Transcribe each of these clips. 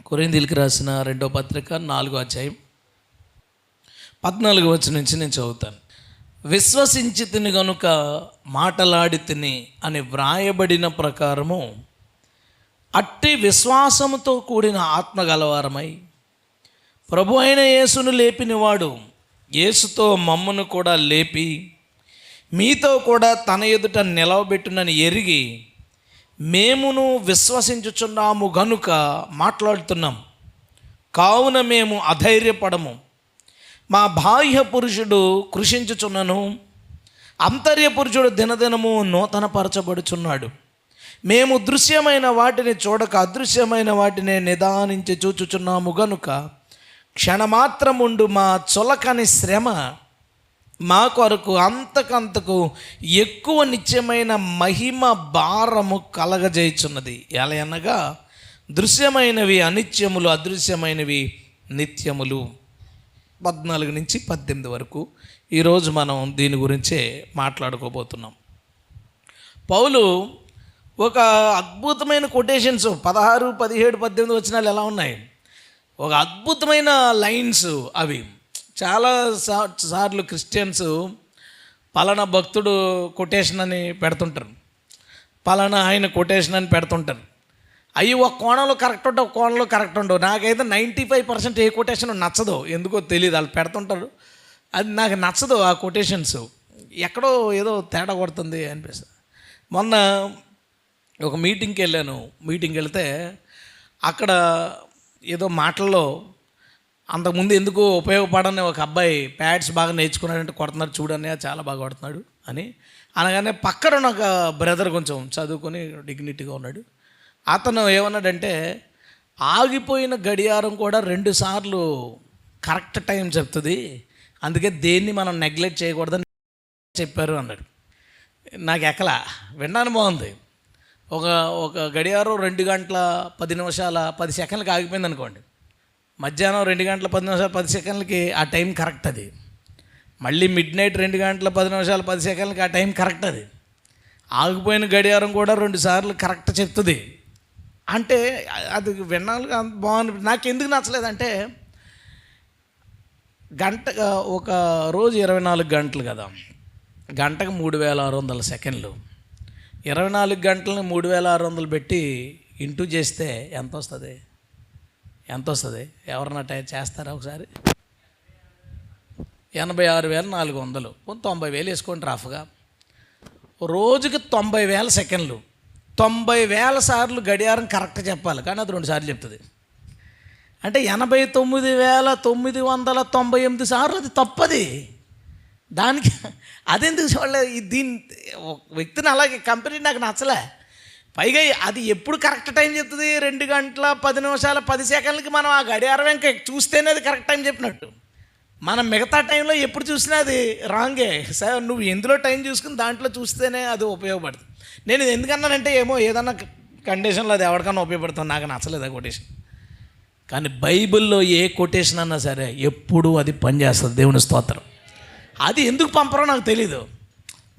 కొరింథీయులకు రాసిన 2వ పత్రిక 4వ అధ్యాయం 14వ వచనం నుంచి నేను చదువుతాను. విశ్వసించి తిని గనుక మాటలాడి తిని అని వ్రాయబడిన ప్రకారము అట్టి విశ్వాసముతో కూడిన ఆత్మ గలవారమై ప్రభు అయిన యేసును లేపినవాడు యేసుతో మమ్మను కూడా లేపి మీతో కూడా తన ఎదుట నిలవబెట్టునని ఎరిగి మేమును విశ్వసించుచున్నాము గనుక మాట్లాడుతున్నాం. కావున మేము అధైర్యపడము. మా బాహ్య పురుషుడు కృషించుచున్నను, అంతర్య పురుషుడు దినదినము నూతనపరచబడుచున్నాడు. మేము దృశ్యమైన వాటిని చూడక అదృశ్యమైన వాటిని నిదానించి చూచుచున్నాము గనుక క్షణమాత్రముండు మా చులకని శ్రమ మా కొరకు అంతకంతకు ఎక్కువ నిత్యమైన మహిమ భారము కలగజేయుచున్నది. ఎలా అనగా దృశ్యమైనవి అనిత్యములు, అదృశ్యమైనవి నిత్యములు. 14 నుంచి 18 వరకు ఈరోజు మనం దీని గురించే మాట్లాడుకోబోతున్నాం. పౌలు ఒక అద్భుతమైన కొటేషన్స్ 16, 17, 18 వచనాలు ఎలా ఉన్నాయి, ఒక అద్భుతమైన లైన్స్ అవి. చాలా సార్లు క్రిస్టియన్స్ పలానా భక్తుడు కొటేషన్ అని పెడుతుంటారు, పలానా ఆయన కొటేషన్ అని పెడుతుంటారు. అవి ఒక కోణంలో కరెక్ట్ ఉంటావు, ఒక కోణంలో కరెక్ట్ ఉండవు. నాకైతే 95% ఏ కొటేషన్ నచ్చదు, ఎందుకో తెలియదు. వాళ్ళు పెడుతుంటారు, అది నాకు నచ్చదు. ఆ కొటేషన్స్ ఎక్కడో ఏదో తేడా కొడుతుంది అనిపిస్తుంది. మొన్న ఒక మీటింగ్కి వెళ్ళాను. మీటింగ్కి వెళ్తే అక్కడ ఏదో మాటల్లో అంతకుముందు ఎందుకు ఉపయోగపడని ఒక అబ్బాయి ప్యాడ్స్ బాగా నేర్చుకున్నాడంటే కొడుతున్నాడు, చూడని చాలా బాగా కొడుతున్నాడు అని అనగానే పక్కన ఉన్న ఒక బ్రదర్ కొంచెం చదువుకొని డిగ్నిటీగా ఉన్నాడు. అతను ఏమన్నాడంటే, ఆగిపోయిన గడియారం కూడా 2 సార్లు కరెక్ట్ టైం చెప్తుంది, అందుకే దేన్ని మనం నెగ్లెక్ట్ చేయకూడదని చెప్పారు అన్నాడు. నాకు ఎక్కలా విన్నాను, బాగుంది. ఒక గడియారం 2 గంటల 10 నిమిషాల 10 సెకండ్లకి ఆగిపోయింది అనుకోండి, మధ్యాహ్నం 2 గంటల 10 నిమిషాల 10 సెకండ్లకి ఆ టైం కరెక్ట్ అది. మళ్ళీ మిడ్ నైట్ 2 గంటల 10 నిమిషాల 10 సెకండ్లకి ఆ టైం కరెక్ట్ అది. ఆగిపోయిన గడియారం కూడా 2 సార్లు కరెక్ట్ చెప్తుంది అంటే అది విన్నాను, బాగుంది. నాకు ఎందుకు నచ్చలేదంటే, ఒక రోజు 24 గంటలు కదా, గంటకు 3600 సెకండ్లు. 24 గంటలని 3600 పెట్టి ఇంటూ చేస్తే ఎంత వస్తుంది? ఎవరన్నా చేస్తారా ఒకసారి? 86,400. 90,000 వేసుకోండి రఫ్గా. రోజుకి 90,000 సెకండ్లు, 90,000 సార్లు గడియారం కరెక్ట్ చెప్పాలి, కానీ అది 2 సార్లు చెప్తుంది. అంటే 89,998 సార్లు అది తప్పది. దానికి అదెందుకు చూడలేదు? దీని వ్యక్తిని అలాగే కంపెనీ నాకు నచ్చలే. పైగా అది ఎప్పుడు కరెక్ట్ టైం చెప్తుంది? 2 గంటల 10 నిమిషాల 10 సెకండ్లకి మనం ఆ గడియారం ఇంకా చూస్తేనే అది కరెక్ట్ టైం చెప్పినట్టు. మనం మిగతా టైంలో ఎప్పుడు చూసినా అది రాంగే. సార్ నువ్వు ఎందులో టైం చూసుకుని దాంట్లో చూస్తేనే అది ఉపయోగపడుతుంది. నేను ఇది ఎందుకన్నానంటే, ఏమో ఏదన్నా కండిషన్లో అది ఎవరికన్నా ఉపయోగపడుతుంది, నాకు నచ్చలేదు ఆ కొటేషన్. కానీ బైబిల్లో ఏ కొటేషన్ అన్నా సరే ఎప్పుడు అది పనిచేస్తుంది. దేవుని స్తోత్రం. అది ఎందుకు పంపరో నాకు తెలీదు.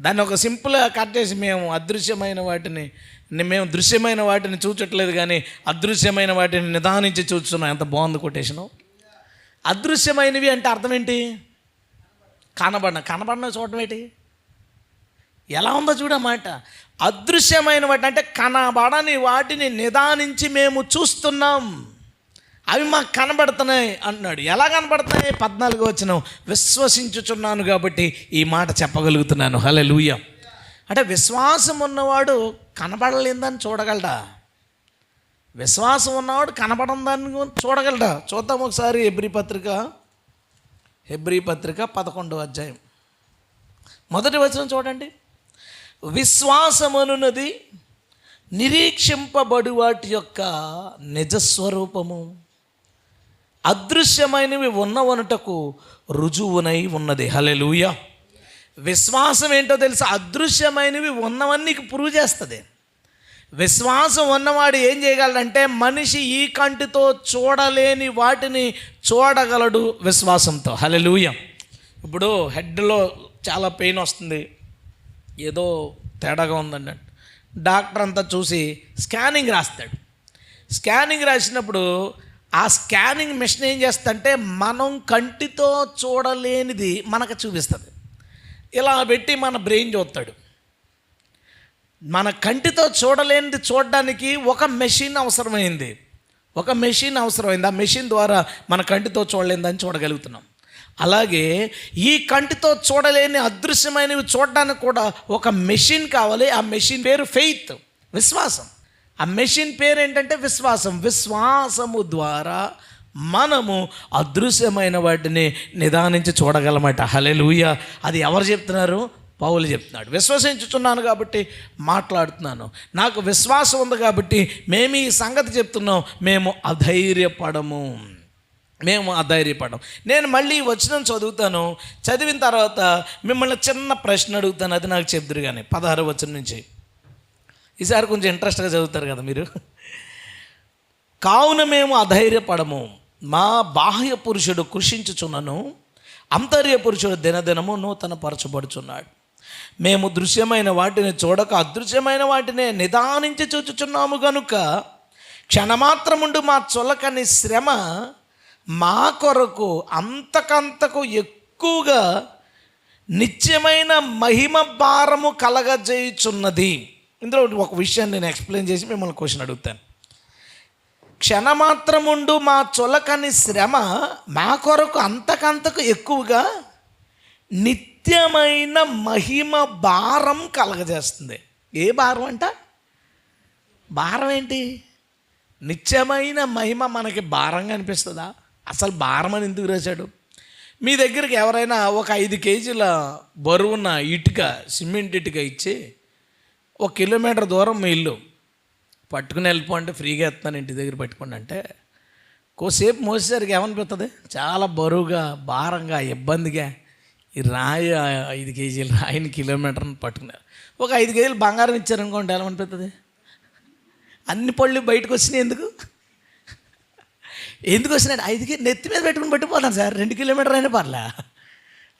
దాన్ని ఒక సింపుల్గా కట్ చేసి మేము దృశ్యమైన వాటిని చూచట్లేదు కానీ అదృశ్యమైన వాటిని నిదానించి చూస్తున్నాం. ఎంత బాగుంది కొటేషను. అదృశ్యమైనవి అంటే అర్థం ఏంటి? కనబడిన చూడటం ఏంటి? ఎలా ఉందో చూడమాట. అదృశ్యమైన వాటి అంటే కనబడని వాటిని నిదానించి మేము చూస్తున్నాం, అవి మాకు కనబడుతున్నాయి అంటున్నాడు. ఎలా కనబడుతున్నాయి? 14వ వచనం, విశ్వసించుచున్నాను కాబట్టి ఈ మాట చెప్పగలుగుతున్నాను. హల్లెలూయా. అంటే విశ్వాసం ఉన్నవాడు కనబడలేదని చూడగలడా? విశ్వాసం ఉన్నవాడు కనబడని దాన్ని చూడగలడా? చూద్దాం ఒకసారి. హెబ్రీ పత్రిక 11వ అధ్యాయం 1వ వచనం చూడండి. విశ్వాసమనున్నది నిరీక్షింపబడు వాటి యొక్క నిజస్వరూపము, అదృశ్యమైనవి ఉన్నవనుటకు రుజువునై ఉన్నది. హల్లెలూయా. విశ్వాసం ఏంటో తెలుసా? అదృశ్యమైనవి ఉన్నవన్నీ ప్రూవ్ చేస్తుంది. విశ్వాసం ఉన్నవాడు ఏం చేయగలడంటే, మనిషి ఈ కంటితో చూడలేని వాటిని చూడగలడు విశ్వాసంతో. హల్లెలూయా. ఇప్పుడు హెడ్లో చాలా పెయిన్ వస్తుంది, ఏదో తేడాగా ఉందండి, డాక్టర్ అంతా చూసి స్కానింగ్ రాస్తాడు. స్కానింగ్ రాసినప్పుడు ఆ స్కానింగ్ మిషన్ ఏం చేస్తుందంటే మనం కంటితో చూడలేనిది మనకు చూపిస్తుంది. ఇలా పెట్టి మన బ్రెయిన్ చూస్తాడు. మన కంటితో చూడలేనిది చూడడానికి ఒక మెషిన్ అవసరమైంది. ఆ మెషిన్ ద్వారా మన కంటితో చూడలేనిదని చూడగలుగుతున్నాం. అలాగే ఈ కంటితో చూడలేని అదృశ్యమైనవి చూడడానికి కూడా ఒక మెషిన్ కావాలి. ఆ మెషిన్ పేరు ఫెయిత్, విశ్వాసం. ఆ మెషిన్ పేరు ఏంటంటే విశ్వాసము ద్వారా మనము అదృశ్యమైన వాటిని నిదానించి చూడగలమట. హల్లెలూయా. అది ఎవరు చెప్తున్నారు? పౌలు చెప్తున్నాడు. విశ్వసించుచున్నాను కాబట్టి మాట్లాడుతున్నాను, నాకు విశ్వాసం ఉంది కాబట్టి మేము ఈ సంగతి చెప్తున్నాం, మేము అధైర్యపడము. నేను మళ్ళీ వచనం చదువుతాను. చదివిన తర్వాత మిమ్మల్ని చిన్న ప్రశ్న అడుగుతాను, అది నాకు చెప్దురు కానీ 16వ వచనం నుంచి. ఈసారి కొంచెం ఇంట్రెస్ట్గా చదువుతారు కదా మీరు. కావున మేము అధైర్యపడము, మా బాహ్య పురుషుడు కృషించుచున్నను, అంతర్య పురుషుడు దినదినము నూతన పరచబడుచున్నాడు. మేము దృశ్యమైన వాటిని చూడక అదృశ్యమైన వాటినే నిదానించి చూచుచున్నాము గనుక క్షణమాత్రముండు మా చొలకని శ్రమ మా కొరకు అంతకంతకు ఎక్కువగా నిత్యమైన మహిమ భారము కలగజేయుచున్నది. ఇందులో ఒక విషయాన్ని నేను ఎక్స్ప్లెయిన్ చేసి మిమ్మల్ని క్వశ్చన్ అడుగుతాను. క్షణమాత్రముండు మా చొలకని శ్రమ మా కొరకు అంతకంతకు ఎక్కువగా నిత్యమైన మహిమ భారం కలగజేస్తుంది. ఏ భారం అంట? భారం ఏంటి? నిత్యమైన మహిమ మనకి భారంగా అనిపిస్తుందా? అసలు భారం అని ఎందుకు రాశాడు? మీ దగ్గరికి ఎవరైనా ఒక 5 కేజీల బరువున్న ఇటుక, సిమెంట్ ఇటుక ఇచ్చి 1 కిలోమీటర్ దూరం మీ ఇల్లు పట్టుకుని వెళ్ళిపోండి, ఫ్రీగా ఎత్తాను ఇంటి దగ్గర పెట్టుకోండి అంటే కోసేపు మోసేసరికి ఏమనిపిస్తుంది? చాలా బరువుగా, భారంగా, ఇబ్బందిగా. ఈ రాయి 5 కేజీలు రాయిని కిలోమీటర్ని పట్టుకున్నారు. ఒక 5 కేజీలు బంగారం ఇచ్చారనుకోండి, ఎలా అనిపిస్తుంది? అన్ని పళ్ళు బయటకు వచ్చినాయి. ఎందుకు వచ్చినాయి? 5 కేజీ నెత్తి మీద పెట్టుకుని పట్టిపోతాను సార్, 2 కిలోమీటర్ అయినా పర్లే.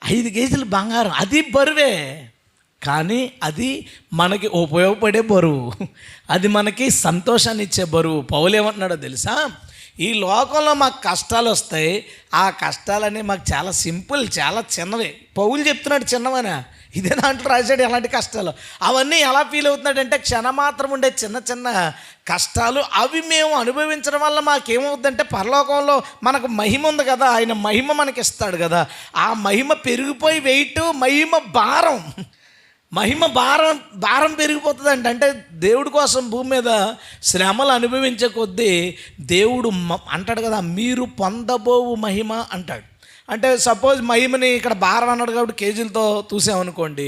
5 కేజీలు బంగారం, అది బరువే, కానీ అది మనకి ఉపయోగపడే బరువు, అది మనకి సంతోషాన్ని ఇచ్చే బరువు. పౌలు ఏమంటున్నాడో తెలుసా? ఈ లోకంలో మాకు కష్టాలు వస్తాయి, ఆ కష్టాలన్నీ మాకు చాలా సింపుల్, చాలా చిన్నవి. పౌలు చెప్తున్నాడు చిన్నవనా? ఇదే దాంట్లో రాశాడు ఎలాంటి కష్టాలు. అవన్నీ ఎలా ఫీల్ అవుతున్నాడంటే క్షణమాత్రం ఉండే చిన్న చిన్న కష్టాలు, అవి మేము అనుభవించడం వల్ల మాకేమవుతుందంటే పరలోకంలో మనకు మహిమ ఉంది కదా, ఆయన మహిమ మనకి ఇస్తాడు కదా, ఆ మహిమ పెరిగిపోయి వెయిట్, మహిమ భారం పెరిగిపోతుంది. అంటే దేవుడి కోసం భూమి మీద శ్రమలు అనుభవించే కొద్దీ దేవుడు అంటాడు కదా, మీరు పొందబోవు మహిమ అంటాడు. అంటే సపోజ్ మహిమని ఇక్కడ భారం అన్నాడు కాబట్టి కేజీలతో చూసామనుకోండి,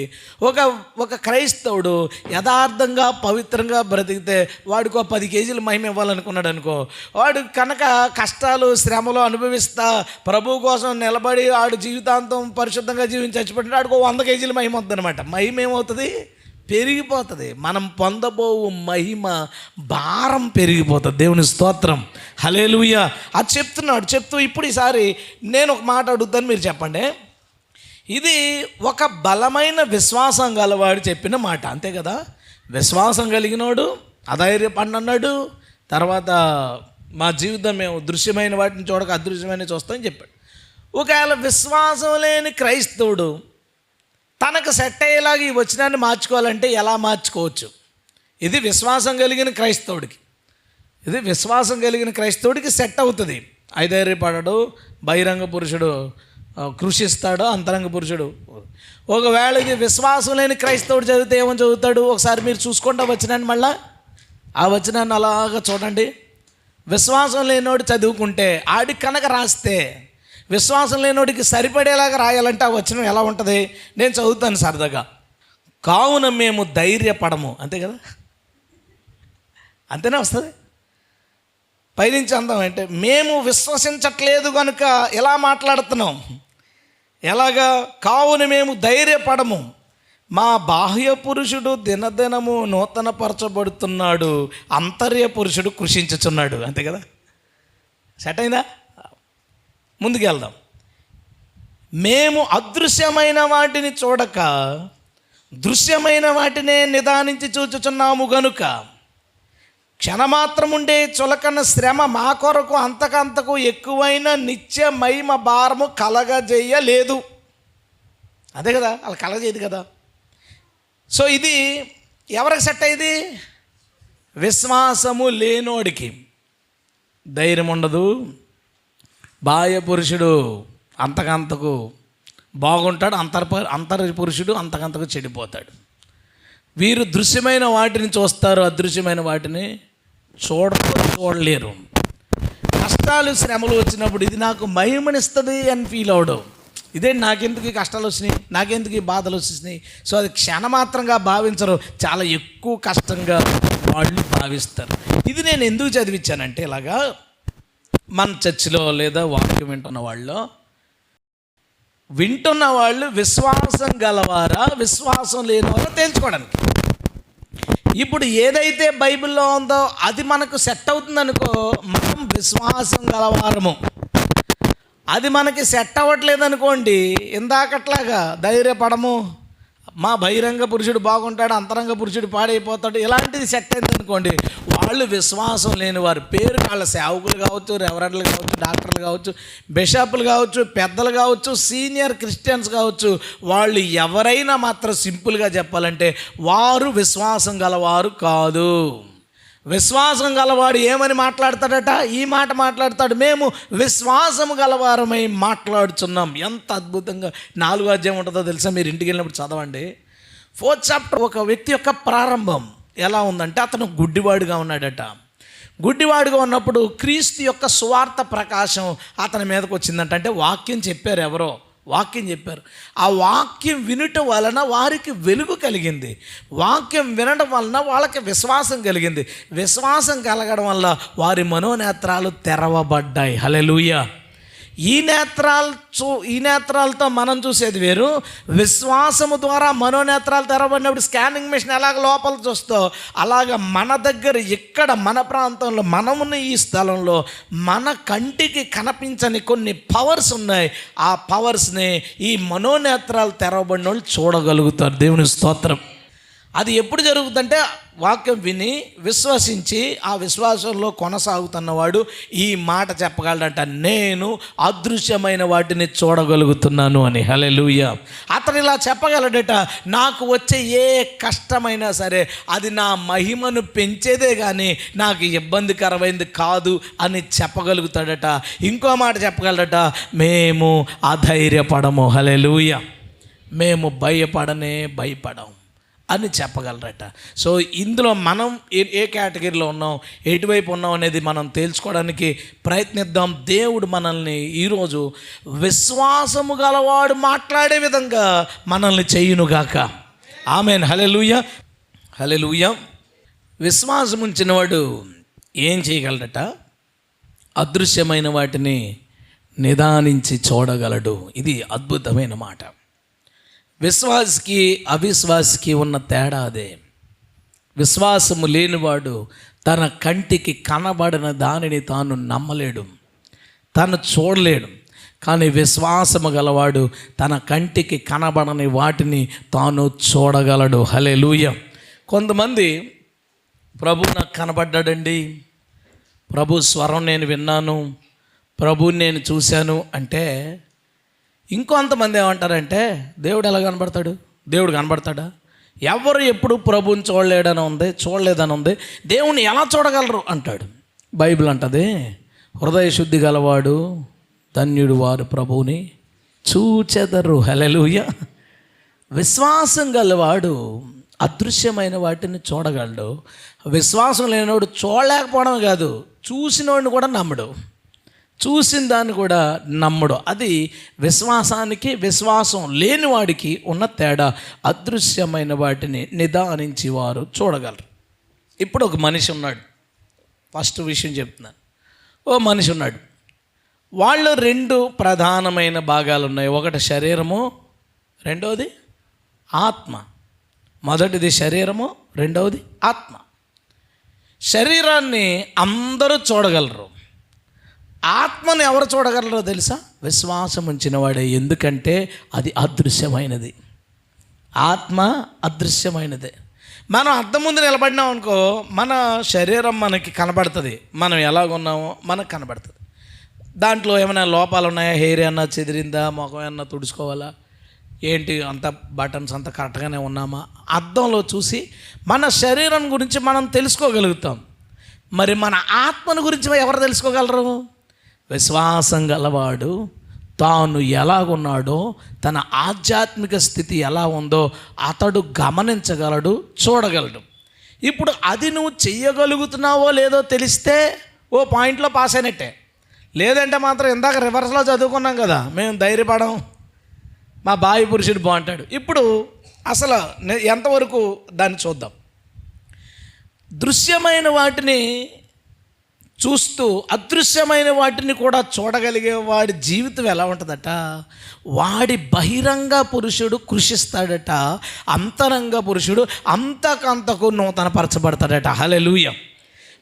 ఒక క్రైస్తవుడు యథార్థంగా పవిత్రంగా బ్రతికితే వాడికి 10 కేజీలు మహిమ ఇవ్వాలనుకున్నాడు అనుకో, వాడు కనుక కష్టాలు శ్రమలు అనుభవిస్తా ప్రభు కోసం నిలబడి ఆడు జీవితాంతం పరిశుద్ధంగా జీవించి చచ్చిపోతే ఆడికి 100 కేజీలు మహిమ వద్దు అనమాట. మహిమ ఏమవుతుంది? పెరిగిపోతుంది. మనం పొందబోవు మహిమ భారం పెరిగిపోతుంది. దేవుని స్తోత్రం, హల్లెలూయా. అది చెప్తూ ఇప్పుడు ఈసారి నేను ఒక మాట అడుగుతాను, మీరు చెప్పండి. ఇది ఒక బలమైన విశ్వాసం గలవాడు చెప్పిన మాట, అంతే కదా? విశ్వాసం కలిగినోడు అధైర్యపడనన్నాడు. తర్వాత మా జీవితం మేము దృశ్యమైన వాటిని చూడక అదృశ్యమైన చూస్తామని చెప్పాడు. ఒకవేళ విశ్వాసం లేని క్రైస్తవుడు తనకు సెట్ అయ్యేలాగా ఈ వచనాన్ని మార్చుకోవాలంటే ఎలా మార్చుకోవచ్చు? ఇది విశ్వాసం కలిగిన క్రైస్తవుడికి సెట్ అవుతుంది. అధైర్యపడడు, బహిరంగ పురుషుడు కృషిస్తాడు, అంతరంగ పురుషుడు. ఒకవేళ ఇది విశ్వాసం లేని క్రైస్తవుడు చదివితే ఏమని చదువుతాడు? ఒకసారి మీరు చూసుకుంటా వచనాన్ని, మళ్ళా ఆ వచనాన్ని అలాగా చూడండి. విశ్వాసం లేనివాడు చదువుకుంటే ఆడికి కనుక రాస్తే, విశ్వాసం లేనివాడికి సరిపడేలాగా రాయాలంటే ఆ వచనం ఎలా ఉంటుంది? నేను చదువుతాను సరదాగా. కావున మేము ధైర్యపడము, అంతే కదా? అంతేనే వస్తుంది. పైనుంచి అందాం అంటే మేము విశ్వసించట్లేదు కనుక ఎలా మాట్లాడుతున్నాం? ఎలాగా? కావున మేము ధైర్యపడము, మా బాహ్య పురుషుడు దినదినము నూతన పరచబడుతున్నాడు, అంతర్య పురుషుడు కృషించుచున్నాడు, అంతే కదా? సెట్ అయిందా? ముందుకు వెళ్దాం. మేము అదృశ్యమైన వాటిని చూడక దృశ్యమైన వాటినే నిదానించి చూచుచున్నాము గనుక క్షణమాత్రం ఉండే చులకన శ్రమ మా కొరకు అంతకంతకు ఎక్కువైన నిత్య మహిమ భారము కలగజేయలేదు. అదే కదా, అలా కలగజేయదు కదా. సో ఇది ఎవరికి సెట్ అయ్యేది? విశ్వాసము లేనోడికి. ధైర్యం ఉండదు, బాహ్య పురుషుడు అంతకంతకు బాగుంటాడు, అంతర్ పురుషుడు అంతకంతకు చెడిపోతాడు. వీరు దృశ్యమైన వాటిని చూస్తారు, అదృశ్యమైన వాటిని చూడలేరు. కష్టాలు శ్రమలు వచ్చినప్పుడు ఇది నాకు మహిమనిస్తుంది అని ఫీల్ అవడం. ఇదే నాకెందుకు ఈ కష్టాలు వచ్చినాయి, నాకెందుకు ఈ బాధలు వచ్చేసినాయి. సో అది క్షణమాత్రంగా భావించరు, చాలా ఎక్కువ కష్టంగా వాళ్ళు భావిస్తారు. ఇది నేను ఎందుకు చదివించానంటే, ఇలాగా మన చర్చిలో లేదా వాక్యం వింటున్న వాళ్ళు విశ్వాసం గలవారా విశ్వాసం లేనివారా తేల్చుకోవడానికి. ఇప్పుడు ఏదైతే బైబిల్లో ఉందో అది మనకు సెట్ అవుతుందనుకో, మనం విశ్వాసం గలవారము. అది మనకి సెట్ అవ్వట్లేదు అనుకోండి, ఇందాకట్లాగా ధైర్యపడము, మా బహిరంగ పురుషుడు బాగుంటాడు, అంతరంగ పురుషుడు పాడైపోతాడు, ఇలాంటిది సెట్ అయింది అనుకోండి, వాళ్ళు విశ్వాసం లేని వారు. పేరు వాళ్ళ సేవకులు కావచ్చు, రెవరెండ్లు కావచ్చు, డాక్టర్లు కావచ్చు, బిషప్లు కావచ్చు, పెద్దలు కావచ్చు, సీనియర్ క్రిస్టియన్స్ కావచ్చు, వాళ్ళు ఎవరైనా మాత్రం సింపుల్గా చెప్పాలంటే వారు విశ్వాసం గలవారు కాదు. విశ్వాసం గలవాడు ఏమని మాట్లాడతాడట? ఈ మాట మాట్లాడతాడు, మేము విశ్వాసము గలవారమై మాట్లాడుచున్నాం. ఎంత అద్భుతంగా 4వ అధ్యాయం ఉంటుందో తెలుసా? మీరు ఇంటికి వెళ్ళినప్పుడు చదవండి. 4th chapter. ఒక వ్యక్తి యొక్క ప్రారంభం ఎలా ఉందంటే, అతను గుడ్డివాడుగా ఉన్నాడట. గుడ్డివాడుగా ఉన్నప్పుడు క్రీస్తు యొక్క సువార్త ప్రకాశం అతని మీదకి వచ్చిందంట. అంటే వాక్యం చెప్పారు, ఎవరో వాక్యం చెప్పారు. ఆ వాక్యం వినటం వలన వారికి వెలుగు కలిగింది. వాక్యం వినడం వలన వాళ్ళకి విశ్వాసం కలిగింది. విశ్వాసం కలగడం వల్ల వారి మనోనేత్రాలు తెరవబడ్డాయి. హల్లెలూయా. ఈ నేత్రాలతో మనం చూసేది వేరు. విశ్వాసము ద్వారా మనోనేత్రాలు తెరవబడినప్పుడు స్కానింగ్ మిషన్ ఎలాగ లోపల చూస్తో అలాగ మన దగ్గర ఇక్కడ మన ప్రాంతంలో మనమున్న ఈ స్థలంలో మన కంటికి కనిపించని కొన్ని పవర్స్ ఉన్నాయి. ఆ పవర్స్ని ఈ మనోనేత్రాలు తెరవబడిన వాళ్ళు చూడగలుగుతారు. దేవుని స్తోత్రం. అది ఎప్పుడు జరుగుతుందంటే, వాక్యం విని విశ్వసించి ఆ విశ్వాసంలో కొనసాగుతున్నవాడు ఈ మాట చెప్పగలడట, నేను అదృశ్యమైన వాటిని చూడగలుగుతున్నాను అని. హల్లెలూయా. అతను ఇలా చెప్పగలడట, నాకు వచ్చే ఏ కష్టమైనా సరే అది నా మహిమను పెంచేదే కానీ నాకు ఇబ్బందికరమైంది కాదు అని చెప్పగలుగుతాడట. ఇంకో మాట చెప్పగలడట, మేము అధైర్యపడము. హల్లెలూయా. మేము భయపడం అని చెప్పగలరట. సో ఇందులో మనం ఏ కేటగిరీలో ఉన్నాం, ఎటువైపు ఉన్నాం అనేది మనం తేల్చుకోవడానికి ప్రయత్నిద్దాం. దేవుడు మనల్ని ఈరోజు విశ్వాసము గలవాడు మాట్లాడే విధంగా మనల్ని చేయునుగాక. ఆమేన్. హల్లెలూయా. హల్లెలూయా. విశ్వాసం ఉంచినవాడు ఏం చేయగలడట? అదృశ్యమైన వాటిని నిదానించి చూడగలడు. ఇది అద్భుతమైన మాట. విశ్వాసికి అవిశ్వాసికి ఉన్న తేడా అదే. విశ్వాసము లేనివాడు తన కంటికి కనబడిన దానిని తాను నమ్మలేడు, తను చూడలేడు. కానీ విశ్వాసము గలవాడు తన కంటికి కనబడని వాటిని తాను చూడగలడు. హల్లెలూయా. కొంతమంది ప్రభు నాకు కనబడ్డాడండి, ప్రభు స్వరం నేను విన్నాను, ప్రభుని నేను చూశాను అంటే, ఇంకొంతమంది ఏమంటారంటే, దేవుడు ఎలా కనబడతాడు? దేవుడు కనబడతాడా? ఎవరు ఎప్పుడు ప్రభుని చూడలేదని ఉంది, దేవుణ్ణి ఎలా చూడగలరు అంటాడు. బైబిల్ అంటది, హృదయ శుద్ధి గలవాడు ధన్యుడు వారు ప్రభువుని చూచెదరు. హల్లెలూయా. విశ్వాసం గలవాడు అదృశ్యమైన వాటిని చూడగలడు. విశ్వాసం లేనివాడు చూడలేకపోవడం కాదు, చూసినోడిని కూడా నమ్మడు, చూసిన దాన్ని కూడా నమ్మడు. అది విశ్వాసానికి విశ్వాసం లేనివాడికి ఉన్న తేడా. అదృశ్యమైన వాటిని నిదానించి వారు చూడగలరు. ఇప్పుడు ఒక మనిషి ఉన్నాడు. ఫస్ట్ విషయం చెప్తున్నాను. ఓ మనిషి ఉన్నాడు. వాళ్ళు 2 ప్రధానమైన భాగాలు ఉన్నాయి. ఒకటి శరీరము, రెండవది ఆత్మ. మొదటిది శరీరము, రెండవది ఆత్మ. శరీరాన్ని అందరూ చూడగలరు, ఆత్మను ఎవరు చూడగలరో తెలుసా? విశ్వాసం ఉంచిన వాడే. ఎందుకంటే అది అదృశ్యమైనది. ఆత్మ అదృశ్యమైనదే. మనం అద్దం ముందు నిలబడినాం అనుకో, మన శరీరం మనకి కనబడుతుంది, మనం ఎలాగున్నామో మనకు కనబడుతుంది. దాంట్లో ఏమైనా లోపాలు ఉన్నాయా, హెయిర్ ఏమన్నా చెదిరిందా, ముఖం ఏమన్నా తుడుచుకోవాలా, ఏంటి అంత బటన్స్ అంతా కరెక్ట్గానే ఉన్నామా, అద్దంలో చూసి మన శరీరం గురించి మనం తెలుసుకోగలుగుతాం. మరి మన ఆత్మను గురించి ఎవరు తెలుసుకోగలరు? విశ్వాసం గలవాడు తాను ఎలాగున్నాడో, తన ఆధ్యాత్మిక స్థితి ఎలా ఉందో అతడు గమనించగలడు, చూడగలడు. ఇప్పుడు అది నువ్వు చెయ్యగలుగుతున్నావో లేదో తెలిస్తే ఓ పాయింట్లో పాస్ అయినట్టే. లేదంటే మాత్రం ఇందాక రివర్స్లో చదువుకున్నాం కదా, మేము ధైర్యపడం, మా బావి పురుషుడు బాగుంటాడు. ఇప్పుడు అసలు ఎంతవరకు దాన్ని చూద్దాం. దృశ్యమైన వాటిని చూస్తూ అదృశ్యమైన వాటిని కూడా చూడగలిగే వాడి జీవితం ఎలా ఉంటుందట, వాడి బహిరంగ పురుషుడు కృషిస్తాడట, అంతరంగ పురుషుడు అంతకంతకు నూతనపరచబడతాడట. హల్లెలూయా.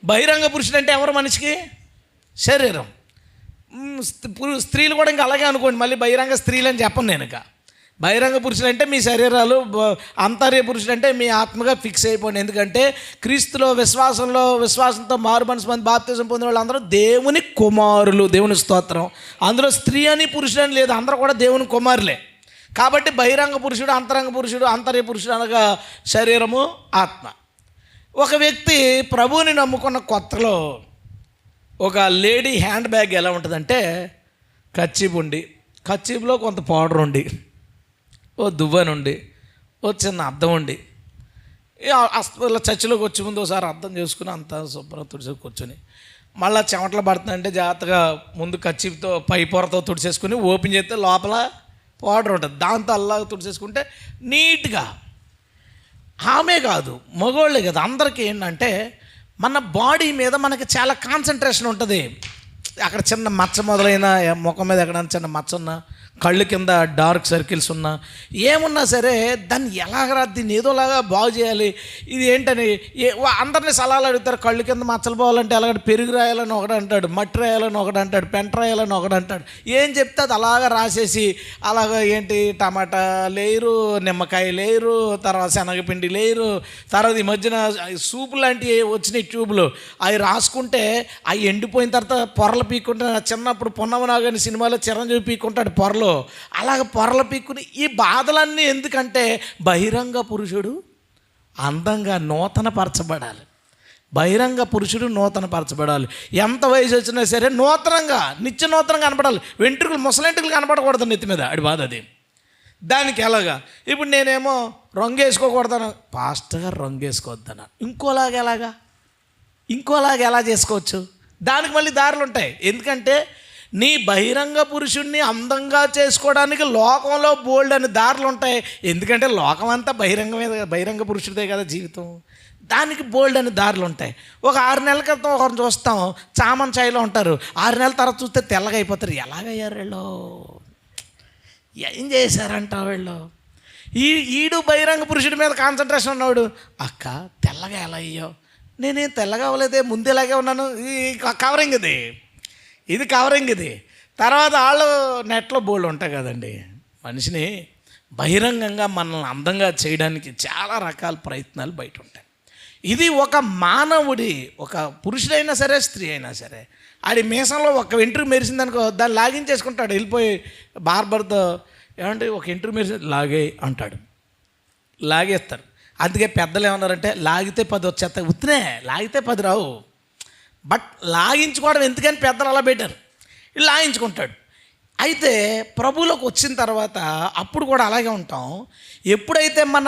బహిరంగ పురుషుడు అంటే ఎవరు? మనిషికి శరీరం. స్త్రీలు కూడా ఇంకా అలాగే అనుకోండి, మళ్ళీ బహిరంగ స్త్రీలు అని చెప్పను నేను. ఇక బహిరంగ పురుషులు అంటే మీ శరీరాలు, అంతర్య పురుషులు అంటే మీ ఆత్మగా ఫిక్స్ అయిపోండి. ఎందుకంటే క్రీస్తులో విశ్వాసంతో మారు మనసు మంది బాప్తిజం పొందిన వాళ్ళు అందరూ దేవుని కుమారులు. దేవుని స్తోత్రం. అందులో స్త్రీ అని పురుషుడు అని లేదు, అందరూ కూడా దేవుని కుమారులే. కాబట్టి బహిరంగ పురుషుడు, అంతరంగ పురుషుడు, అంతర్య పురుషుడు అనగా శరీరము, ఆత్మ. ఒక వ్యక్తి ప్రభువుని నమ్ముకున్న కొత్తలో ఒక లేడీ హ్యాండ్ బ్యాగ్ ఎలా ఉంటుందంటే, కర్చీఫ్ ఉండి, కర్చీఫ్లో కొంత పౌడర్ ఉండి, ఓ దువ్వని ఉండి, ఓ చిన్న అద్దం ఉండి, ఇలా చర్చిలోకి వచ్చే ముందు ఒకసారి అర్థం చేసుకుని అంత శుభ్రంగా తుడిచి కూర్చొని, మళ్ళీ చెమటలు పడుతుందంటే జాగ్రత్తగా ముందు కర్చీఫ్తో పై పొరతో తుడిచేసుకుని ఓపెన్ చేస్తే లోపల పౌడర్ ఉంటుంది, దాంతో అల్లా తుడిచేసుకుంటే నీట్గా. ఆమె కాదు, మగవాళ్ళే కదా, అందరికీ ఏంటంటే మన బాడీ మీద మనకి చాలా కాన్సన్ట్రేషన్ ఉంటుంది. అక్కడ చిన్న మచ్చ మొదలైన, ముఖం మీద ఎక్కడైనా చిన్న మచ్చ ఉన్నా, కళ్ళు కింద డార్క్ సర్కిల్స్ ఉన్నా, ఏమున్నా సరే దాన్ని ఎలాగరా, దీన్ని ఏదోలాగా బాగు చేయాలి, ఇది ఏంటని అందరినీ సలహాలు అడుగుతారు. కళ్ళు కింద మచ్చలు పోవాలంటే ఎలాగ పెరుగు రాయాలని ఒకడు అంటాడు, మట్టి రాయాలని ఒకడు అంటాడు, పెంట రాయాలని ఒకడు అంటాడు. ఏం చెప్తే అది అలాగా రాసేసి అలాగ ఏంటి టమాటా లేయరు, నిమ్మకాయ లేయరు, తర్వాత శనగపిండి లేయరు, తర్వాత ఈ మధ్యన సూపు లాంటివి వచ్చినాయి ట్యూబ్లు, అవి రాసుకుంటే అవి ఎండిపోయిన తర్వాత పొరలు పీక్కుంటే, చిన్నప్పుడు పొన్నమనాగని సినిమాలో చిరంజీవి పీక్కుంటాడు పొరలు, అలాగ పొరలు పీక్కుని. ఈ బాధలన్నీ ఎందుకంటే బహిరంగ పురుషుడు అందంగా నూతనపరచబడాలి. బహిరంగ పురుషుడు నూతనపరచబడాలి. ఎంత వయసు వచ్చినా సరే నూతనంగా, నిత్య నూతనంగా కనపడాలి. వెంట్రుకలు, ముసలెంట్రుకలు కనపడకూడదు నెత్తి మీద, అది బాధ. అది దానికి ఎలాగా? ఇప్పుడు నేనేమో రంగు వేసుకోకూడదను, పాస్టర్ గారు రంగు వేసుకోవద్దన్నా, ఇంకోలాగా ఎలా చేసుకోవచ్చు? దానికి మళ్ళీ దారులు ఉంటాయి. ఎందుకంటే నీ బహిరంగ పురుషుణ్ణి అందంగా చేసుకోవడానికి లోకంలో బోల్డ్ అని దారులు ఉంటాయి. ఎందుకంటే లోకం అంతా బహిరంగ పురుషుడిదే కదా జీవితం, దానికి బోల్డ్ అని దారులు ఉంటాయి. ఒక 6 నెలల క్రితం ఒకరిని చూస్తాం, చామన్ ఛాయలో ఉంటారు, 6 నెలల తర్వాత చూస్తే తెల్లగా అయిపోతారు. ఎలాగయ్యారు వీళ్ళు, ఏం చేశారంట వీళ్ళు? ఈడు బహిరంగ పురుషుడి మీద కాన్సన్ట్రేషన్ ఉన్నవాడు, అక్క తెల్లగా ఎలా అయ్యావు? నేనేం తెల్లగా అవ్వలేదే, ముందు ఇలాగే ఉన్నాను. ఇది కవరింగ్ ఇది. తర్వాత వాళ్ళు నెట్లో బోల్డ్ ఉంటాయి కదండి. మనిషిని బహిరంగంగా మనల్ని అందంగా చేయడానికి చాలా రకాల ప్రయత్నాలు బయట ఉంటాయి. ఇది ఒక మానవుడి, ఒక పురుషుడైనా సరే స్త్రీ అయినా సరే, ఆడి మీసంలో ఒక వెంట్రుక మెరిసిందనుకో, దాన్ని లాగించేసుకుంటాడు. వెళ్ళిపోయి బార్బర్తో, ఏమంటే ఒక వెంట్రుక మెరిసి లాగే అంటాడు, లాగేస్తారు. అందుకే పెద్దలు ఏమన్నారంటే, లాగితే 10 వచ్చేస్తాయి. ఉత్తినే లాగితే 10 రావు, బట్ లాగించుకోవడం ఎందుకని పెద్దలు అలా పెట్టారు. ఇలా లాగించుకుంటాడు. అయితే ప్రభువులోకి వచ్చిన తర్వాత అప్పుడు కూడా అలాగే ఉంటాం. ఎప్పుడైతే మన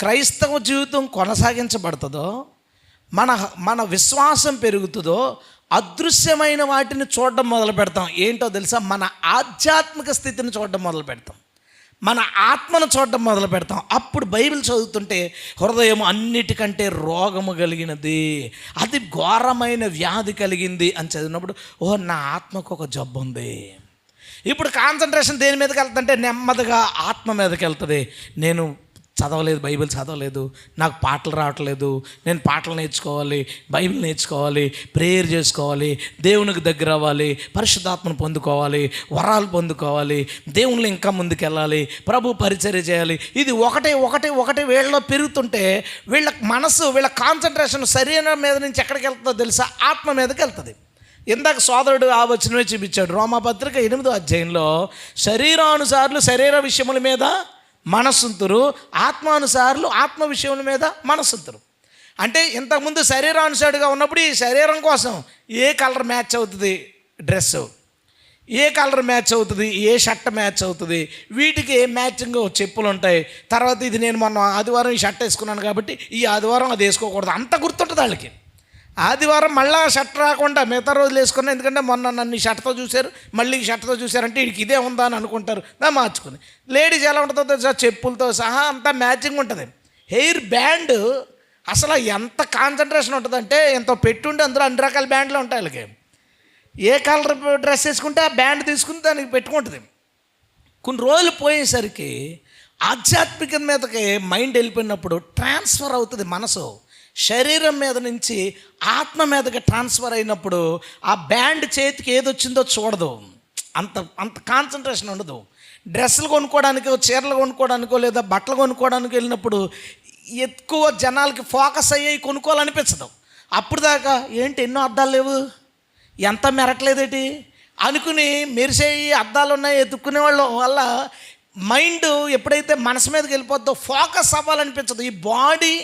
క్రైస్తవ జీవితం కొనసాగించబడుతుందో, మన విశ్వాసం పెరుగుతుందో, అదృశ్యమైన వాటిని చూడడం మొదలు పెడతాం. ఏంటో తెలుసా? మన ఆధ్యాత్మిక స్థితిని చూడడం మొదలు పెడతాం, మన ఆత్మను చూడడం మొదలు పెడతాం. అప్పుడు బైబిల్ చదువుతుంటే హృదయం అన్నిటికంటే రోగము కలిగినది, అది ఘోరమైన వ్యాధి కలిగింది అని చదివినప్పుడు, ఓహో నా ఆత్మకు ఒక జబ్బు ఉంది. ఇప్పుడు కాన్సన్ట్రేషన్ దేని మీదకి వెళ్తుందంటే నెమ్మదిగా ఆత్మ మీదకి వెళ్తుంది. నేను చదవలేదు, బైబిల్ చదవలేదు, నాకు పాటలు రావట్లేదు, నేను పాటలు నేర్చుకోవాలి, బైబిల్ నేర్చుకోవాలి, ప్రేయర్ చేసుకోవాలి, దేవునికి దగ్గర అవ్వాలి, పరిశుద్ధాత్మను పొందుకోవాలి, వరాలు పొందుకోవాలి, దేవుళ్ళు ఇంకా ముందుకెళ్ళాలి, ప్రభు పరిచర్య చేయాలి. ఇది ఒకటే వీళ్ళలో పెరుగుతుంటే వీళ్ళ మనసు, వీళ్ళ కాన్సన్ట్రేషన్ శరీరం మీద నుంచి ఎక్కడికి వెళ్తుందో తెలుసా? ఆత్మ మీదకి వెళ్తుంది. ఇందాక సోదరుడు ఆ వచనమే చూపించాడు. రోమాపత్రిక 8వ అధ్యాయంలో శరీరానుసారులు శరీర విషయముల మీద మనసుంతురు, ఆత్మానుసారులు ఆత్మ విషయముల మీద మనసుంతురు. అంటే ఇంతకుముందు శరీరానుసారుడుగా ఉన్నప్పుడు ఈ శరీరం కోసం ఏ కలర్ మ్యాచ్ అవుతుంది డ్రెస్, ఏ కలర్ మ్యాచ్ అవుతుంది, ఏ షర్ట్ మ్యాచ్ అవుతుంది, వీటికి మ్యాచింగ్ చెప్పులు ఉంటాయి. తర్వాత ఇది నేను మొన్న ఆదివారం ఈ షర్ట్ వేసుకున్నాను కాబట్టి ఈ ఆదివారం అది వేసుకోకూడదు, అంత గుర్తుంటుంది వాళ్ళకి. ఆదివారం మళ్ళీ షర్ట్ రాకుండా మిగతా రోజులు వేసుకున్నా, ఎందుకంటే మొన్న నన్ను ఈ షర్ట్తో చూశారు, మళ్ళీ ఈ షర్ట్తో చూశారంటే వీడికి ఇదే ఉందా అని అనుకుంటారు, మార్చుకుని. లేడీస్ ఎలా ఉంటుందో సార్, చెప్పులతో సహా అంతా మ్యాచింగ్ ఉంటుంది. హెయిర్ బ్యాండ్ అసలు ఎంత కాన్సన్ట్రేషన్ ఉంటుందంటే, ఎంతో పెట్టుండి అందులో అన్ని రకాల బ్యాండ్లు ఉంటాయి వాళ్ళకి. ఏ కలర్ డ్రెస్ వేసుకుంటే ఆ బ్యాండ్ తీసుకుని దానికి పెట్టుకుంటుంది. కొన్ని రోజులు పోయేసరికి ఆధ్యాత్మికత మీదకి మైండ్ వెళ్ళిపోయినప్పుడు ట్రాన్స్ఫర్ అవుతుంది మనసు. శరీరం మీద నుంచి ఆత్మ మీదకి ట్రాన్స్ఫర్ అయినప్పుడు ఆ బ్యాండ్ చేతికి ఏది వచ్చిందో చూడదు, అంత కాన్సన్ట్రేషన్ ఉండదు. డ్రెస్సులు కొనుక్కోవడానికో, చీరలు కొనుక్కోవడానికో, లేదా బట్టలు కొనుక్కోవడానికి వెళ్ళినప్పుడు ఎక్కువ జనాలకి ఫోకస్ అయ్యి కొనుక్కోవాలనిపించదు. అప్పుడు దాకా ఏంటి ఎన్నో అద్దాలు లేవు, ఎంత మెరట్లేదేటి అనుకుని మెరిసే అద్దాలు ఉన్నాయి ఎత్తుక్కునే వాళ్ళ వల్ల మైండ్ ఎప్పుడైతే మనసు మీదకి వెళ్ళిపోద్దో ఫోకస్ అవ్వాలనిపించదు. ఈ బాడీ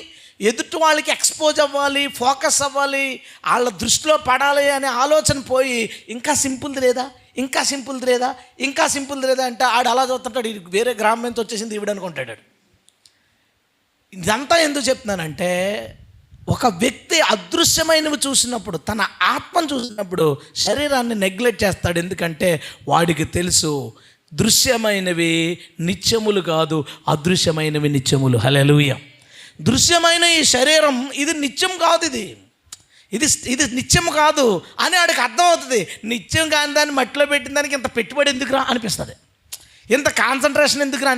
ఎదుటి వాళ్ళకి ఎక్స్పోజ్ అవ్వాలి, ఫోకస్ అవ్వాలి, వాళ్ళ దృష్టిలో పడాలి అనే ఆలోచన పోయి ఇంకా సింపుల్ది లేదా, ఇంకా సింపుల్ది లేదా, ఇంకా సింపుల్ది లేదా అంటే ఆడు అలా చూస్తుంటాడు, వేరే గ్రామం నుంచి వచ్చేసింది ఈవిడ అనుకుంటాడు. ఇదంతా ఎందుకు చెప్తున్నానంటే, ఒక వ్యక్తి అదృశ్యమైనవి చూసినప్పుడు, తన ఆత్మను చూసినప్పుడు శరీరాన్ని నెగ్లెక్ట్ చేస్తాడు. ఎందుకంటే వాడికి తెలుసు దృశ్యమైనవి నిత్యములు కాదు, అదృశ్యమైనవి నిత్యములు. హల్లెలూయా. దృశ్యమైన ఈ శరీరం ఇది నిత్యం కాదు, ఇది నిత్యం కాదు అని ఆడికి అర్థం అవుతుంది. నిత్యం కాని దాన్ని మట్టిలో పెట్టిన దానికి ఇంత పెట్టుబడి ఎందుకురా అనిపిస్తుంది, ఇంత కాన్సన్ట్రేషన్ ఎందుకురా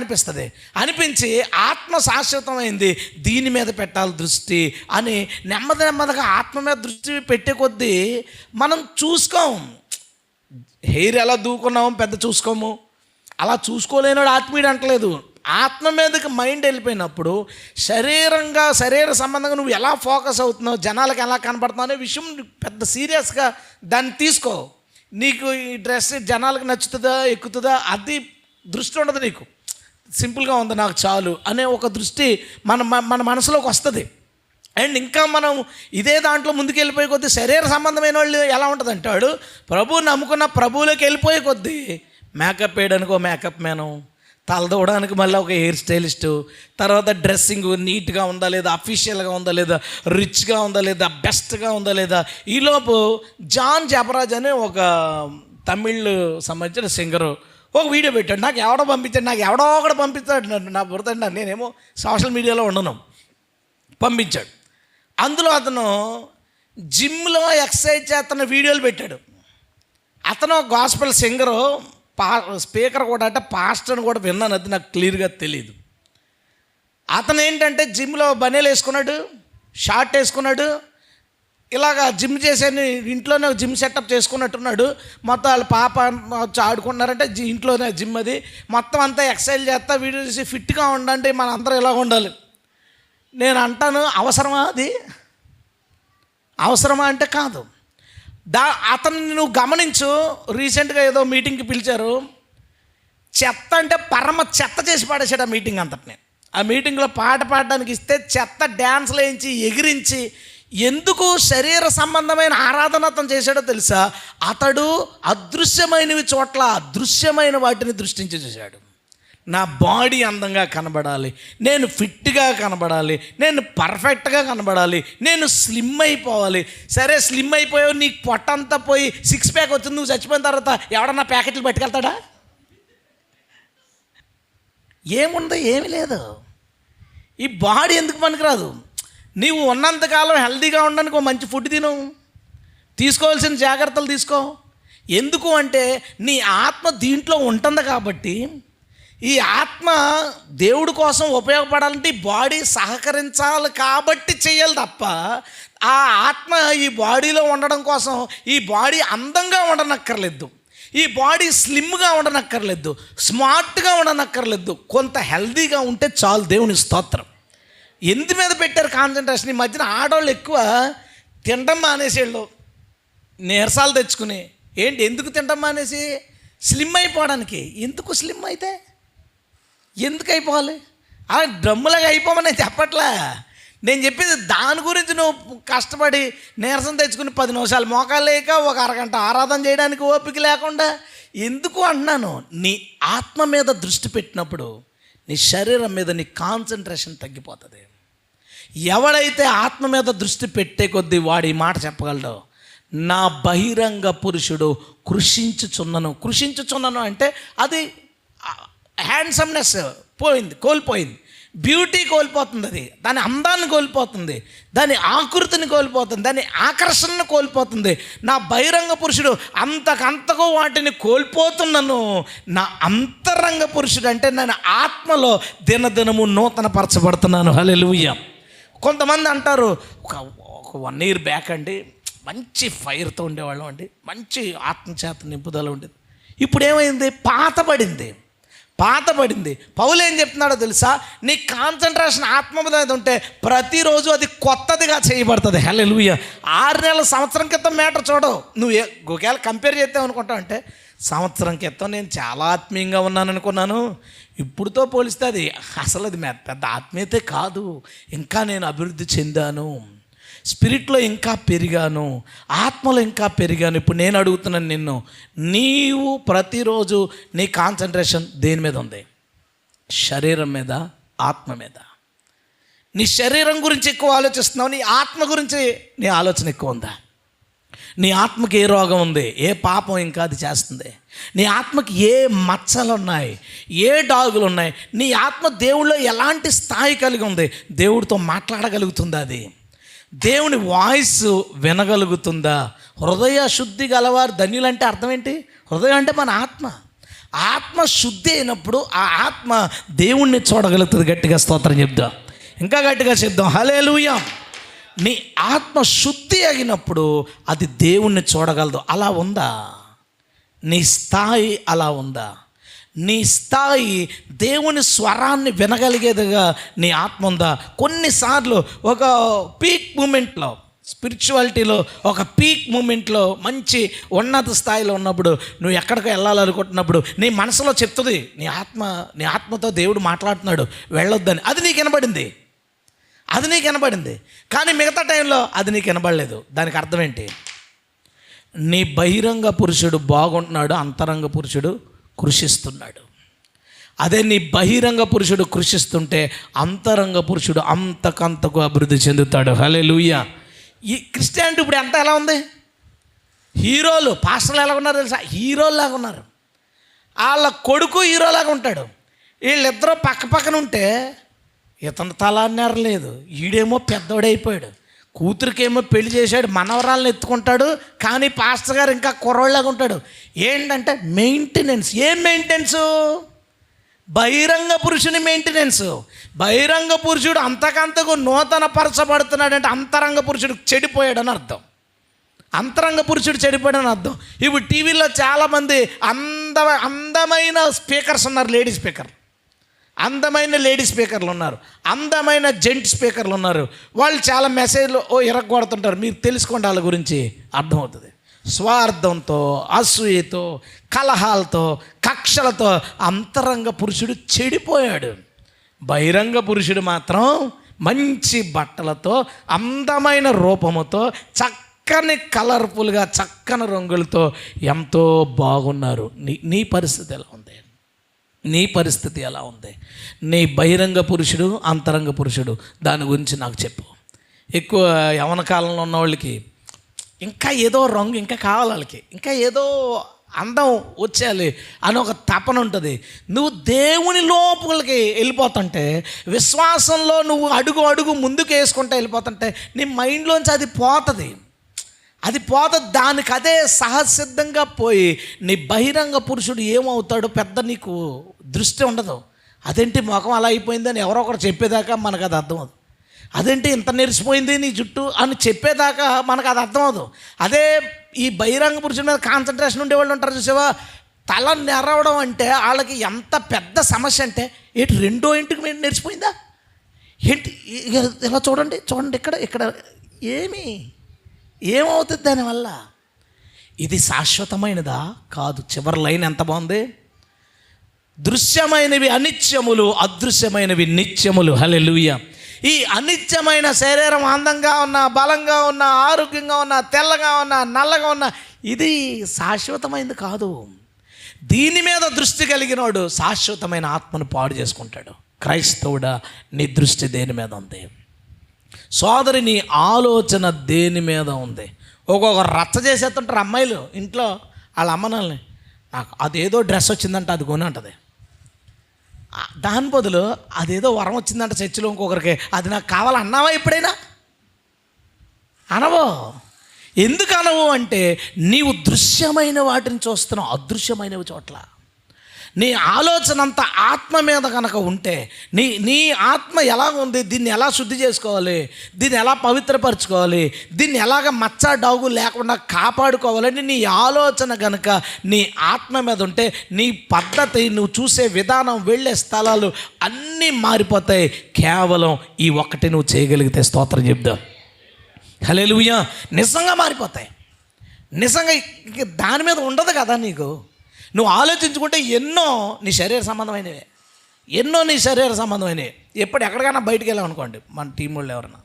అనిపించి ఆత్మ శాశ్వతమైంది, దీని మీద పెట్టాలి దృష్టి అని నెమ్మదిగా ఆత్మ మీద దృష్టి పెట్టే కొద్దీ మనం చూసుకోం. హెయిర్ ఎలా దూకున్నాము పెద్ద చూసుకోము, అలా చూసుకోలేనాడు ఆత్మీయుడు అంటలేదు. ఆత్మ మీదకి మైండ్ వెళ్ళిపోయినప్పుడు శరీర సంబంధంగా నువ్వు ఎలా ఫోకస్ అవుతున్నావు, జనాలకు ఎలా కనపడుతున్నావు అనే విషయం పెద్ద సీరియస్గా దాన్ని తీసుకో. నీకు ఈ డ్రెస్ జనాలకు నచ్చుతుందా, ఎక్కుతుందా, అది దృష్టి ఉండదు. నీకు సింపుల్గా ఉంది నాకు చాలు అనే ఒక దృష్టి మన మనసులోకి వస్తుంది. అండ్ ఇంకా మనం ఇదే దాంట్లో ముందుకు వెళ్ళిపోయే కొద్దీ శరీర సంబంధమైన వాళ్ళు ఎలా ఉంటుంది అంటాడు, ప్రభువు నమ్ముకున్న ప్రభువులోకి వెళ్ళిపోయే కొద్దీ మేకప్ వేయడానికి ఒక మేకప్ మ్యాను, తలదూడడానికి మళ్ళీ ఒక హెయిర్ స్టైలిస్టు, తర్వాత డ్రెస్సింగ్ నీట్గా ఉందా లేదా, అఫీషియల్గా ఉందా లేదా, రిచ్గా ఉందా లేదా, బెస్ట్గా ఉందా లేదా. ఈలోపు జాన్ జబరాజ్ అనే ఒక తమిళ్ సంబంధించిన సింగరు ఒక వీడియో పెట్టాడు. నాకు ఎవడో ఒకడు పంపించాడు, నా బురదండి, నేనేమో సోషల్ మీడియాలో ఉండను, పంపించాడు. అందులో అతను జిమ్లో ఎక్సర్సైజ్ చేస్తున్న వీడియోలు పెట్టాడు. అతను గాస్పెల్ సింగరు, స్పీకర్ కూడా, అంటే పాస్టర్ని కూడా విన్నాను, అది నాకు క్లియర్గా తెలియదు. అతను ఏంటంటే జిమ్లో బనీలు వేసుకున్నాడు, షార్ట్ వేసుకున్నాడు, ఇలాగా జిమ్ చేసేని ఇంట్లోనే జిమ్ సెటప్ చేసుకున్నట్టున్నాడు. మొత్తం వాళ్ళ పాప వచ్చి ఆడుకుంటున్నారంటే ఇంట్లోనే జిమ్, అది మొత్తం అంతా ఎక్సర్సైజ్ చేస్తా వీడియో చేసి ఫిట్గా ఉండండి, మన అందరూ ఇలా ఉండాలి. నేను అంటాను, అవసరమా? అది అవసరమా అంటే కాదు. అతన్ని నువ్వు గమనించు. రీసెంట్గా ఏదో మీటింగ్కి పిలిచారు, చెత్త అంటే పరమ చెత్త చేసి పాడేసాడు ఆ మీటింగ్ అంతటిని. ఆ మీటింగ్లో పాట పాడడానికి ఇస్తే చెత్త డ్యాన్స్లు వేయించి ఎగిరించి, ఎందుకు శరీర సంబంధమైన ఆరాధన అతను చేశాడో తెలుసా? అతడు అదృశ్యమైనవి చోట్ల అదృశ్యమైన వాటిని దృష్టించి చూశాడు. నా బాడీ అందంగా కనబడాలి, నేను ఫిట్గా కనబడాలి, నేను పర్ఫెక్ట్గా కనబడాలి, నేను స్లిమ్ అయిపోవాలి. సరే స్లిమ్ అయిపోయావు, నీకు పొట్టంతా పోయి 6 ప్యాక్ వచ్చింది, నువ్వు చచ్చిపోయిన తర్వాత ఎవడన్నా ప్యాకెట్లు పట్టుకెళ్తాడా? ఏముందో ఏమీ లేదు. ఈ బాడీ ఎందుకు పనికిరాదు? నీవు ఉన్నంతకాలం హెల్తీగా ఉండడానికి ఒక మంచి ఫుడ్ తిను, తీసుకోవాల్సిన జాగ్రత్తలు తీసుకో. ఎందుకు అంటే నీ ఆత్మ దీంట్లో ఉంటుంది కాబట్టి ఈ ఆత్మ దేవుడి కోసం ఉపయోగపడాలంటే ఈ బాడీ సహకరించాలి కాబట్టి చేయాలి తప్ప ఆ ఆత్మ ఈ బాడీలో ఉండడం కోసం ఈ బాడీ అందంగా ఉండనక్కర్లేదు, ఈ బాడీ స్లిమ్గా ఉండనక్కర్లేదు, స్మార్ట్గా ఉండనక్కర్లేదు, కొంత హెల్దీగా ఉంటే చాలు. దేవుని స్తోత్రం. ఎందు మీద పెట్టారు కాన్సన్ట్రేషన్? ఈ మధ్యన ఆడవాళ్ళు ఎక్కువ తినడం మానేసేళ్ళు, నీరసాలు తెచ్చుకుని. ఏంటి, ఎందుకు తినడం మానేసి? స్లిమ్ అయిపోవడానికి. ఎందుకు స్లిమ్ అయితే ఎందుకు అయిపోవాలి? అలా డ్రమ్ములాగా అయిపోమని నేను చెప్పట్లే. నేను చెప్పేది దాని గురించి నువ్వు కష్టపడి నీరసం తెచ్చుకుని 10 నిమిషాలు మోకాలు లేక ఒక అరగంట ఆరాధన చేయడానికి ఓపిక లేకుండా ఎందుకు అంటున్నాను. నీ ఆత్మ మీద దృష్టి పెట్టినప్పుడు నీ శరీరం మీద నీ కాన్సన్ట్రేషన్ తగ్గిపోతుంది. ఎవడైతే ఆత్మ మీద దృష్టి పెట్టే కొద్దీ వాడు ఈ మాట చెప్పగలడు, నా బహిరంగ పురుషుడు కృషించుచున్నను అంటే అది హ్యాండ్సమ్నెస్ కోల్పోయింది, బ్యూటీ కోల్పోతుంది, అది దాని అందాన్ని కోల్పోతుంది, దాని ఆకృతిని కోల్పోతుంది, దాని ఆకర్షణను కోల్పోతుంది. నా బహిరంగ పురుషుడు అంతకంతకు వాటిని కోల్పోతున్నాను. నా అంతరంగ పురుషుడు అంటే నేను ఆత్మలో దినదినము నూతన పరచబడుతున్నాను. హల్లెలూయా. కొంతమంది అంటారు, ఒక 1 year బ్యాక్ అండి మంచి ఫైర్తో ఉండేవాళ్ళం అండి, మంచి ఆత్మచేత నింపుదల ఉండేది. ఇప్పుడు ఏమైంది? పాతబడింది. పౌలు ఏం చెప్తున్నాడో తెలుసా? నీ కాన్సన్ట్రేషన్ ఆత్మ మీద ఉంటే ప్రతిరోజు అది కొత్తదిగా చేయబడుతుంది. హల్లెలూయా. 6 నెలల సంవత్సరం క్రితం మ్యాటర్ చూడవు. నువ్వు ఒకవేళ కంపేర్ చేస్తావు అనుకుంటావు అంటే, సంవత్సరం క్రితం నేను చాలా ఆత్మీయంగా ఉన్నాను అనుకున్నాను, ఇప్పుడుతో పోలిస్తే అది అసలు అది పెద్ద ఆత్మీయతే కాదు, ఇంకా నేను అభివృద్ధి చెందాను, స్పిరిట్లో ఇంకా పెరిగాను, ఆత్మలో ఇంకా పెరిగాను. ఇప్పుడు నేను అడుగుతున్నాను నిన్ను, నీవు ప్రతిరోజు నీ కాన్సన్ట్రేషన్ దేని మీద ఉంది? శరీరం మీద, ఆత్మ మీద? నీ శరీరం గురించి ఎక్కువ ఆలోచిస్తున్నావు, నీ ఆత్మ గురించి నీ ఆలోచన ఎక్కువ ఉందా? నీ ఆత్మకి ఏ రోగం ఉంది, ఏ పాపం ఇంకా అది చేస్తుంది, నీ ఆత్మకి ఏ మచ్చలు ఉన్నాయి, ఏ డాగులు ఉన్నాయి, నీ ఆత్మ దేవుళ్ళో ఎలాంటి స్థాయి కలిగి ఉంది, దేవుడితో మాట్లాడగలుగుతుందా, అది దేవుని వాయిస్ వినగలుగుతుందా? హృదయ శుద్ధి గలవారు ధన్యులంటే అర్థం ఏంటి? హృదయం అంటే మన ఆత్మ శుద్ధి అయినప్పుడు ఆ ఆత్మ దేవుణ్ణి చూడగలుగుతుంది. గట్టిగా స్తోత్రం చెప్దాం, ఇంకా గట్టిగా చెప్దాం. హల్లెలూయా. నీ ఆత్మ శుద్ధి అయినప్పుడు అది దేవుణ్ణి చూడగలదు. అలా ఉందా? నీ స్థాయి అలా ఉందా? నీ స్థాయి దేవుని స్వరాన్ని వినగలిగేదిగా నీ ఆత్మ ఉందా? కొన్నిసార్లు ఒక పీక్ మూమెంట్లో, స్పిరిచువాలిటీలో ఒక పీక్ మూమెంట్లో, మంచి ఉన్నత స్థాయిలో ఉన్నప్పుడు, నువ్వు ఎక్కడికి వెళ్ళాలనుకుంటున్నప్పుడు నీ మనసులో చెప్తుంది, నీ ఆత్మతో దేవుడు మాట్లాడుతున్నాడు వెళ్ళొద్దని. అది నీకు వినబడింది, కానీ మిగతా టైంలో అది నీకు వినబడలేదు. దానికి అర్థం ఏంటి? నీ బహిరంగ పురుషుడు బాగుంటున్నాడు, అంతరంగ పురుషుడు కృషిస్తున్నాడు. అదే నీ బహిరంగ పురుషుడు కృషిస్తుంటే అంతరంగ పురుషుడు అంతకంతకు అభివృద్ధి చెందుతాడు. హల్లెలూయా. ఈ క్రిస్టియానిటీ ఇప్పుడు ఎలా ఉంది? హీరోలు, పాస్టర్లు ఎలా ఉన్నారు తెలుసా? హీరోలాగా ఉన్నారు. వాళ్ళ కొడుకు హీరోలాగా ఉంటాడు. వీళ్ళిద్దరూ పక్కన ఉంటే ఇతను తలాన్నారు లేదు, ఈడేమో పెద్దోడైపోయాడు, కూతురికేమో పెళ్లి చేశాడు, మనవరాలను ఎత్తుకుంటాడు, కానీ పాస్టర్ గారు ఇంకా కుర్రోళ్ళగా ఉంటాడు. ఏంటంటే మెయింటెనెన్స్. ఏం మెయింటెనెన్సు? బహిరంగ పురుషుని మెయింటెనెన్స్. బహిరంగ పురుషుడు అంతకంతకు నూతన పరచబడుతున్నాడంటే అంతరంగ పురుషుడు చెడిపోయాడని అర్థం. అంతరంగ పురుషుడు చెడిపోయాడని అర్థం. ఇప్పుడు టీవీలో చాలామంది అందమైన స్పీకర్స్ ఉన్నారు, అందమైన లేడీ స్పీకర్లు ఉన్నారు, అందమైన జెంట్ స్పీకర్లు ఉన్నారు. వాళ్ళు చాలా మెసేజ్లు ఇరగొడుతుంటారు. మీరు తెలుసుకోండి, వాళ్ళ గురించి అర్థమవుతుంది. స్వార్థంతో, అసూయతో, కలహాలతో, కక్షలతో అంతరంగ పురుషుడు చెడిపోయాడు. బహిరంగ పురుషుడు మాత్రం మంచి బట్టలతో, అందమైన రూపముతో, చక్కని కలర్ఫుల్గా, చక్కని రంగులతో ఎంతో బాగున్నారు. నీ పరిస్థితి ఎలా ఉంది? నీ పరిస్థితి ఎలా ఉంది? నీ బహిరంగ పురుషుడు, అంతరంగ పురుషుడు, దాని గురించి నాకు చెప్పు. ఎక్కువ యవ్వన కాలంలో ఉన్న వాళ్ళకి ఇంకా ఏదో రంగు ఇంకా కావాలి, వాళ్ళకి ఇంకా ఏదో అందం వచ్చేయాలి అని ఒక తపన ఉంటుంది. నువ్వు దేవుని లోపలికి వెళ్ళిపోతుంటే, విశ్వాసంలో నువ్వు అడుగు ముందుకు వేసుకుంటూ వెళ్ళిపోతుంటే నీ మైండ్లోంచి అది పోతుంది. అది పోత దానికి అదే సహసిద్ధంగా పోయి నీ బహిరంగ పురుషుడు ఏమవుతాడో పెద్ద నీకు దృష్టి ఉండదు. అదేంటి ముఖం అలా అయిపోయిందని ఎవరో ఒకరు చెప్పేదాకా మనకు అది అర్థం అవుతుంది. అదేంటి ఇంత నెరిసిపోయింది నీ జుట్టు అని చెప్పేదాకా మనకు అది అర్థం అవుతుంది. అదే ఈ బహిరంగ పురుషుడి మీద కాన్సన్ట్రేషన్ ఉండేవాళ్ళు ఉంటారు చూసావా, తల నెరవడం అంటే వాళ్ళకి ఎంత పెద్ద సమస్య అంటే ఏంటి రెండో ఇంటికి మీద నెరిసిపోయిందా ఏంటి, ఇలా చూడండి ఇక్కడ ఏమవుతుంది దానివల్ల? ఇది శాశ్వతమైనదా? కాదు. చివరి లైన్ ఎంత బాగుంది, దృశ్యమైనవి అనిత్యములు, అదృశ్యమైనవి నిత్యములు. హల్లెలూయా. ఈ అనిత్యమైన శరీరం అందంగా ఉన్న, బలంగా ఉన్న, ఆరోగ్యంగా ఉన్న, తెల్లగా ఉన్న, నల్లగా ఉన్న, ఇది శాశ్వతమైనది కాదు. దీని మీద దృష్టి కలిగినోడు శాశ్వతమైన ఆత్మను పాడు చేసుకుంటాడు. క్రైస్తవుడా, నీ దృష్టి దేని మీద ఉంది? సోదరి, నీ ఆలోచన దేని మీద ఉంది? ఒక్కొక్క రచ్చ చేసేస్తుంటారు అమ్మాయిలు ఇంట్లో వాళ్ళ అమ్మనాల్ని, నాకు అదేదో డ్రెస్ వచ్చిందంటే అది కొని అంటది. దాని బదులు అదేదో వరం వచ్చిందంట చర్చిలో ఇంకొకరికి, అది నాకు కావాలన్నావా ఎప్పుడైనా? అనవో. ఎందుకు అనవు అంటే నీవు దృశ్యమైన వాటిని చూస్తున్నావు, అదృశ్యమైనవి చోట్ల. నీ ఆలోచన అంతా ఆత్మ మీద కనుక ఉంటే, నీ ఆత్మ ఎలా ఉంది, దీన్ని ఎలా శుద్ధి చేసుకోవాలి, దీన్ని ఎలా పవిత్రపరచుకోవాలి, దీన్ని ఎలాగ మచ్చ డాగు లేకుండా కాపాడుకోవాలని నీ ఆలోచన కనుక నీ ఆత్మ మీద ఉంటే, నీ పద్ధతి, నువ్వు చూసే విధానం, వెళ్ళే స్థలాలు అన్నీ మారిపోతాయి. కేవలం ఈ ఒక్కటి నువ్వు చేయగలిగితే స్తోత్రం చెప్దాం. హల్లెలూయా. నిజంగా మారిపోతాయి. నిజంగా దాని మీద ఉండదు కదా నీకు. నువ్వు ఆలోచించుకుంటే ఎన్నో నీ శరీర సంబంధమైనవే, ఎప్పుడు ఎక్కడికైనా బయటికి వెళ్ళామనుకోండి, మన టీం వాళ్ళు ఎవరన్నా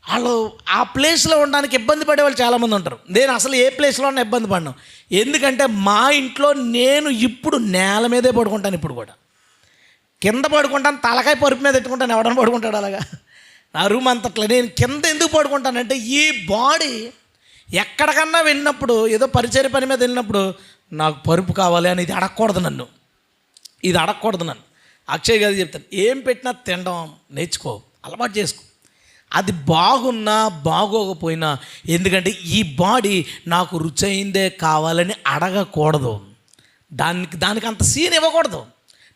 వాళ్ళు ఆ ప్లేస్లో ఉండడానికి ఇబ్బంది పడేవాళ్ళు చాలామంది ఉంటారు. నేను అసలు ఏ ప్లేస్లో ఉన్నా ఇబ్బంది పడినా. ఎందుకంటే మా ఇంట్లో నేను ఇప్పుడు నేల మీదే పడుకుంటాను. ఇప్పుడు కూడా కింద పడుకుంటాను, తలకాయ పరుపు మీద ఎట్టుకుంటాను. ఎవడన్నా పడుకుంటాడు అలాగా? నా రూమ్ అంతట్లా. నేను కింద ఎందుకు పడుకుంటానంటే ఈ బాడీ ఎక్కడికన్నా వెళ్ళినప్పుడు, ఏదో పరిచయ పని మీద వెళ్ళినప్పుడు నాకు పరుపు కావాలి అని ఇది అడగకూడదు నన్ను. అక్షయ్ గారు చెప్తాను, ఏం పెట్టినా తినడం నేర్చుకో, అలవాటు చేసుకో. అది బాగున్నా బాగోకపోయినా, ఎందుకంటే ఈ బాడీ నాకు రుచి అయిందే కావాలని అడగకూడదు. దానికి అంత సీన్ ఇవ్వకూడదు.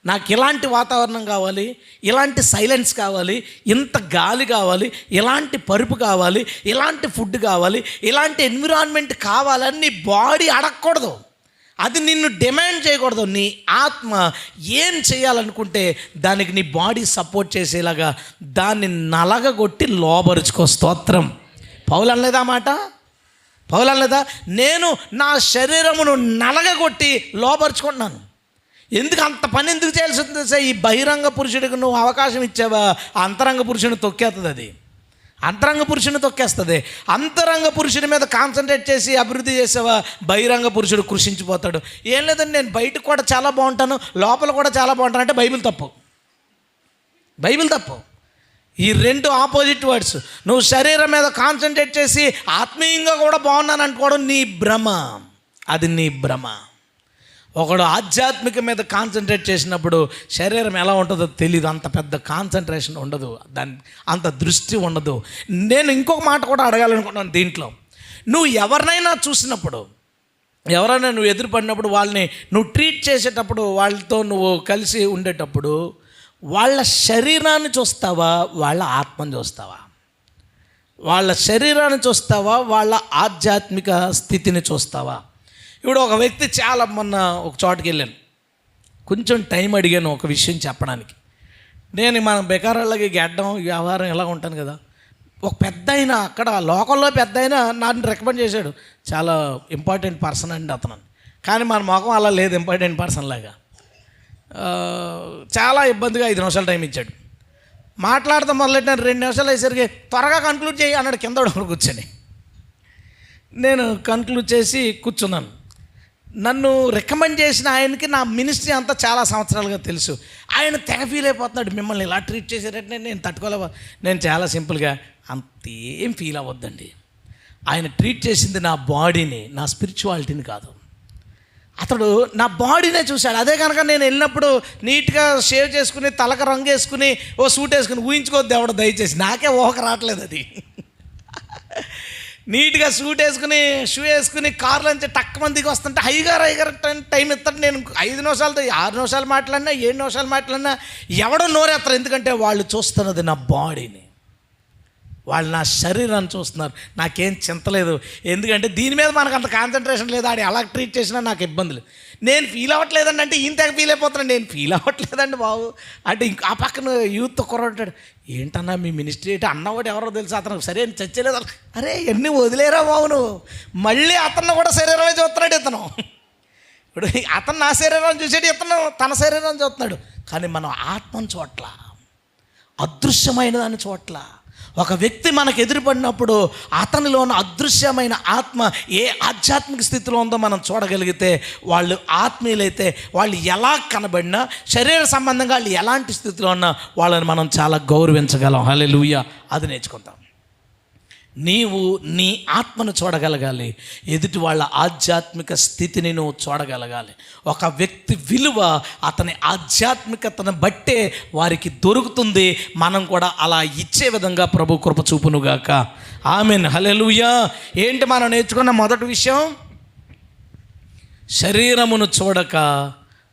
నాకు ఇలాంటి వాతావరణం కావాలి, ఇలాంటి సైలెన్స్ కావాలి, ఇంత గాలి కావాలి, ఇలాంటి పరుపు కావాలి, ఇలాంటి ఫుడ్ కావాలి, ఇలాంటి ఎన్విరాన్మెంట్ కావాలని నీ బాడీ అడగకూడదు. అది నిన్ను డిమాండ్ చేయకూడదు. నీ ఆత్మ ఏం చేయాలనుకుంటే దానికి నీ బాడీ సపోర్ట్ చేసేలాగా దాన్ని నలగగొట్టి లోబరుచుకో. స్తోత్రం. పౌలు అనలేదా మాట? నేను నా శరీరమును నలగగొట్టి లోబరుచుకుంటున్నాను. ఎందుకు అంత పని ఎందుకు చేయాల్సి వస్తుంది? ఈ బహిరంగ పురుషుడికి నువ్వు అవకాశం ఇచ్చావా, అంతరంగ పురుషుని తొక్కేస్తుంది. అది అంతరంగ పురుషుని తొక్కేస్తుంది. అంతరంగ పురుషుని మీద కాన్సన్ట్రేట్ చేసి అభివృద్ధి చేసావా, బహిరంగ పురుషుడు కృషించిపోతాడు. ఏం లేదండి, నేను బయటకు కూడా చాలా బాగుంటాను, లోపల కూడా చాలా బాగుంటాను అంటే బైబిల్ తప్పు. ఈ రెండు ఆపోజిట్ వర్డ్స్. నువ్వు శరీరం మీద కాన్సన్ట్రేట్ చేసి ఆత్మీయంగా కూడా బాగున్నాను అనుకోవడం నీ భ్రమ. అది నీ భ్రమ. ఒకడు ఆధ్యాత్మిక మీద కాన్సన్ట్రేట్ చేసినప్పుడు శరీరం ఎలా ఉంటుందో తెలియదు. అంత పెద్ద కాన్సన్ట్రేషన్ ఉండదు, దాని అంత దృష్టి ఉండదు. నేను ఇంకొక మాట కూడా అడగాలనుకుంటున్నాను దీంట్లో. నువ్వు ఎవరినైనా చూసినప్పుడు, ఎవరైనా నువ్వు ఎదురుపడినప్పుడు, వాళ్ళని నువ్వు ట్రీట్ చేసేటప్పుడు, వాళ్ళతో నువ్వు కలిసి ఉండేటప్పుడు, వాళ్ళ శరీరాన్ని చూస్తావా, వాళ్ళ ఆత్మని చూస్తావా? వాళ్ళ శరీరాన్ని చూస్తావా, వాళ్ళ ఆధ్యాత్మిక స్థితిని చూస్తావా? ఇప్పుడు ఒక వ్యక్తి మొన్న ఒక చోటుకి వెళ్ళాను, కొంచెం టైం అడిగాను ఒక విషయం చెప్పడానికి. నేను మన బెకారాళ్ళకి గెడ్డం వ్యవహారం ఎలా ఉంటాను కదా. ఒక పెద్ద అయినా అక్కడ లోకల్లో పెద్ద అయినా నన్ను రికమెండ్ చేశాడు, చాలా ఇంపార్టెంట్ పర్సన్ అండి అతను. కానీ మన మొఖం అలా లేదు, ఇంపార్టెంట్ పర్సన్ లాగా. చాలా ఇబ్బందిగా 5 నిమిషాలు టైం ఇచ్చాడు. మాట్లాడతాం మొదలెట్టిన 2 నిమిషాలు అయ్యేసరికి త్వరగా కన్క్లూడ్ చేయి అన్నాడు కింద కూర్చొని. నేను కన్క్లూడ్ చేసి కూర్చున్నాను. నన్ను రికమెండ్ చేసిన ఆయనకి నా మినిస్ట్రీ అంతా చాలా సంవత్సరాలుగా తెలుసు. ఆయన తెగ ఫీల్ అయిపోతున్నాడు, మిమ్మల్ని ఇలా ట్రీట్ చేసేటట్టు నేను తట్టుకోలేవా. నేను చాలా సింపుల్గా, అంతేం ఫీల్ అవ్వద్దండి. ఆయన ట్రీట్ చేసింది నా బాడీని, నా స్పిరిచువాలిటీని కాదు. అతడు నా బాడీనే చూశాడు. అదే కనుక నేను వెళ్ళినప్పుడు నీట్గా షేవ్ చేసుకుని, తలక రంగు వేసుకుని, ఓ సూట్ వేసుకుని, ఊహించుకోవద్దు ఎవడ దయచేసి, నాకే ఊహకు రావట్లేదు అది. నీట్గా సూట్ వేసుకుని షూ వేసుకుని కారులో నుంచి టక్ మందికి వస్తుంటే హైగారు టైం ఇస్తాడు. నేను 5 నిమిషాలతో 6 నిమిషాలు మాట్లాడినా 7 నిమిషాలు మాట్లాడినా ఎవడో నోరేస్తారు. ఎందుకంటే వాళ్ళు చూస్తున్నది నా బాడీని, వాళ్ళు నా శరీరాన్ని చూస్తున్నారు. నాకేం చింతలేదు, ఎందుకంటే దీని మీద మనకు అంత కాన్సన్ట్రేషన్ లేదు. ఆడు ఎలా ట్రీట్ చేసినా నాకు ఇబ్బంది లేదు. నేను ఫీల్ అవ్వట్లేదండి అంటే ఈయన తెగ ఫీల్ అయిపోతున్నాను. నేను ఫీల్ అవ్వట్లేదండి బాబు అంటే ఆ పక్కన యూత్ కుర్రాడు, ఏంటన్నా మీ మినిస్ట్రీ ఏంటి అన్నవాడు ఎవరో తెలుసు, అతనికి సరే చచ్చలేదు. అరే ఎన్ని వదిలేరా బాబు నువ్వు, మళ్ళీ అతను కూడా శరీరమే చూస్తున్నాడు. ఇతను ఇప్పుడు అతను నా శరీరాన్ని చూసేటి, ఇతను తన శరీరాన్ని చూస్తున్నాడు. కానీ మనం ఆత్మను చోట్ల, అదృశ్యమైన దాన్ని చోట్ల. ఒక వ్యక్తి మనకు ఎదురుపడినప్పుడు అతనిలో ఉన్న అదృశ్యమైన ఆత్మ ఏ ఆధ్యాత్మిక స్థితిలో ఉందో మనం చూడగలిగితే, వాళ్ళు ఆత్మీయులైతే వాళ్ళు ఎలా కనబడినా, శరీర సంబంధంగా వాళ్ళు ఎలాంటి స్థితిలో ఉన్నా వాళ్ళని మనం చాలా గౌరవించగలం. హల్లెలూయా. అది నేర్చుకుంటాం. నీవు నీ ఆత్మను చూడగలగాలి, ఎదుటి వాళ్ళ ఆధ్యాత్మిక స్థితిని నువ్వు చూడగలగాలి. ఒక వ్యక్తి విలువ అతని ఆధ్యాత్మికతను బట్టే వారికి దొరుకుతుంది. మనం కూడా అలా ఇచ్చే విధంగా ప్రభు కృప చూపునుగాక. ఆమేన్. హల్లెలూయా. ఏంటి మనం నేర్చుకున్న మొదటి విషయం? శరీరమును చూడక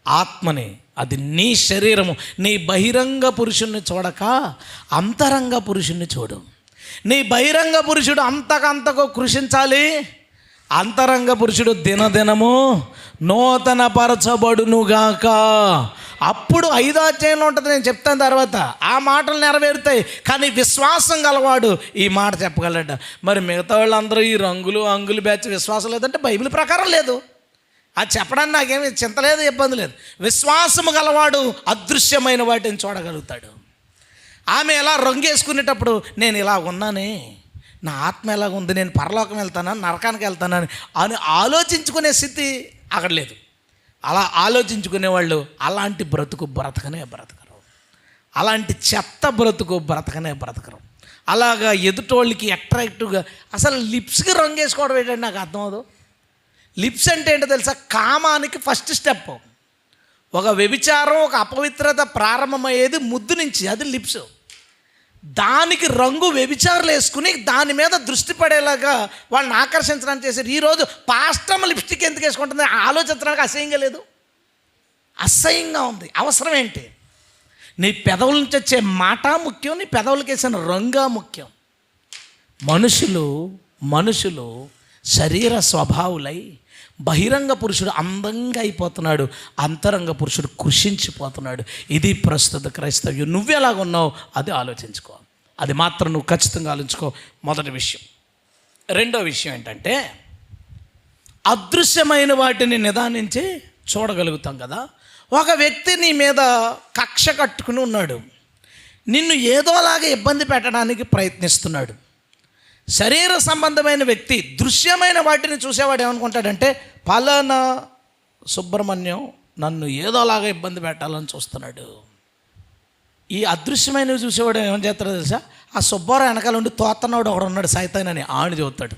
ఆత్మని, అది నీ శరీరము, నీ బహిరంగ పురుషుణ్ణి చూడక అంతరంగ పురుషుణ్ణి చూడు. నీ బహిరంగ పురుషుడు అంతకంతకు కృషించాలి, అంతరంగ పురుషుడు దినదినము నూతన పరచబడునుగాక. అప్పుడు 5వ అధ్యాయంలో ఉంటుంది, నేను చెప్తాను తర్వాత. ఆ మాటలు నెరవేరుతాయి. కానీ విశ్వాసం గలవాడు ఈ మాట చెప్పగలట. మరి మిగతా వాళ్ళందరూ ఈ రంగులు అంగులు బ్యాచ్ విశ్వాసం లేదంటే బైబిల్ ప్రకారం లేదు. అది చెప్పడానికి నాకేమీ చింత లేదు, ఇబ్బంది లేదు. విశ్వాసము గలవాడు అదృశ్యమైన వాటిని చూడగలుగుతాడు. ఆమె ఎలా రంగేసుకునేటప్పుడు నేను ఇలా ఉన్నానే, నా ఆత్మ ఎలాగ ఉంది, నేను పరలోకం వెళ్తానా నరకానికి వెళ్తానని అని ఆలోచించుకునే స్థితి అక్కడ లేదు. అలా ఆలోచించుకునేవాళ్ళు అలాంటి బ్రతుకు బ్రతకరు, అలాంటి చెత్త బ్రతుకు బ్రతకరు. అలాగా ఎదుటోళ్ళకి అట్రాక్టివ్గా అసలు లిప్స్కి రంగు వేసుకోవడం ఏంటంటే నాకు అర్థమవుదు. లిప్స్ అంటే ఏంటో తెలుసా? కామానికి ఫస్ట్ స్టెప్. ఒక వ్యభిచారం, ఒక అపవిత్రత ప్రారంభమయ్యేది ముద్దు నుంచి, అది లిప్స్. దానికి రంగు వ్యభిచారులు వేసుకుని దాని మీద దృష్టి పడేలాగా వాళ్ళని ఆకర్షించడానికి చేశారు. ఈరోజు పాస్టమ్ లిప్స్టిక్ ఎందుకు వేసుకుంటుంది ఆలోచించడానికి అసహ్యంగా లేదు, అసహ్యంగా ఉంది. అవసరం ఏంటి? నీ పెదవుల నుంచి వచ్చే మాట ముఖ్యం, నీ పెదవులకి వేసిన రంగా ముఖ్యం. మనుషులు శరీర స్వభావులై బహిరంగ పురుషుడు అందంగా అయిపోతున్నాడు, అంతరంగ పురుషుడు కృషించిపోతున్నాడు. ఇది ప్రస్తుత క్రైస్తవ్యం. నువ్వెలాగున్నావు అది ఆలోచించుకో, అది మాత్రం నువ్వు ఖచ్చితంగా ఆలోచించుకో. మొదటి విషయం. రెండో విషయం ఏంటంటే, అదృశ్యమైన వాటిని నిదానించి చూడగలుగుతాం కదా. ఒక వ్యక్తి నీ మీద కక్ష కట్టుకుని ఉన్నాడు, నిన్ను ఏదోలాగా ఇబ్బంది పెట్టడానికి ప్రయత్నిస్తున్నాడు. శరీర సంబంధమైన వ్యక్తి దృశ్యమైన వాటిని చూసేవాడు ఏమనుకుంటాడంటే, పలానా సుబ్రహ్మణ్యం నన్ను ఏదోలాగా ఇబ్బంది పెట్టాలని చూస్తున్నాడు. ఈ అదృశ్యమైనవి చూసేవాడు ఏమని చేస్తాడో తెలుసా? ఆ సుబ్బారావు వెనకాల ఉండి తోత్తన్నాడు ఒకడు ఉన్నాడు సైతానని, ఆని చూస్తాడు.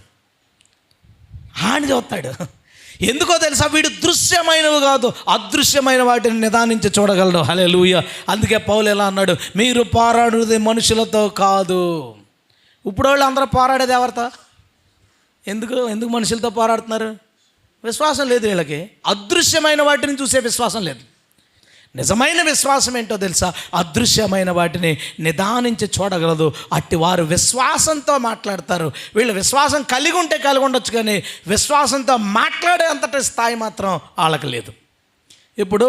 ఎందుకో తెలుసా? వీడు దృశ్యమైనవి కాదు, అదృశ్యమైన వాటిని నిదానించి చూడగలడు. హల్లెలూయా. అందుకే పౌలు ఎలా అన్నాడు? మీరు పోరాడుది మనుషులతో కాదు. ఇప్పుడు వాళ్ళు అందరూ పోరాడేది ఎవరితో? ఎందుకు మనుషులతో పోరాడుతున్నారు? విశ్వాసం లేదు వీళ్ళకి. అదృశ్యమైన వాటిని చూసే విశ్వాసం లేదు. నిజమైన విశ్వాసం ఏంటో తెలుసా? అదృశ్యమైన వాటిని నిదానించి చూడగలదు. అట్టి వారు విశ్వాసంతో మాట్లాడతారు. వీళ్ళు విశ్వాసం కలిగి ఉంటే కలిగి ఉండొచ్చు, కానీ విశ్వాసంతో మాట్లాడే అంతటి స్థాయి మాత్రం వాళ్ళకి లేదు. ఇప్పుడు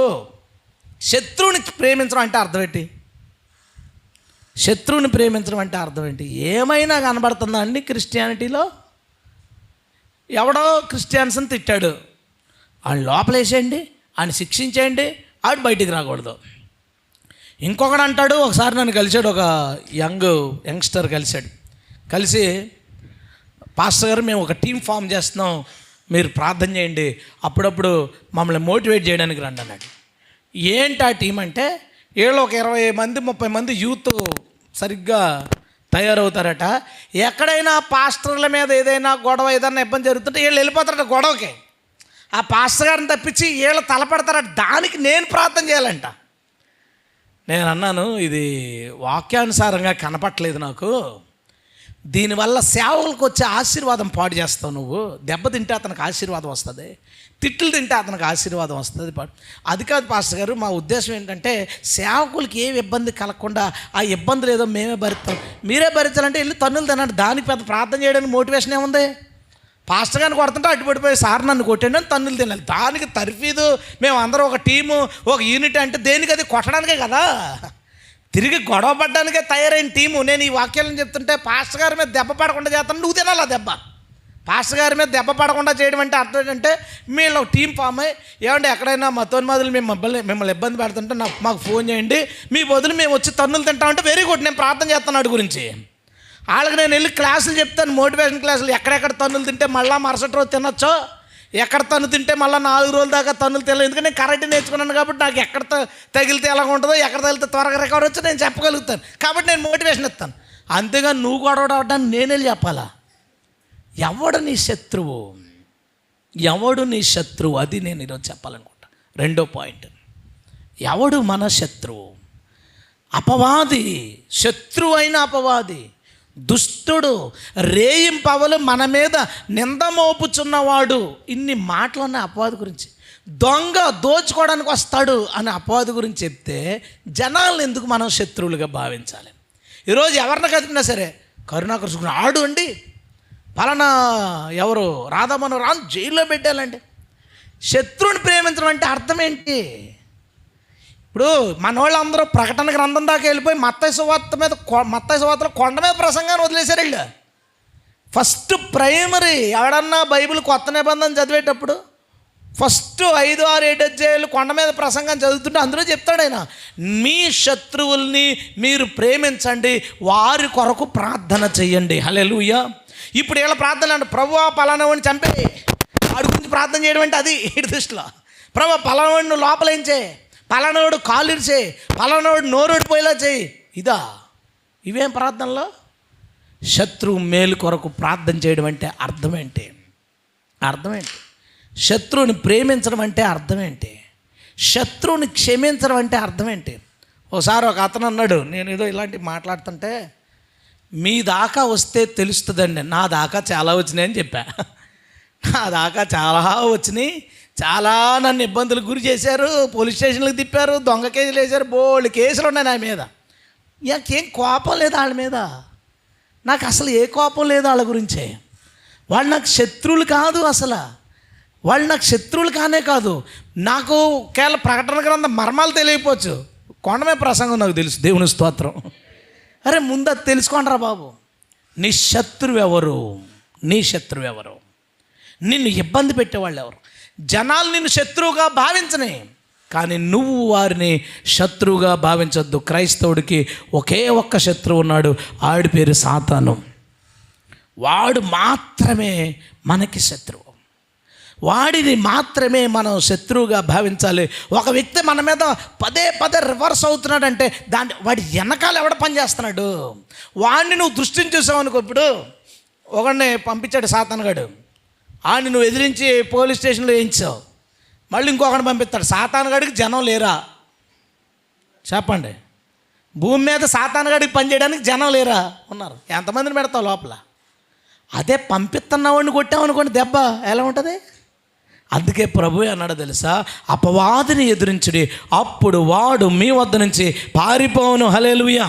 శత్రువుని ప్రేమించడం అంటే అర్థం ఏంటి? శత్రువుని ప్రేమించడం అంటే అర్థం ఏంటి? ఏమైనా కనబడుతుందా అండి క్రిస్టియానిటీలో? ఎవడో క్రిస్టియన్స్ని తిట్టాడు, ఆయన లోపలేసేయండి, ఆయన శిక్షించేయండి, ఆడు బయటికి రాకూడదు. ఇంకొకడు అంటాడు, ఒకసారి నన్ను కలిశాడు, ఒక యంగ్స్టర్ కలిసి, పాస్టర్ గారు మేము ఒక టీం ఫామ్ చేస్తున్నాం, మీరు ప్రార్థన చేయండి, అప్పుడప్పుడు మమ్మల్ని మోటివేట్ చేయడానికి రండి అన్నాడు. ఏంటి ఆ టీం అంటే, వీళ్ళు ఒక 20 మంది 30 మంది యూత్ సరిగ్గా తయారవుతారట. ఎక్కడైనా పాస్టర్ల మీద ఏదైనా గొడవ, ఏదైనా ఇబ్బంది జరుగుతుంటే వీళ్ళు వెళ్ళిపోతారట గొడవకి. ఆ పాస్టర్ గారిని తప్పించి వీళ్ళు తలపడతారట. దానికి నేను ప్రార్థన చేయాలంట. నేను అన్నాను, ఇది వాక్యానుసారంగా కనపట్లేదు నాకు. దీనివల్ల సేవకులకు వచ్చే ఆశీర్వాదం పాడు చేస్తావు. నువ్వు దెబ్బ తింటే అతనికి ఆశీర్వాదం వస్తుంది, తిట్లు తింటే అతనికి ఆశీర్వాదం వస్తుంది. అది కాదు పాస్టర్ గారు, మా ఉద్దేశం ఏంటంటే సేవకులకి ఏమి ఇబ్బంది కలగకుండా ఆ ఇబ్బందులు ఏదో మేమే భరిస్తాం, మీరే భరించాలంటే వెళ్ళి తన్నులు తినండి. దానికి పెద్ద ప్రార్థన చేయడానికి మోటివేషన్ ఏముంది? పాస్టర్ గారిని కొడుతుంటే అడ్డుపడిపోయి సార్ నన్ను కొట్టండి అని తన్నులు తినాలి. దానికి తర్ఫీదు మేము అందరం ఒక టీము, ఒక యూనిట్ అంటే దేనికి? అది కొట్టడానికే కదా, తిరిగి గొడవ పడ్డానికే తయారైన టీము. నేను ఈ వాక్యాలను చెప్తుంటే పాస్టర్ గారి మీద దెబ్బ పడకుండా చేస్తాను, నువ్వు తినాలి ఆ దెబ్బ. పాస్టర్ గారి మీద దెబ్బ పడకుండా చేయడం అంటే అర్థం ఏంటంటే మీరు ఒక టీం ఫామ్ అయ్యి, ఏమంటే ఎక్కడైనా మతోన్మాదులు మిమ్మల్ని ఇబ్బంది పెడుతుంటే మాకు ఫోన్ చేయండి, మీ బదులు మేము వచ్చి తన్నులు తింటామంటే వెరీ గుడ్, నేను ప్రార్థన చేస్తాను వాడి గురించి. వాళ్ళకి నేను వెళ్ళి క్లాసులు చెప్తాను, మోటివేషన్ క్లాసులు. ఎక్కడెక్కడ తన్నులు తింటే మళ్ళీ మరుసటి రోజు తినొచ్చో, ఎక్కడ తన్ను తింటే మళ్ళీ 4 రోజుల దాకా తన్నులు తినలేదు. ఎందుకంటే నేను కరెక్ట్ నేర్చుకున్నాను కాబట్టి నాకు ఎక్కడ తగిలితే ఎలా ఉంటుందో, ఎక్కడ తగిలితే త్వరగా రికవర్ వచ్చి నేను చెప్పగలుగుతాను. కాబట్టి నేను మోటివేషన్ ఇస్తాను. అంతేగాని నువ్వు గొడవ అవడానికి నేను వెళ్ళి చెప్పాలా? ఎవడు నీ శత్రువు? ఎవడు నీ శత్రువు? అది నేను ఈరోజు చెప్పాలనుకుంటా. రెండో పాయింట్, ఎవడు మన శత్రువు? అపవాది, శత్రువు అయిన అపవాది, దుష్టుడు, రేయింపవలు మన మీద నింద మోపుచున్నవాడు. ఇన్ని మాటలు ఉన్నాయి అపవాది గురించి. దొంగ, దోచుకోవడానికి వస్తాడు అని అపవాది గురించి చెప్తే జనాలను ఎందుకు మనం శత్రువులుగా భావించాలి? ఈరోజు ఎవరిని కదిపినా సరే కరుణాకర్ ఆడు అండి, పలానా ఎవరు రాధామోహన్ జైల్లో పెట్టాలండి. శత్రువుని ప్రేమించడం అంటే అర్థం ఏంటి? ఇప్పుడు మన వాళ్ళందరూ ప్రకటన గ్రంథం దాకా వెళ్ళిపోయి మత్తయి సువార్తలో కొండ మీద ప్రసంగాన్ని వదిలేశారు వీళ్ళు. ఫస్ట్ ప్రైమరీ ఎవడన్నా బైబిల్ కొత్త నిబంధన చదివేటప్పుడు ఫస్ట్ 5, 6, 7 అధ్యాయాలు కొండ మీద ప్రసంగం చదువుతుంటే అందులో చెప్తాడు ఆయన, మీ శత్రువుల్ని మీరు ప్రేమించండి, వారి కొరకు ప్రార్థన చెయ్యండి. హల్లెలూయా. ఇప్పుడు వీళ్ళ ప్రార్థన అంటే ప్రభువా పలానావాడిని చంపే, వాడి గురించి ప్రార్థన చేయడం అంటే అది ఇటు దృష్టిలో. ప్రభువా పలానావాడిని నువ్వు లోపలేంచే, పలానావాడు కాలు ఇరిచే, పలానావాడు నోరుడిపోయేలా చేయి. ఇదా? ఇవేం ప్రార్థనలో? శత్రువు మేలు కొరకు ప్రార్థన చేయడం అంటే అర్థం ఏంటి? శత్రువుని ప్రేమించడం అంటే అర్థం ఏంటి? శత్రువుని క్షమించడం అంటే అర్థం ఏంటి? ఒకసారి ఒక అతను అన్నాడు, నేను ఏదో ఇలాంటివి మాట్లాడుతుంటే, మీ దాకా వస్తే తెలుస్తుందండి, నా దాకా చాలా వచ్చినాయని చెప్పా. నా దాకా చాలా వచ్చినాయి, చాలా నన్ను ఇబ్బందులకు గురి చేశారు, పోలీస్ స్టేషన్లకు తిప్పారు, దొంగ కేసులు వేశారు, బోల్డ్ కేసులు ఉన్నాయి నా మీద. నాకేం కోపం లేదు వాళ్ళ మీద, నాకు అసలు ఏ కోపం లేదు వాళ్ళ గురించే. వాళ్ళు నాకు శత్రువులు కాదు, అసలు వాళ్ళు నాకు శత్రువులు కానే కాదు. నాకు కేవలం ప్రకటన గ్రంథం మర్మాలు తెలియకపోవచ్చు, కొండమే ప్రసంగం నాకు తెలుసు, దేవుని స్తోత్రం. అరే ముందు అది తెలుసుకోండిరా బాబు. నీ శత్రువు ఎవరు? నిన్ను ఇబ్బంది పెట్టేవాళ్ళు ఎవరు? జనాలు నిన్ను శత్రువుగా భావించని, కానీ నువ్వు వారిని శత్రువుగా భావించొద్దు. క్రైస్తవుడికి ఒకే ఒక్క శత్రువు ఉన్నాడు, ఆడి పేరు సాతాను. వాడు మాత్రమే మనకి శత్రువు, వాడిని మాత్రమే మనం శత్రువుగా భావించాలి. ఒక వ్యక్తి మన మీద పదే రివర్స్ అవుతున్నాడంటే వాడి వెనకాల ఎవడ పని చేస్తున్నాడు? వాడిని నువ్వు దృష్టిని చూసావు అనుకో. ఇప్పుడు ఒకడిని పంపించాడు సాతానుగాడు, వాడిని నువ్వు ఎదిరించి పోలీస్ స్టేషన్లో వేయించావు, మళ్ళీ ఇంకొకడిని పంపిస్తాడు. సాతానుగాడికి జనం లేరా? చెప్పండి. భూమి మీద సాతానుగాడికి పనిచేయడానికి జనం లేరా? ఉన్నారు. ఎంతమందిని పెడతావు లోపల? అదే పంపిస్తున్నావాడిని కొట్టామనుకోండి, దెబ్బ ఎలా ఉంటుంది? అందుకే ప్రభువే అన్నాడు తెలుసా, అపవాదిని ఎదురించుడి, అప్పుడు వాడు మీ వద్ద నుంచి పారిపోవును. హల్లెలూయా.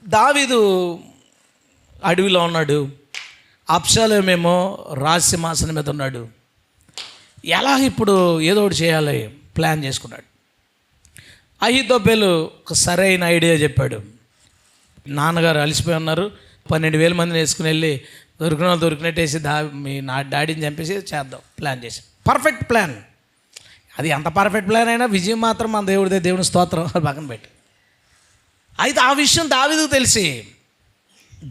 దావీదు అడవిలో ఉన్నాడు, అబ్షాలోమేమో రాజసింహాసనం మీద ఉన్నాడు. ఎలా ఇప్పుడు ఏదో ఒకటి చేయాలి ప్లాన్ చేసుకున్నాడు. అహీతోపెలు ఒక సరైన ఐడియా చెప్పాడు. నాన్నగారు అలసిపోయి ఉన్నారు, 12,000 మందిని వేసుకుని వెళ్ళి దొరికినట్టేసి నా డాడీని చంపేసి చేద్దాం ప్లాన్ చేసి. Perfect plan. అది ఎంత పర్ఫెక్ట్ ప్లాన్ అయినా విజయం మాత్రం మన దేవుడిదే, దేవుని స్తోత్రం, పక్కన పెట్టి. అయితే ఆ విషయం దావీదుకు తెలిసి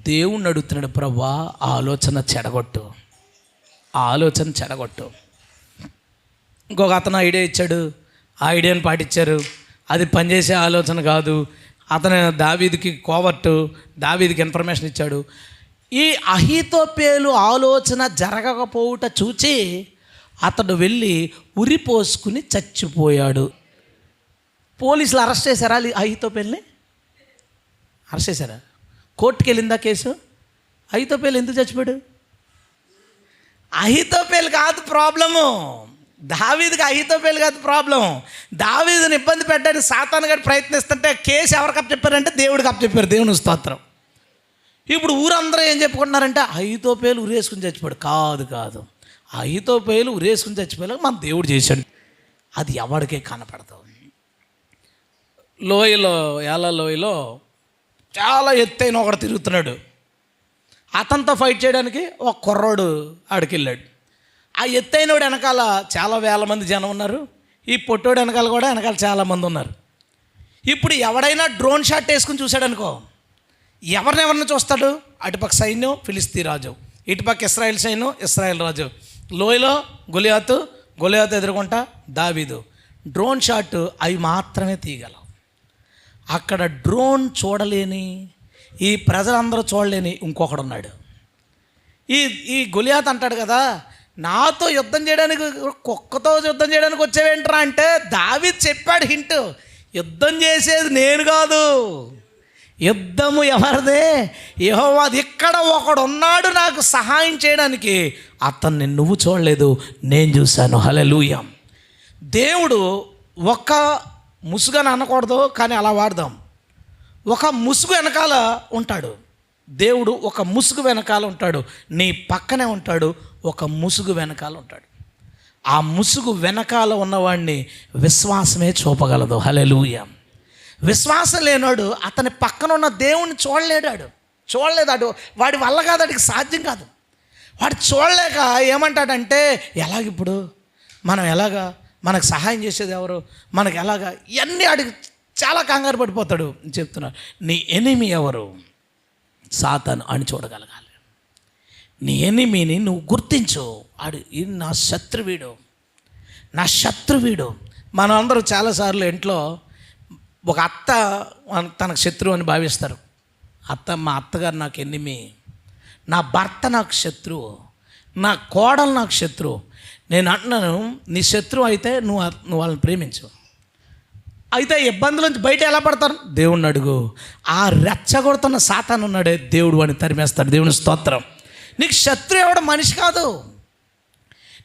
దేవుణ్ణి అడుగుతున్నాడు, ప్రభువా ఆలోచన చెడగొట్టు. ఇంకొక అతను ఐడియా ఇచ్చాడు, ఆ ఐడియాని పాటించారు. అది పనిచేసే ఆలోచన కాదు. అతను దావీదుకి కోవర్టు, దావీదుకి ఇన్ఫర్మేషన్ ఇచ్చాడు. ఈ అహీతోపెలు ఆలోచన జరగకపోవుట చూచి అతడు వెళ్ళి ఉరి పోసుకుని చచ్చిపోయాడు. పోలీసులు అరెస్ట్ చేశారా అహీతోపెల్ని? అరెస్ట్ చేశారా? కోర్టుకి వెళ్ళిందా కేసు? అహీతోపెలు ఎందుకు చచ్చిపోయాడు? అహీతోపెలు కాదు ప్రాబ్లము, దావీదుకి అహీతోపెలు కాదు ప్రాబ్లం. దావీదుని ఇబ్బంది పెట్టడానికి సాతాను గారు ప్రయత్నిస్తుంటే కేసు ఎవరికి అప్పచెప్పారంటే దేవుడికి అప్పచెప్పారు. దేవుని స్తోత్రం. ఇప్పుడు ఊరందరూ ఏం చెప్పుకుంటున్నారంటే అహీతోపెలు ఉరేసుకుని చచ్చిపోయాడు. కాదు, అహీతోపెలు ఉరేసుకుని చచ్చిపోయాక మన దేవుడు చేశాడు. అది ఎవరికే కనపడతాం. లోయలో చాలా ఎత్తైన ఒకడు తిరుగుతున్నాడు. అతనితో ఫైట్ చేయడానికి ఒక కుర్రోడు ఆడికి వెళ్ళాడు. ఆ ఎత్తైనోడు వెనకాల చాలా వేల మంది జనం ఉన్నారు. ఈ పొట్టోడు వెనకాల కూడా చాలామంది ఉన్నారు. ఇప్పుడు ఎవడైనా డ్రోన్ షాట్ వేసుకుని చూశాడనుకో, ఎవరిని చూస్తాడు? అటుపక్క సైన్యం ఫిలిస్తీ రాజు, ఇటుపక్క ఇస్రాయేల్ సైన్యం ఇస్రాయేల్ రాజు. లోయలో గొలియాతు ఎదుర్కొంటా దావీదు. డ్రోన్ షాట్ అవి మాత్రమే తీయగలవు. అక్కడ డ్రోన్ చూడలేని, ఈ ప్రజలందరూ చూడలేని ఇంకొకడు ఉన్నాడు. ఈ గొలియాతు అంటాడు కదా, నాతో యుద్ధం చేయడానికి, కుక్కతో యుద్ధం చేయడానికి వచ్చేవేంట్రా అంటే, దావీదు చెప్పాడు హింట్, యుద్ధం చేసేది నేను కాదు, యుద్ధము ఎవరిదే? యెహోవాది. ఇక్కడ ఒకడు ఉన్నాడు నాకు సహాయం చేయడానికి, అతన్ని నువ్వు చూడలేదు, నేను చూశాను. హల్లెలూయా. దేవుడు ఒక ముసుగని అనకూడదు, కానీ అలా వాడదాం. ఒక ముసుగు వెనకాల ఉంటాడు దేవుడు. ఒక ముసుగు వెనకాల ఉంటాడు, నీ పక్కనే ఉంటాడు. ఒక ముసుగు వెనకాల ఉంటాడు. ఆ ముసుగు వెనకాల ఉన్నవాడిని విశ్వాసమే చూపగలదు. హల్లెలూయా. విశ్వాసం లేనాడు అతని పక్కన ఉన్న దేవుణ్ణి చూడలేదాడు. వాడి వల్ల కాదు, వాడికి సాధ్యం కాదు. వాడు చూడలేక ఏమంటాడంటే, ఎలాగిప్పుడు మనం మనకు సహాయం చేసేది ఎవరు, మనకు ఎలాగా, ఇవన్నీ ఆడికి చాలా కంగారు పడిపోతాడు. చెప్తున్నాడు, నీ ఎనిమి ఎవరు? సాతాను అని చూడగలగాలి. నీ ఎనిమిని నువ్వు గుర్తించు. నా శత్రువీడు. మనం అందరూ చాలాసార్లు ఇంట్లో ఒక అత్త తనకు శత్రువు అని భావిస్తారు. మా అత్తగారు నాకు ఎనిమి, నా భర్త నాకు శత్రువు, నా కోడలు నాకు శత్రువు. నేను అంటున్నాను, నీ శత్రువు అయితే నువ్వు వాళ్ళని ప్రేమించు. అయితే ఇబ్బందుల నుంచి బయట ఎలా పడతారు? దేవుణ్ణి అడుగు. ఆ రెచ్చగొడుతున్న సాతాను ఉన్నాడే, దేవుడు అని తరిమేస్తాడు. దేవుని స్తోత్రం. నీకు శత్రువు ఎవడు? మనిషి కాదు.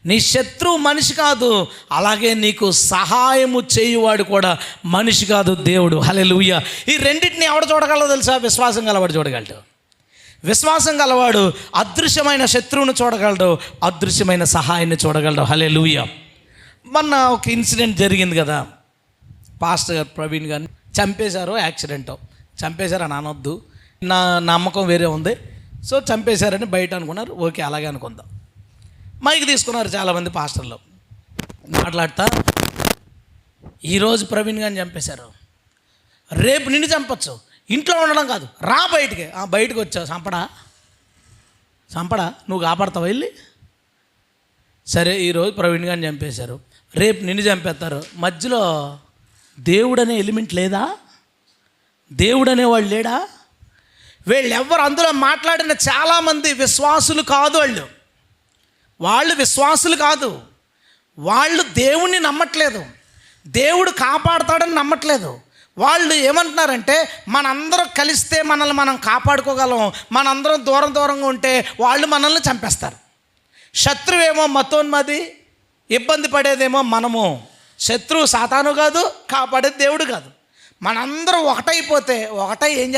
నీ శత్రువు మనిషి కాదు. అలాగే నీకు సహాయము చేయువాడు కూడా మనిషి కాదు, దేవుడు. హల్లెలూయా. ఈ రెండింటిని ఎవడు చూడగలదో తెలుసా? విశ్వాసం గలవాడు చూడగలడు. విశ్వాసం గలవాడు అదృశ్యమైన శత్రువును చూడగలడు, అదృశ్యమైన సహాయాన్ని చూడగలడు. హల్లెలూయా. మొన్న ఒక ఇన్సిడెంట్ జరిగింది కదా, పాస్టర్ గారు ప్రవీణ్ గారిని చంపేశారు. చంపేశారని అనొద్దు, నా నమ్మకం వేరే ఉంది. సో చంపేశారని బయట అనుకున్నారు. ఓకే, అలాగే అనుకుందాం. మైక్ తీసుకున్నారు చాలామంది పాస్టర్లు మాట్లాడతా, ఈరోజు ప్రవీణ్ గారిని చంపేశారు, రేపు నిన్ను చంపచ్చు, ఇంట్లో ఉండడం కాదు, రా బయటికి. బయటకు వచ్చావు, చంపడా నువ్వు కాపాడతావు వెళ్ళి. సరే, ఈరోజు ప్రవీణ్ గారిని చంపేశారు, రేపు నిన్ను చంపేస్తారు. మధ్యలో దేవుడనే ఎలిమెంట్ లేదా? దేవుడనే వాళ్ళు లేడా? వీళ్ళెవ్వరు అందులో మాట్లాడిన చాలామంది విశ్వాసులు కాదు. వాళ్ళు విశ్వాసులు కాదు. వాళ్ళు దేవుణ్ణి నమ్మట్లేదు, దేవుడు కాపాడుతాడని నమ్మట్లేదు. వాళ్ళు ఏమంటున్నారంటే, మనందరం కలిస్తే మనల్ని మనం కాపాడుకోగలం, మనందరం దూరంగా ఉంటే వాళ్ళు మనల్ని చంపేస్తారు. శత్రువేమో మతోన్మది, ఇబ్బంది పడేదేమో మనము. శత్రువు సాతాను కాదు, కాపాడేది దేవుడు కాదు. మనందరం ఒకటైపోతే ఏం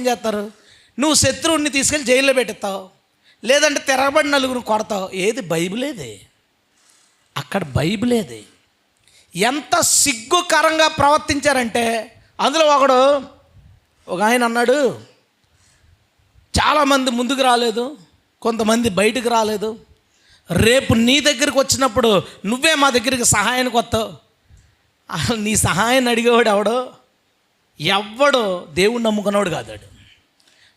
చేస్తారు? నువ్వు శత్రువుని తీసుకెళ్ళి జైల్లో పెట్టేస్తావు, లేదంటే తిరగబడి నలుగురు కొడతావు. ఏది? బైబిలేది. అక్కడ బైబిలేది. ఎంత సిగ్గుకరంగా ప్రవర్తించారంటే, అందులో ఒక ఆయన అన్నాడు, చాలామంది ముందుకు రాలేదు, కొంతమంది బయటకు రాలేదు, రేపు నీ దగ్గరికి వచ్చినప్పుడు నువ్వే మా దగ్గరికి సహాయానికి వస్తావు. నీ సహాయాన్ని అడిగేవాడు ఎవడో దేవుణ్ణి నమ్ముకున్నవాడు కాదాడు.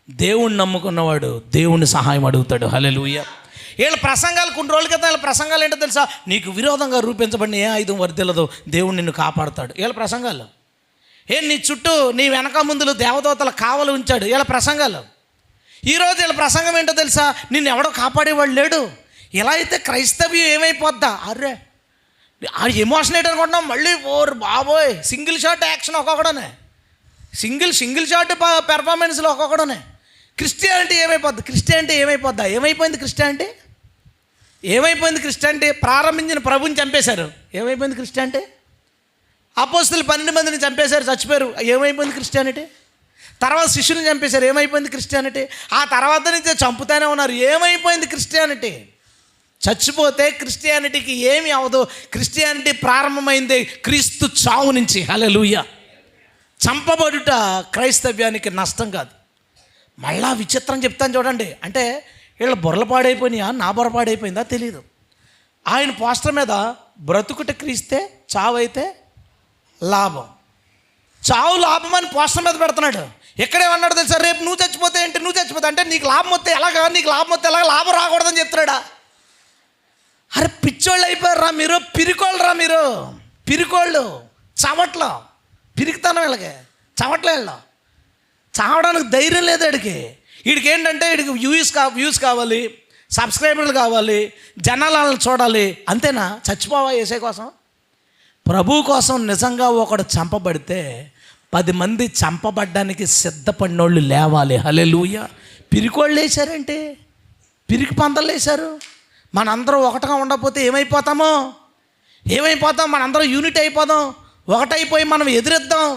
దేవుణ్ణి నమ్ముకున్నవాడు దేవుని సహాయం అడుగుతాడు. హల్లెలూయా. వీళ్ళ ప్రసంగాలు కొన్ని రోజుల క్రితం వీళ్ళ ప్రసంగాలు ఏంటో తెలుసా? నీకు విరోధంగా రూపించబడిన ఏ ఆయుధం వర్ధిల్లదు, దేవుడు నిన్ను కాపాడుతాడు. వీళ్ళ ప్రసంగాలు. నీ చుట్టూ నీ వెనక ముందులు దేవదూతల కావలు ఉంచాడు. వీళ్ళ ప్రసంగాలు. ఈరోజు వీళ్ళ ప్రసంగం ఏంటో తెలుసా? నిన్ను ఎవడో కాపాడేవాడు లేడు. ఇలా అయితే క్రైస్తవ్యం ఏమైపోద్దా? అర్రే, ఎమోషన్ ఏంటనుకుంటున్నాం మళ్ళీ. బాబోయ్, సింగిల్ షాట్ యాక్షన్ ఒక్కొక్కడనే. సింగిల్ షాట్ పెర్ఫార్మెన్స్లో ఒక్కొక్కడునే. క్రిస్టియానిటీ ఏమైపోయింది క్రిస్టియానిటీ? ప్రారంభించిన ప్రభుని చంపేశారు, ఏమైపోయింది క్రిస్టియానిటీ? అపోస్తలులు 12 మందిని చంపేశారు, చచ్చిపోయారు, ఏమైపోయింది క్రిస్టియానిటీ? తర్వాత శిష్యుని చంపేశారు, ఏమైపోయింది క్రిస్టియానిటీ? ఆ తర్వాత నుంచి చంపుతూనే ఉన్నారు, ఏమైపోయింది క్రిస్టియానిటీ? చచ్చిపోతే క్రిస్టియానిటీకి ఏమి అవ్వదు. క్రిస్టియానిటీ ప్రారంభమైంది క్రీస్తు చావు నుంచి. హల్లెలూయా. చంపబడుట క్రైస్తవ్యానికి నష్టం కాదు. మళ్ళా విచిత్రం చెప్తాను చూడండి. అంటే వీళ్ళ బుర్రలు పాడైపోయినాయా, నా బుర్ర పాడైపోయిందా తెలీదు. ఆయన పోస్టర్ మీద బ్రతుకుట క్రీస్తే, చావు అయితే లాభం, చావు లాభం అని పోస్టర్ మీద పెడుతున్నాడు. ఎక్కడేమన్నాడు తెలుసా? రేపు నువ్వు చచ్చిపోతే అంటే నీకు లాభం వస్తే ఎలాగా, లాభం రాకూడదని చెప్తున్నాడా? అరే పిచ్చోళ్ళు అయిపోయారా మీరు, పిరికోళ్ళు చవట్లో పిరికితాను వీళ్ళకి, చవట్లో చావడానికి ధైర్యం లేదు వీడికి ఏంటంటే వ్యూస్ కావాలి, సబ్స్క్రైబర్లు కావాలి, జనాలను చూడాలి, అంతేనా? చచ్చిపోవా యేసే కోసం? ప్రభు కోసం నిజంగా ఒకడు చంపబడితే 10 మంది చంపబడ్డానికి సిద్ధపడినోళ్ళు లేవాలి. హల్లెలూయా. పిరికోళ్ళు వేశారంటే, పిరికి పందలు వేశారు. మనందరం ఒకటిగా ఉండకపోతే ఏమైపోతాం? మనందరం యూనిట్ అయిపోదాం, ఒకటైపోయి మనం ఎదురిద్దాం.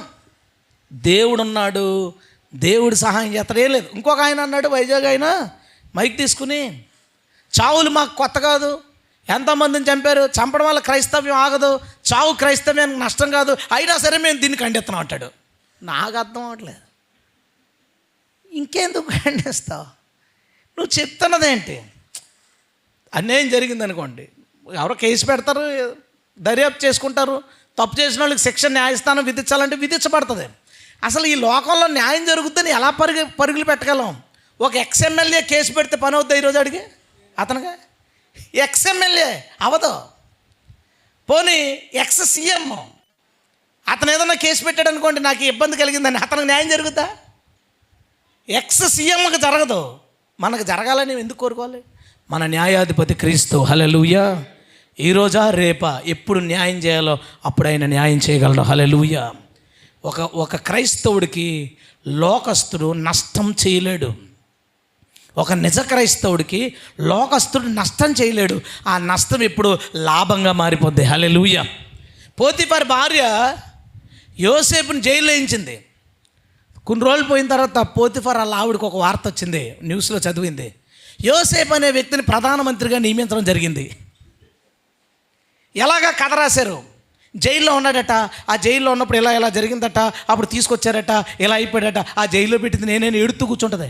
దేవుడున్నాడు, దేవుడు సహాయం చేస్తాడు. ఏం లేదు. ఇంకొక ఆయన అన్నాడు, వైజాగ్ ఆయన మైక్ తీసుకుని, చావులు మాకు కొత్త కాదు, ఎంతోమందిని చంపారు, చంపడం వల్ల క్రైస్తవ్యం ఆగదు, చావు క్రైస్తవ్యానికి నష్టం కాదు, అయినా సరే మేము దీన్ని ఖండిస్తున్నాం అంటాడు. నాకు అర్థం అవ్వట్లేదు. ఇంకెందుకు ఖండిస్తావు? నువ్వు చెప్తున్నదేంటి? అన్యాయం జరిగిందనుకోండి, ఎవరో కేసు పెడతారు, దర్యాప్తు చేసుకుంటారు, తప్పు చేసిన వాళ్ళకి శిక్ష న్యాయస్థానం విధించాలంటే విధించబడుతుంది. అసలు ఈ లోకంలో న్యాయం జరుగుతుందని ఎలా పరుగులు పెట్టగలం? ఒక ఎక్స్ఎమ్మెల్యే కేసు పెడితే పని అవుతుంది ఈరోజు అడిగి అతనుగా? ఎక్స్ఎమ్మెల్యే అవదు, పోనీ ఎక్స్ సీఎం అతను ఏదన్నా కేసు పెట్టాడు అనుకోండి, నాకు ఇబ్బంది కలిగిందని, అతనికి న్యాయం జరుగుతా? ఎక్స్ సీఎంకి జరగదు, మనకు జరగాలని ఎందుకు కోరుకోవాలి? మన న్యాయాధిపతి క్రీస్తు. హల్లెలూయా. ఈరోజా రేపా ఎప్పుడు న్యాయం చేయాలో అప్పుడు ఆయన న్యాయం చేయగలడు. హల్లెలూయా. ఒక క్రైస్తవుడికి లోకస్తుడు నష్టం చేయలేడు. ఒక నిజ క్రైస్తవుడికి లోకస్తుడు నష్టం చేయలేడు. ఆ నష్టం ఎప్పుడు లాభంగా మారిపోద్ది. హల్లెలూయా. పోతీఫర్ భార్య యోసేపుని జైల్లో వేయించింది. కొన్ని రోజులు పోయిన తర్వాత పోతీఫర్ వాళ్ళ ఆవిడకి ఒక వార్త వచ్చింది, న్యూస్లో చదివింది. యోసేపు అనే వ్యక్తిని ప్రధానమంత్రిగా నియమించడం జరిగింది. ఎలాగా కథ రాశారు? జైల్లో ఉన్నాడట, ఆ జైల్లో ఉన్నప్పుడు ఇలా జరిగిందట, అప్పుడు తీసుకొచ్చారట, ఇలా అయిపోయాడట, ఆ జైల్లో పెట్టింది నేనే ఎడుతూ కూర్చుంటుంది.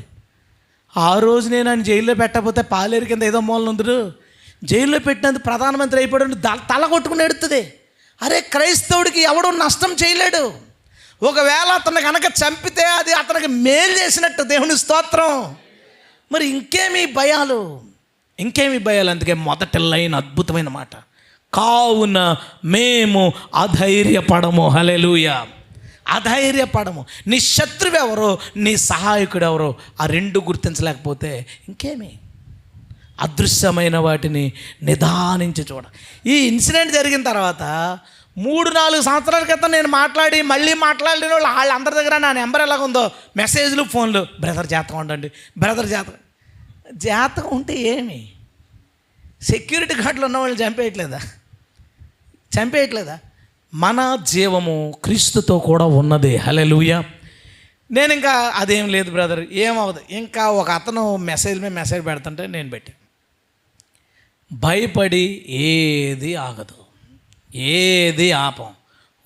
ఆ రోజు నేను ఆయన జైల్లో పెట్టకపోతే పాలేరు కింద ఏదో మూలన ఉందరు, జైల్లో పెట్టినందుకు ప్రధానమంత్రి అయిపోయాడు, తల కొట్టుకుని ఎడుతుంది. అరే క్రైస్తవుడికి ఎవడూ నష్టం చేయలేడు. ఒకవేళ అతను కనుక చంపితే అది అతనికి మేలు చేసినట్టు. దేవుని స్తోత్రం. మరి ఇంకేమీ భయాలు? అందుకే మొదటి లైన్ అద్భుతమైన మాట, కావున మేము అధైర్యపడము. హల్లెలూయా. అధైర్యపడము. నీ శత్రువు ఎవరో, నీ సహాయకుడు ఎవరో, ఆ రెండు గుర్తించలేకపోతే ఇంకేమి? అదృశ్యమైన వాటిని నిదానించి చూడ. ఈ ఇన్సిడెంట్ జరిగిన తర్వాత 3-4 సంవత్సరాల క్రితం నేను మళ్ళీ మాట్లాడిన వాళ్ళందరి దగ్గర నా నెంబర్ ఎలాగుందో, మెసేజ్లు, ఫోన్లు, బ్రదర్ జాతకం ఉండండి, బ్రదర్ జాతకం ఉంటే ఏమి? సెక్యూరిటీ గార్డులు ఉన్న వాళ్ళు చంపేయట్లేదా? మన జీవము క్రీస్తుతో కూడా ఉన్నది. హల్లెలూయా. నేను ఇంకా అదేం లేదు బ్రదర్, ఏమవదు. ఇంకా ఒక అతను మెసేజ్ పెడుతుంటే నేను పెట్టాను, భయపడి ఏది ఆగదు, ఏది ఆపం,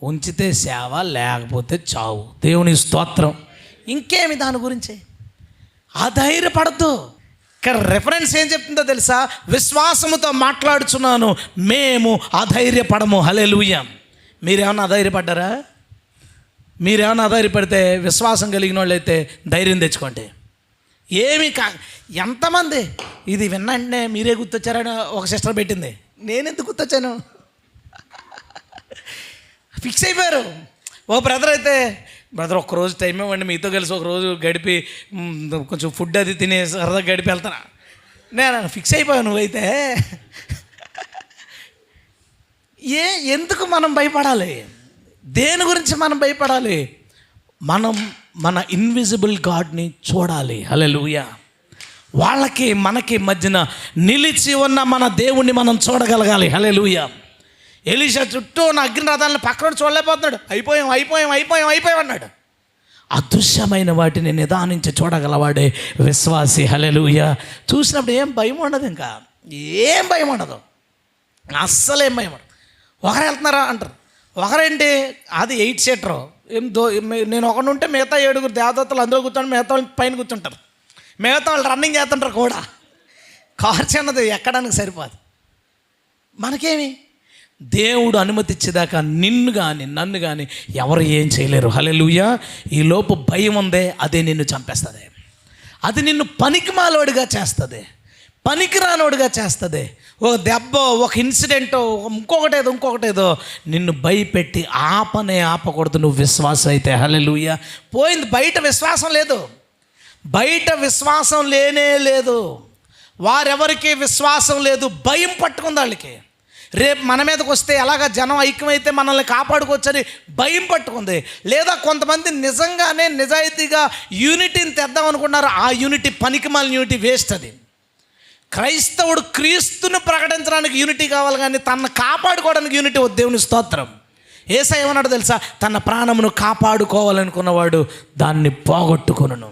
ఉంచితే సేవ, లేకపోతే చావు. దేవుని స్తోత్రం. ఇంకేమి దాని గురించి అధైర్యపడద్దు. ఇక్కడ రెఫరెన్స్ ఏం చెప్తుందో తెలుసా? విశ్వాసముతో మాట్లాడుచున్నాను, మేము అధైర్యపడము. హల్లెలూయా. మీరేమన్నా అధైర్యపడ్డారా? మీరేమన్నా అధైర్యపడితే విశ్వాసం కలిగిన వాళ్ళు అయితే ధైర్యం తెచ్చుకోండి. ఎంతమంది ఇది విన్నంటే మీరే గుర్తొచ్చారని ఒక సిస్టర్ పెట్టింది. నేనెందుకు గుర్తొచ్చాను? ఫిక్స్ అయిపోయారు. ఓ బ్రదర్ అయితే, బ్రదర్ ఒక్కరోజు టైం ఇవ్వండి, మీతో కలిసి ఒకరోజు గడిపి కొంచెం ఫుడ్ అది తినే సరదాగా గడిపి వెళ్తాను. నేను ఫిక్స్ అయిపోయాను. నువ్వైతే ఎందుకు మనం భయపడాలి? దేని గురించి మనం భయపడాలి? మనం మన ఇన్విజిబుల్ గాడ్ని చూడాలి. హల్లెలూయా. వాళ్ళకి మనకి మధ్యన నిలిచి ఉన్న మన దేవుణ్ణి మనం చూడగలగాలి. హల్లెలూయా. ఎలీషా చుట్టూ ఉన్న అగ్నిరథాలను పక్కన చూడలేకపోతున్నాడు. అయిపోయాం అన్నాడు. అదృశ్యమైన వాటిని నిదానించి చూడగలవాడే విశ్వాసి. హల్లెలూయా. చూసినప్పుడు ఏం భయం ఉండదు, ఇంకా ఏం భయం ఉండదు, అస్సలేం భయం ఉండదు. ఒకరు వెళ్తున్నారా అంటారు, ఒకరేంటి అది 8 సీటరు, నేను ఒకటి ఉంటే మిగతా 7 దేవదత్తులు అందులో కూర్చొని మిగతా వాళ్ళు పైన కూర్చుంటారు, మిగతా వాళ్ళు రన్నింగ్ చేస్తుంటారు కూడా. కారు చిన్నది ఎక్కడానికి సరిపోదు. మనకేమి దేవుడు అనుమతి ఇచ్చేదాకా నిన్ను కానీ నన్ను కానీ ఎవరు ఏం చేయలేరు. హల్లెలూయా. ఈ లోపు భయం ఉందే, అదే నిన్ను చంపేస్తుంది, అది నిన్ను పనికిమాలోడిగా చేస్తుంది, పనికిరానోడిగా చేస్తుంది. ఒక దెబ్బ, ఒక ఇన్సిడెంటో, ఇంకొకటేదో నిన్ను భయపెట్టి ఆపకూడదు నువ్వు విశ్వాసం అయితే. హల్లెలూయా. పోయింది, బయట విశ్వాసం లేదు, బయట విశ్వాసం లేనే లేదు. వారెవరికి విశ్వాసం లేదు, భయం పట్టుకుంది వాళ్ళకి. రేపు మన మీదకి వస్తే ఎలాగ జనం ఐక్యమైతే మనల్ని కాపాడుకోవచ్చని భయం పట్టుకుంది. లేదా కొంతమంది నిజంగానే నిజాయితీగా యూనిటీని తెద్దాం అనుకున్నారు, ఆ యూనిటీ పనికిమాలిన యూనిటీ, వేస్ట్. అది క్రైస్తవుడు క్రీస్తును ప్రకటించడానికి యూనిటీ కావాలి, కానీ తనను కాపాడుకోవడానికి యూనిటీ వద్దు. దేవుని స్తోత్రం. యేసయ్య ఏమన్నాడు తెలుసా? తన ప్రాణమును కాపాడుకోవాలనుకున్నవాడు దాన్ని పోగొట్టుకొనును.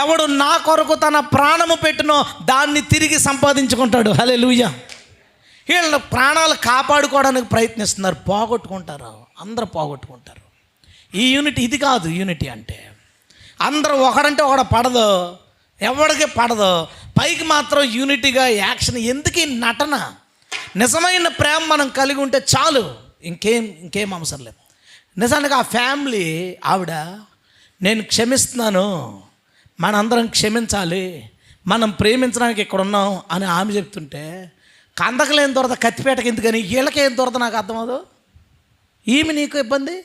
ఎవడు నా కొరకు తన ప్రాణము పెట్టినో దాన్ని తిరిగి సంపాదించుకుంటాడు. హల్లెలూయా. వీళ్ళు ప్రాణాలు కాపాడుకోవడానికి ప్రయత్నిస్తున్నారు, పోగొట్టుకుంటారు, అందరూ పోగొట్టుకుంటారు. ఈ యూనిటీ ఇది కాదు. యూనిటీ అంటే అందరూ ఒకడంటే ఒకడు పడదు, ఎవడికి పడదు, పైకి మాత్రం యూనిటీగా యాక్షన్. ఎందుకు ఈ నటన? నిజమైన ప్రేమ మనం కలిగి ఉంటే చాలు, ఇంకేం అవసరం లేదు. నిజానికి ఆ ఫ్యామిలీ ఆవిడ, నేను క్షమిస్తున్నాను, మనందరం క్షమించాలి, మనం ప్రేమించడానికి ఇక్కడ ఉన్నాం అని ఆమె చెప్తుంటే, కందకలేని దొరద కత్తిపేటకి ఎందుకని, వీళ్ళకేం దొరద నాకు అర్థమవుదు. ఏమి నీకు ఇబ్బంది?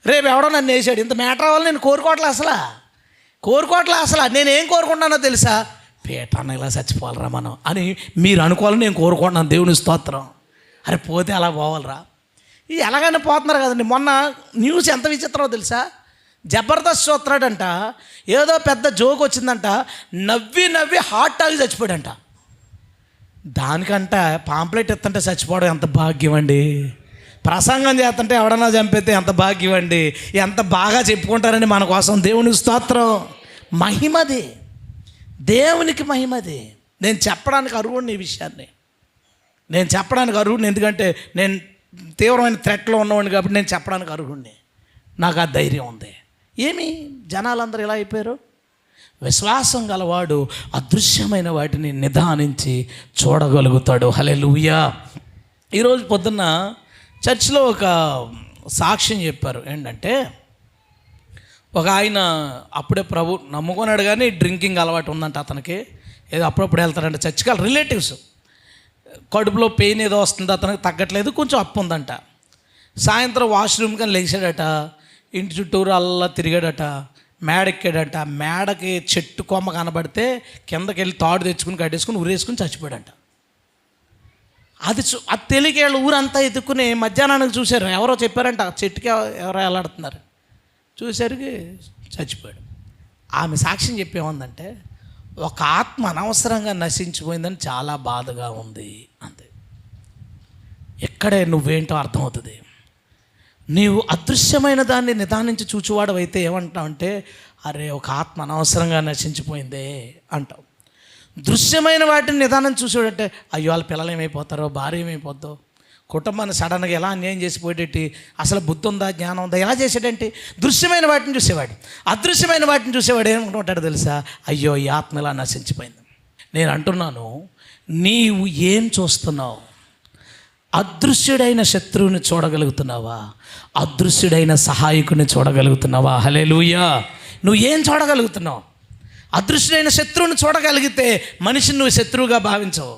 రేపు ఎవడో నన్ను వేసాడు, ఇంత మ్యాటర్ అవ్వాలి, నేను కోరుకోవట్లే అసలు. నేనేం కోరుకుంటున్నానో తెలుసా? పీఠాన్ని ఇలా చచ్చిపోవాలరా మనం అని మీరు అనుకోవాలని నేను కోరుకుంటున్నాను. దేవుని స్తోత్రం. అరే పోతే అలా పోవాలరా, ఇది ఎలాగైనా పోతున్నారు కదండి. మొన్న న్యూస్ ఎంత విచిత్రమో తెలుసా? జబర్దస్త్ చూస్తున్నాడంట, ఏదో పెద్ద జోక్ వచ్చిందంట, నవ్వి హార్ట్ టాక్ చచ్చిపోయాడంట. దానికంట పాంప్లెట్ ఎత్తంటే చచ్చిపోవడం ఎంత భాగ్యం అండి. ప్రసంగం చేస్తుంటే ఎవడన్నా చంపితే ఎంత భాగ్యం అండి. ఎంత బాగా చెప్పుకుంటారండి మన కోసం. దేవుని స్తోత్రం. మహిమది, దేవునికి మహిమది. నేను చెప్పడానికి అర్హుడిని, ఈ విషయాన్ని నేను చెప్పడానికి అర్హుడిని. ఎందుకంటే నేను తీవ్రమైన థ్రెట్లో ఉన్నవాడిని కాబట్టి నేను చెప్పడానికి అర్హుడిని. నాకు ఆ ధైర్యం ఉంది. ఏమి జనాలందరూ ఇలా అయిపోయారు? విశ్వాసం గలవాడు అదృశ్యమైన వాటిని నిదానించి చూడగలుగుతాడు. హల్లెలూయా. ఈరోజు పొద్దున్న చర్చిలో ఒక సాక్ష్యం చెప్పారు. ఏంటంటే, ఒక ఆయన అప్పుడే ప్రభు నమ్ముకున్నాడు, కానీ డ్రింకింగ్ అలవాటు ఉందంట అతనికి. ఏదో అప్పుడప్పుడు వెళ్తాడంట చర్చికి. రిలేటివ్స్ కడుపులో పెయిన్ ఏదో వస్తుంది, అతనికి తగ్గట్లేదు, కొంచెం అప్పు ఉందంట. సాయంత్రం వాష్రూమ్ కానీ లేచాడట, ఇంటి చుట్టూరు అల్లా తిరిగాడట, మేడెక్కాడట. మేడకి చెట్టు కొమ్మ కనబడితే కిందకి వెళ్ళి తాడు తెచ్చుకుని కట్టేసుకుని ఉరేసుకుని చచ్చిపోయాడంట. అది తెలియక వీళ్ళు ఊరంతా ఎత్తుక్కుని మధ్యాహ్నానికి చూశారు, ఎవరో చెప్పారంట చెట్టుకి ఎవరో వెళ్ళాడుతున్నారు, చూసరికి చచ్చిపోయాడు. ఆమె సాక్ష్యం చెప్పేముందంటే, ఒక ఆత్మ అనవసరంగా నశించిపోయిందని చాలా బాధగా ఉంది అంతే. ఎక్కడే నువ్వేంటో అర్థమవుతుంది. నీవు అదృశ్యమైన దాన్ని నిదానించి చూచువాడు అయితే ఏమంటావంటే, అరే ఒక ఆత్మ అనవసరంగా నశించిపోయిందే అంటావు. దృశ్యమైన వాటిని నిదానం చూసేటంటే, అయ్యో వాళ్ళ పిల్లలు ఏమైపోతారో, భార్య ఏమైపోద్దో, కుటుంబాన్ని సడన్గా ఎలా అన్యాయం చేసిపోయేటి, అసలు బుద్ధి ఉందా, జ్ఞానం ఉందా, ఎలా చేసేటంటే దృశ్యమైన వాటిని చూసేవాడు. అదృశ్యమైన వాటిని చూసేవాడు ఏమనుకుంటాడు తెలుసా? అయ్యో ఈ ఆత్మ ఇలా నశించిపోయింది. నేను అంటున్నాను, నీవు ఏం చూస్తున్నావు? అదృశ్యుడైన శత్రువుని చూడగలుగుతున్నావా? అదృశ్యుడైన సహాయకుని చూడగలుగుతున్నావా? హల్లెలూయా. నువ్వు ఏం చూడగలుగుతున్నావు? అదృశ్యుడైన శత్రువుని చూడగలిగితే మనిషిని నువ్వు శత్రువుగా భావించవు.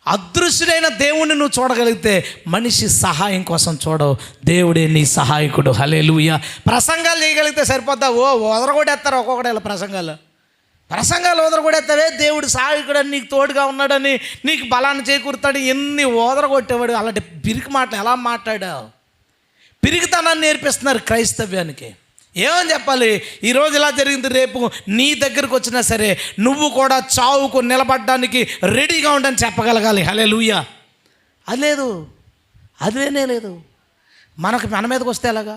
అదృశ్యుడైన దేవుణ్ణి నువ్వు చూడగలిగితే మనిషి సహాయం కోసం చూడవు, దేవుడే నీ సహాయకుడు. హల్లెలూయా. ప్రసంగాలు చేయగలిగితే సరిపోద్దా? వదరగొడేస్తారు ఒక్కొక్కటి. ఇలా ప్రసంగాలు వదరగొడేస్తావే, దేవుడు సహాయకుడని, నీకు తోడుగా ఉన్నాడని, నీకు బలాన్ని చేకూరుతాడు, ఎన్ని వదరగొట్టేవాడు. అలాంటి బిరికి మాటలు ఎలా మాట్లాడావు? పిరిగితనాన్ని నేర్పిస్తున్నారు క్రైస్తవ్యానికి. ఏమని చెప్పాలి? ఈరోజు ఇలా జరిగింది, రేపు నీ దగ్గరకు వచ్చినా సరే నువ్వు కూడా చావుకు నిలబడడానికి రెడీగా ఉండని చెప్పగలగాలి. హల్లెలూయా. అది లేదు, అదేనే లేదు. మన మీదకి వస్తే ఎలాగా?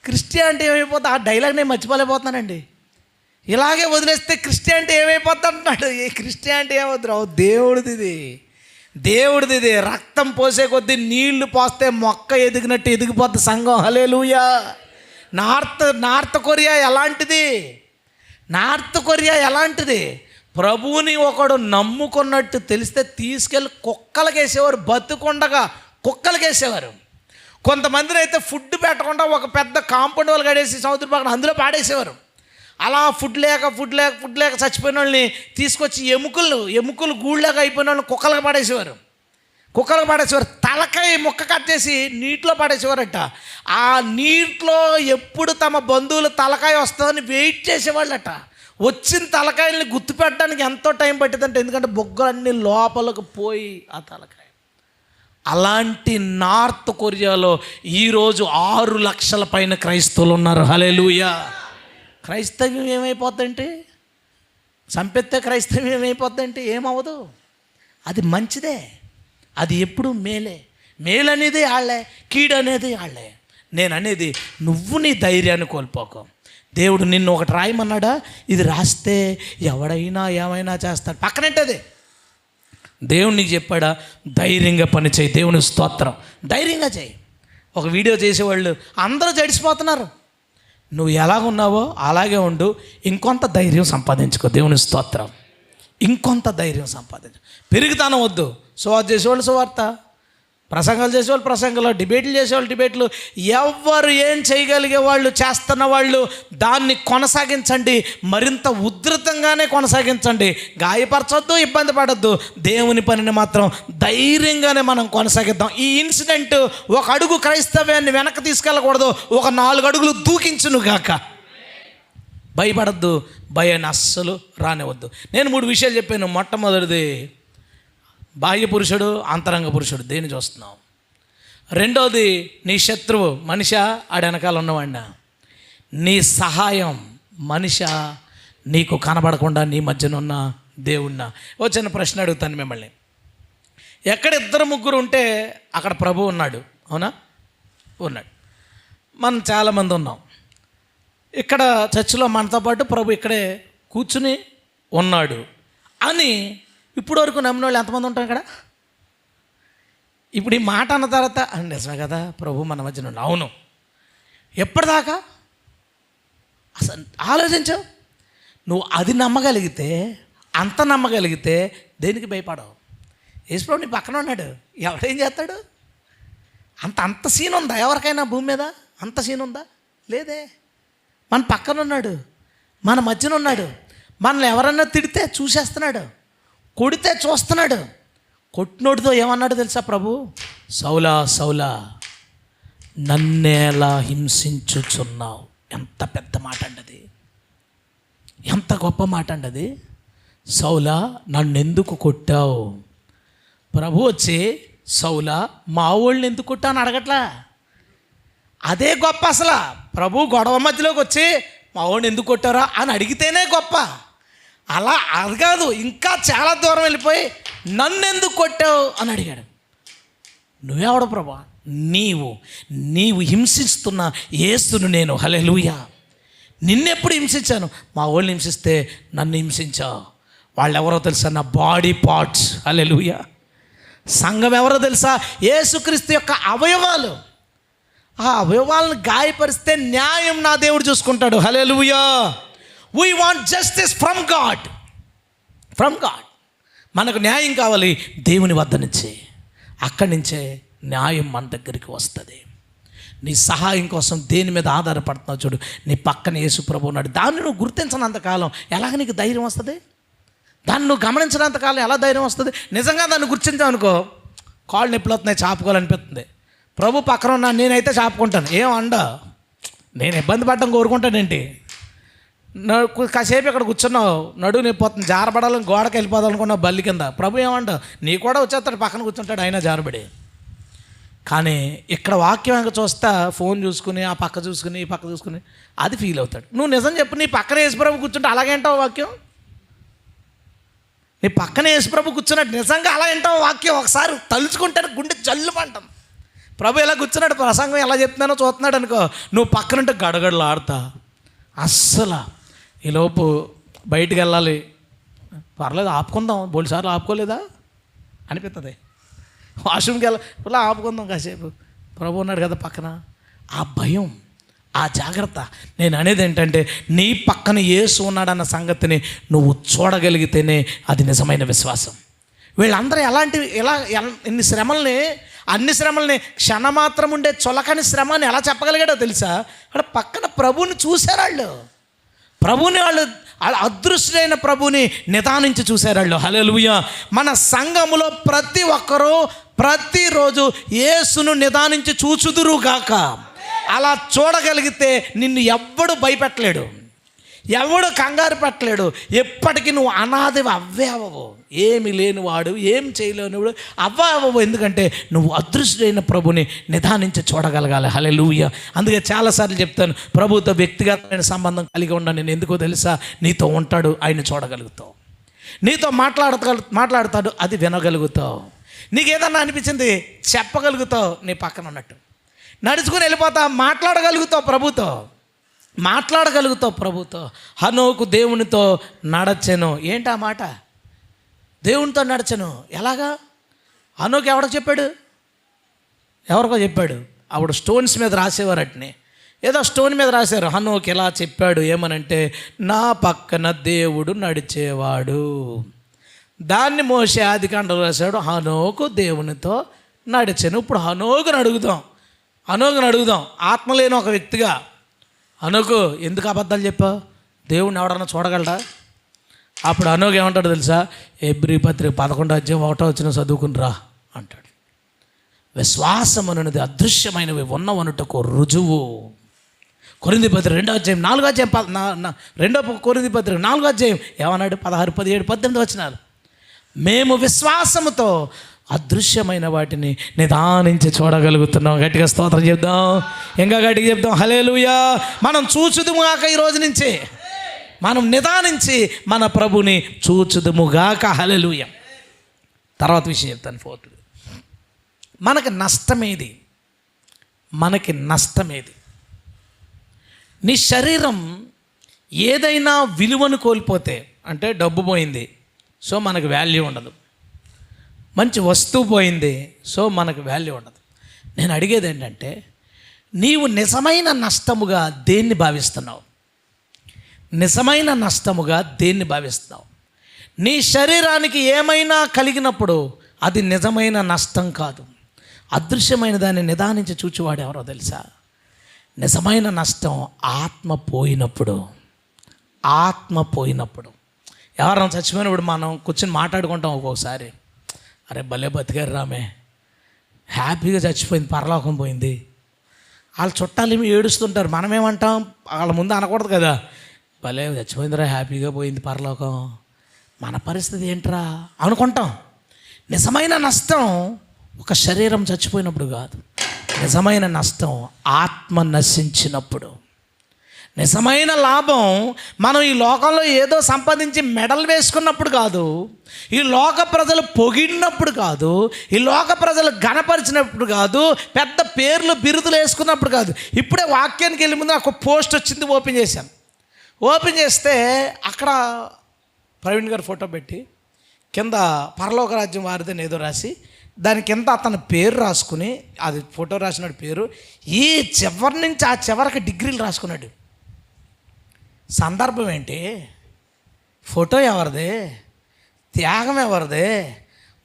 క్రిస్టియానిటీ ఏమైపోతుంది? ఆ డైలాగ్ నేను మర్చిపోలేకపోతున్నానండి. ఇలాగే వదిలేస్తే క్రిస్టియానిటీ ఏమైపోతుంది అంటున్నాడు. ఏ క్రిస్టియానిటీ ఏమవుతుంది? దేవుడిది రక్తం పోసే కొద్దీ నీళ్లు పోస్తే మొక్క ఎదిగినట్టు ఎదిగిపోద్ది సంఘం. హల్లెలూయా. నార్త్ కొరియా ఎలాంటిది? ప్రభువుని ఒకడు నమ్ముకున్నట్టు తెలిస్తే తీసుకెళ్ళి కుక్కలకేసేవారు, బతుకుండగా కుక్కలకేసేవారు. కొంతమందిని అయితే ఫుడ్ పెట్టకుండా ఒక పెద్ద కాంపౌండ్ వాళ్ళు కడేసి సముద్ర పక్కన అందులో పాడేసేవారు. అలా ఫుడ్ లేక చచ్చిపోయిన వాళ్ళని తీసుకొచ్చి ఎముకలు గూళ్ళగా అయిపోయిన వాళ్ళని కుక్కలకు పాడేసేవారు. తలకాయ ముక్క కట్టేసి నీటిలో పాడేసేవారట. ఆ నీటిలో ఎప్పుడు తమ బంధువులు తలకాయ వస్తుందని వెయిట్ చేసేవాళ్ళట. వచ్చిన తలకాయల్ని గుర్తుపెట్టడానికి ఎంతో టైం పట్టిందంటే, ఎందుకంటే బొగ్గలన్నీ లోపలికి పోయి ఆ తలకాయ. అలాంటి నార్త్ కొరియాలో ఈరోజు 6 లక్షల పైన క్రైస్తవులు ఉన్నారు. హల్లెలూయా. క్రైస్తవ్యం ఏమైపోద్దంటే, చంపెత్తే క్రైస్తవ్యం ఏమైపోద్దంటే ఏమవ్వదు. అది మంచిదే, అది ఎప్పుడు మేలు అనేది వాళ్ళే, కీడు అనేది వాళ్ళే. నేను అనేది, నువ్వు నీ ధైర్యాన్ని కోల్పోకు. దేవుడు నిన్ను ఒకటి రాయమన్నాడా, ఇది రాస్తే ఎవడైనా ఏమైనా చేస్తాడు. పక్కనంటది దేవుడు నీకు చెప్పాడా, ధైర్యంగా పని చేయి. దేవుని స్తోత్రం. ధైర్యంగా చేయి. ఒక వీడియో చేసేవాళ్ళు అందరూ జడిసిపోతున్నారు. నువ్వు ఎలాగున్నావో అలాగే ఉండు. ఇంకొంత ధైర్యం సంపాదించుకో. దేవుని స్తోత్రం. ఇంకొంత ధైర్యం సంపాదించు. పెరుగుతానం వద్దు. సువార్త చేసేవాళ్ళు సువార్త, ప్రసంగాలు చేసేవాళ్ళు ప్రసంగాలు, డిబేట్లు చేసేవాళ్ళు డిబేట్లు. ఎవరు ఏం చేయగలిగే వాళ్ళు చేస్తున్న వాళ్ళు దాన్ని కొనసాగించండి. మరింత ఉధృతంగానే కొనసాగించండి. గాయపరచొద్దు, ఇబ్బంది పడద్దు. దేవుని పనిని మాత్రం ధైర్యంగానే మనం కొనసాగిద్దాం. ఈ ఇన్సిడెంట్ ఒక అడుగు క్రైస్తవ్యాన్ని వెనక్కి తీసుకెళ్ళకూడదు, ఒక 4 అడుగులు దూకించును గాక. భయపడద్దు, భయాన్ని అస్సలు రానివద్దు. నేను 3 విషయాలు చెప్పాను. మొట్టమొదటిది, బాహ్య పురుషుడు, అంతరంగ పురుషుడు. దేన్ని చూస్తున్నావు? రెండోది, నీ శత్రువు మనిషా, ఆడ వెనకాల ఉన్నవాడినా. నీ సహాయం మనిషా, నీకు కనబడకుండా నీ మధ్యన ఉన్న దేవుణ్ణా. ఓ చిన్న ప్రశ్న అడుగుతాను మిమ్మల్ని. ఎక్కడ 2-3 ఉంటే అక్కడ ప్రభు ఉన్నాడు. అవునా? ఉన్నాడు. మనం చాలామంది ఉన్నాం. ఇక్కడ చర్చిలో మనతో పాటు ప్రభు ఇక్కడే కూర్చుని ఉన్నాడు అని ఇప్పుడు వరకు నమ్మిన వాళ్ళు ఎంతమంది ఉంటారు ఇక్కడ? ఇప్పుడు ఈ మాట అన్న తర్వాత నిజమే కదా, ప్రభు మన మధ్యన ఉన్నాడు. అవును. ఎప్పటిదాకా అసలు ఆలోచించావు? నువ్వు అది నమ్మగలిగితే, అంత నమ్మగలిగితే దేనికి భయపడవు? యేసుప్రభు నీ పక్కన ఉన్నాడు. ఎవడేం చేస్తాడు? అంత సీన్ ఉందా ఎవరికైనా భూమి మీద? అంత సీన్ ఉందా? లేదే. మన పక్కన ఉన్నాడు, మన మధ్యన ఉన్నాడు. మనల్ని ఎవరన్నా తిడితే చూసేస్తున్నాడు, కొడితే చూస్తున్నాడు. కొట్టినోడితో ఏమన్నాడు తెలుసా ప్రభు? సౌలా సౌలా నన్నేలా హింసించుచున్నావు. ఎంత పెద్ద మాట అండి, ఎంత గొప్ప మాట అండి. సౌలా నన్నెందుకు కొట్టావు? ప్రభు వచ్చి, సౌలా మా వాళ్ళని ఎందుకు కొట్టావు అని అడగట్లా. అదే గొప్ప. అసలు ప్రభు గొడవ మధ్యలోకి వచ్చి మా వాడిని ఎందుకు కొట్టారా అని అడిగితేనే గొప్ప. అలా అది కాదు, ఇంకా చాలా దూరం వెళ్ళిపోయి నన్నెందుకు కొట్టావు అని అడిగాడు. నువ్వెవడు ప్రభా? నీవు హింసిస్తున్న యేసును నేను. హల్లెలూయా. నిన్నెప్పుడు హింసించాను? మా వాళ్ళని హింసిస్తే నన్ను హింసించావు. వాళ్ళు ఎవరో తెలుసా? నా బాడీ పార్ట్స్. హల్లెలూయా. సంఘం ఎవరో తెలుసా? యేసుక్రీస్తు యొక్క అవయవాలు. ఆ అవయవాలను గాయపరిస్తే న్యాయం నా దేవుడు చూసుకుంటాడు. హల్లెలూయా. We want justice from God. మనకు న్యాయం కావాలి దేవుని వద్ద నుంచి. అక్కడి నుంచే న్యాయం మన దగ్గరికి వస్తుంది. నీ సహాయం కోసం దేని మీద ఆధారపడుతున్నావు చూడు, నీ పక్కన యేసు ప్రభు ఉన్నాడు. దాన్ని నువ్వు గుర్తించినంతకాలం ఎలాగ నీకు ధైర్యం వస్తుంది? దాన్ని నువ్వు గమనించినంతకాలం ఎలా ధైర్యం వస్తుంది? నిజంగా దాన్ని గుర్తించావు అనుకో, కాళ్ళు నొప్పులు వస్తున్నాయి, చాపుకోవాలనిపిస్తుంది. ప్రభు పక్కన ఉన్నా నేనైతే చాపుకుంటాను. ఏమండ నేను ఇబ్బంది పడడం కోరుకుంటానేంటి? కాసేపు ఇక్కడ కూర్చున్నావు, నడువు నొప్పిపోతుంది, జారబడాలని గోడకి వెళ్ళిపోదాం అనుకున్నావు బల్లి కింద. ప్రభు ఏమంట? నీ కూడా వచ్చేస్తాడు, పక్కన కూర్చుంటాడు, అయినా జారబడి. కానీ ఇక్కడ వాక్యం వెనక చూస్తా ఫోన్ చూసుకుని ఆ పక్క చూసుకుని ఈ పక్క చూసుకుని అది ఫీల్ అవుతాడు. నువ్వు నిజం చెప్పు, నీ పక్కన యేసుప్రభు కూర్చుంటే అలాగే అంటావు వాక్యం? నీ పక్కన యేసుప్రభు కూర్చున్నట్టు నిజంగా అలా అంటావు వాక్యం? ఒకసారి తలుచుకుంటే గుండె జల్లుమంటాం. ప్రభు ఎలా కూర్చున్నాడు, ప్రసంగం ఎలా చెప్తున్నానో చూస్తున్నాడు అనుకో, నువ్వు పక్కనుంటే గడగడలు ఆడతా. అస్సలు ఈలోపు బయటికి వెళ్ళాలి, పర్లేదు ఆపుకుందాం, బోల్సార్లు ఆపుకోలేదా అనిపిస్తుంది. వాష్రూమ్కి ఇలా ఆపుకుందాం కాసేపు, ప్రభు ఉన్నాడు కదా పక్కన. ఆ భయం, ఆ జాగ్రత్త. నేను అనేది ఏంటంటే, నీ పక్కన యేసు ఉన్నాడన్న సంగతిని నువ్వు చూడగలిగితేనే అది నిజమైన విశ్వాసం. వీళ్ళందరూ అన్ని శ్రమల్ని క్షణమాత్రం ఉండే చొలకని శ్రమని ఎలా చెప్పగలిగాడో తెలుసా? అక్కడ పక్కన ప్రభువుని చూశారు వాళ్ళు. ప్రభువుని వాళ్ళు అదృశ్యుడైన ప్రభువుని నిదానించి చూశారు వాళ్ళు. హల్లెలూయా. మన సంఘములో ప్రతి ఒక్కరూ ప్రతిరోజు యేసును నిదానించి చూచుదురుగాక. అలా చూడగలిగితే నిన్ను ఎవ్వడు భయపెట్టలేడు, ఎవడు కంగారు పెట్టలేడు. ఎప్పటికీ నువ్వు అనాథవి అవ్వవు, ఏమి లేనివాడు, ఏం చేయలేనివాడు అవ్వవు. ఎందుకంటే నువ్వు అదృశ్యుడైన ప్రభుని నిదానించి చూడగలగాలి. హల్లెలూయా. అందుకే చాలాసార్లు చెప్తాను, ప్రభుతో వ్యక్తిగతమైన సంబంధం కలిగి ఉన్నాను నేను. ఎందుకో తెలుసా? నీతో ఉంటాడు, ఆయన చూడగలుగుతావు. నీతో మాట్లాడతాడు, అది వినగలుగుతావు. నీకు ఏదన్నా అనిపించింది చెప్పగలుగుతావు, నీ పక్కన ఉన్నట్టు. నడుచుకుని వెళ్ళిపోతా, మాట్లాడగలుగుతావు ప్రభుతో. హనోకు దేవునితో నడచెను. ఏంటి ఆ మాట? దేవునితో నడచెను. ఎలాగా? హనోకు ఎవరికో చెప్పాడు. అప్పుడు స్టోన్స్ మీద రాసేవారటనే, ఏదో స్టోన్ మీద రాశారు. హనోకు ఎలా చెప్పాడు ఏమనంటే, నా పక్కన దేవుడు నడిచేవాడు. దాన్ని మోసే ఆదికాండలో రాశాడు, హనోకు దేవునితో నడిచెను. ఇప్పుడు హనోకుని అడుగుదాం ఆత్మ లేని ఒక వ్యక్తిగా, హనోకు ఎందుకు అబద్ధాలు చెప్పావు? దేవుణ్ణి ఎవడన్నా చూడగలడా? అప్పుడు హనోకు ఏమంటాడు తెలుసా? హెబ్రీ పత్రిక 11:1 చదువుకుని రా అంటాడు. విశ్వాసం అనేది అదృశ్యమైనవి ఉన్నవనుటకు రుజువు. కొరింథీ పత్రిక 2 కొరింథీ పత్రిక 4 ఏమన్నాడు? 16, 17, 18 వచనాలు. మేము విశ్వాసముతో అదృశ్యమైన వాటిని నిదానించి చూడగలుగుతున్నాం. గట్టిగా స్తోత్రం చెప్దాం, ఇంకా గట్టిగా చెప్దాం హల్లెలూయా. మనం చూచుదుముగాక, ఈ రోజు నుంచి మనం నిదానించి మన ప్రభుని చూచుదుముగాక. హల్లెలూయా. తర్వాత విషయం చెప్తాను. 4th, మనకి నష్టమేది? నీ శరీరం ఏదైనా విలువను కోల్పోతే, అంటే డబ్బు పోయింది సో మనకు వాల్యూ ఉండదు, మంచి వస్తువు పోయింది సో మనకు వాల్యూ ఉండదు. నేను అడిగేది ఏంటంటే, నీవు నిజమైన నష్టముగా దేన్ని భావిస్తున్నావు? నీ శరీరానికి ఏమైనా కలిగినప్పుడు అది నిజమైన నష్టం కాదు. అదృశ్యమైన దాన్ని నిదానించి చూచేవాడు ఎవరో తెలుసా? నిజమైన నష్టం ఆత్మ పోయినప్పుడు. ఎవరైనా చచ్చిపోయినప్పుడు మనం కూర్చొని మాట్లాడుకుంటాం ఒక్కొక్కసారి, అరే భలే బతికారు రామే, హ్యాపీగా చచ్చిపోయింది, పరలోకం పోయింది. వాళ్ళ చుట్టాలు ఏమి ఏడుస్తుంటారు, మనమేమంటాం? వాళ్ళ ముందు అనకూడదు కదా, భలే చచ్చిపోయిందిరా, హ్యాపీగా పోయింది పరలోకం. మన పరిస్థితి ఏంట్రా అనుకుంటాం. నిజమైన నష్టం ఒక శరీరం చచ్చిపోయినప్పుడు కాదు, నిజమైన నష్టం ఆత్మ నశించినప్పుడు. నిజమైన లాభం మనం ఈ లోకంలో ఏదో సంపాదించి మెడల్ వేసుకున్నప్పుడు కాదు, ఈ లోక ప్రజలు పొగిడినప్పుడు కాదు, ఈ లోక ప్రజలు ఘనపరిచినప్పుడు కాదు, పెద్ద పేర్లు బిరుదులు వేసుకున్నప్పుడు కాదు. ఇప్పుడే వాక్యానికి వెళ్ళే ముందు నాకు పోస్ట్ వచ్చింది, ఓపెన్ చేస్తే అక్కడ ప్రవీణ్ గారు ఫోటో పెట్టి కింద పరలోక రాజ్యం వారిదని ఏదో రాసి దాని కింద అతని పేరు రాసుకుని, అది ఫోటో రాసినాడు పేరు, ఈ చివరి నుంచి ఆ చివరికి డిగ్రీలు రాసుకున్నాడు. సందర్భం ఏంటి? ఫోటో ఎవరిది? త్యాగం ఎవరిది?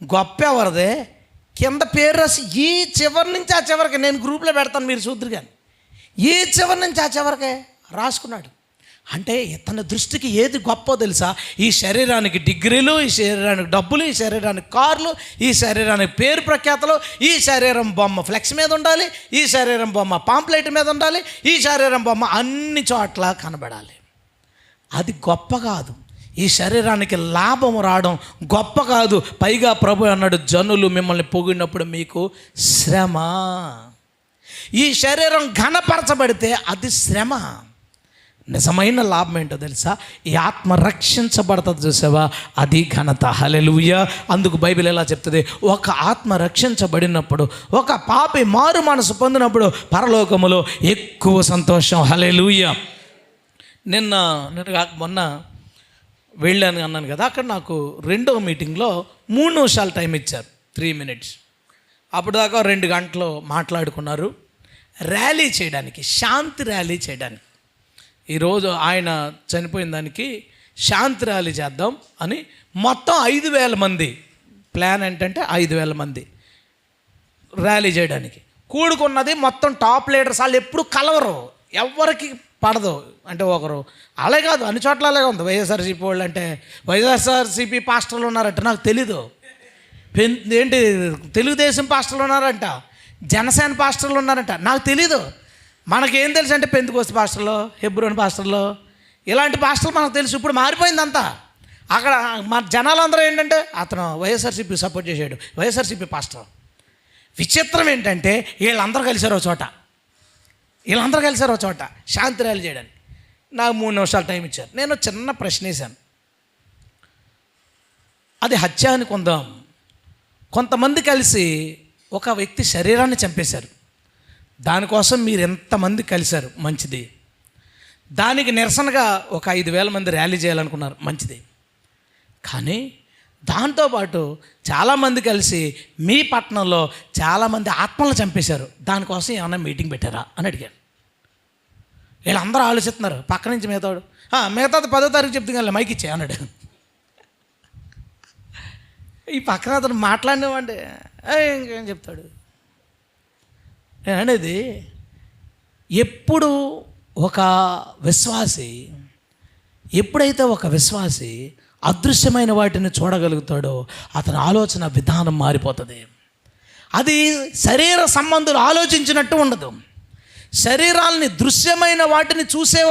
గొప్ప ఎవరిది? కింద పేరు రాసి ఈ చివరి నుంచి ఆ చివరికి, నేను గ్రూప్లో పెడతాను మీరు చూద్దరు కానీ, ఈ చివరి నుంచి ఆ చివరికి రాసుకున్నాడు. అంటే ఇతని దృష్టికి ఏది గొప్పో తెలుసా? ఈ శరీరానికి డిగ్రీలు, ఈ శరీరానికి డబ్బులు, ఈ శరీరానికి కార్లు, ఈ శరీరానికి పేరు ప్రఖ్యాతలు, ఈ శరీరం బొమ్మ ఫ్లెక్స్ మీద ఉండాలి, ఈ శరీరం బొమ్మ పాంప్లెట్ మీద ఉండాలి, ఈ శరీరం బొమ్మ అన్ని చోట్ల కనబడాలి. అది గొప్ప కాదు. ఈ శరీరానికి లాభం రావడం గొప్ప కాదు. పైగా ప్రభు అన్నాడు, జనులు మిమ్మల్ని పొగిడినప్పుడు మీకు శ్రమ. ఈ శరీరం ఘనపరచబడితే అది శ్రమ. నిజమైన లాభం ఏంటో తెలుసా? ఈ ఆత్మ రక్షించబడుతుంది, చూసావా, అది ఘనత. హల్లెలూయా. అందుకు బైబిల్ ఎలా చెప్తుంది? ఒక ఆత్మ రక్షించబడినప్పుడు, ఒక పాపి మారు మనసు పొందినప్పుడు పరలోకములో ఎక్కువ సంతోషం. హల్లెలూయా. మొన్న వెళ్ళాను అన్నాను కదా, అక్కడ నాకు 2వ మీటింగ్లో 3 నిమిషాలు టైం ఇచ్చారు, 3 minutes. అప్పుడు దాకా 2 గంటలు మాట్లాడుకున్నారు ర్యాలీ చేయడానికి, శాంతి ర్యాలీ చేయడానికి. ఈరోజు ఆయన చనిపోయిన దానికి శాంతి ర్యాలీ చేద్దాం అని మొత్తం 5,000 మంది ప్లాన్. ఏంటంటే 5,000 మంది ర్యాలీ చేయడానికి కూడుకున్నది. మొత్తం టాప్ లీడర్స్, వాళ్ళు ఎప్పుడు కలవరు, ఎవరికి పడదు. అంటే ఒకరు అలా కాదు, అన్ని చోట్ల అలాగే ఉంది. వైఎస్ఆర్సీపీ వాళ్ళు అంటే వైఎస్ఆర్సీపీ పాస్టర్లు ఉన్నారంట, నాకు తెలీదు. ఏంటి తెలుగుదేశం పాస్టర్లు ఉన్నారంట, జనసేన పాస్టర్లు ఉన్నారంట, నాకు తెలీదు. మనకేం తెలుసు అంటే పెంతెకోస్తు పాస్టర్లు, హెబ్రోన్ పాస్టర్లు, ఇలాంటి పాస్టర్లు మనకు తెలుసు. ఇప్పుడు మారిపోయిందంతా. అక్కడ మన జనాలందరూ ఏంటంటే అతను వైఎస్ఆర్సీపీ సపోర్ట్ చేశాడు, వైఎస్ఆర్సీపీ పాస్టర్. విచిత్రం ఏంటంటే వీళ్ళందరూ కలిసారు ఒక చోట శాంతి ర్యాలీ చేయడానికి. నాకు 3 నిమిషాలు టైం ఇచ్చారు. నేను చిన్న ప్రశ్న వేశాను, అది హత్య అనుకుందాం. కొంతమంది కలిసి ఒక వ్యక్తి శరీరాన్ని చంపేశారు, దానికోసం మీరు ఎంతమంది కలిశారు, మంచిది. దానికి నిరసనగా ఒక 5,000 మంది ర్యాలీ చేయాలనుకున్నారు, మంచిది. కానీ దాంతోపాటు చాలామంది కలిసి మీ పట్టణంలో చాలామంది ఆత్మలను చంపేశారు, దానికోసం ఏమన్నా మీటింగ్ పెట్టారా అని అడిగాను. వీళ్ళందరూ ఆలోచిస్తున్నారు. పక్క నుంచి మిగతాడు మిగతాది 10వ తారీఖు చెప్తే కానీ మైక్ ఇచ్చే అన్నాడు. ఈ పక్కన అతను మాట్లాడినవాడి ఇంకేం చెప్తాడు. నేను అనేది, ఎప్పుడు ఎప్పుడైతే ఒక విశ్వాసి అదృశ్యమైన వాటిని చూడగలుగుతాడో అతని ఆలోచన విధానం మారిపోతుంది. అది శరీర సంబంధులు ఆలోచించినట్టు ఉండదు. శరీరాలని దృశ్యమైన వాటిని చూసే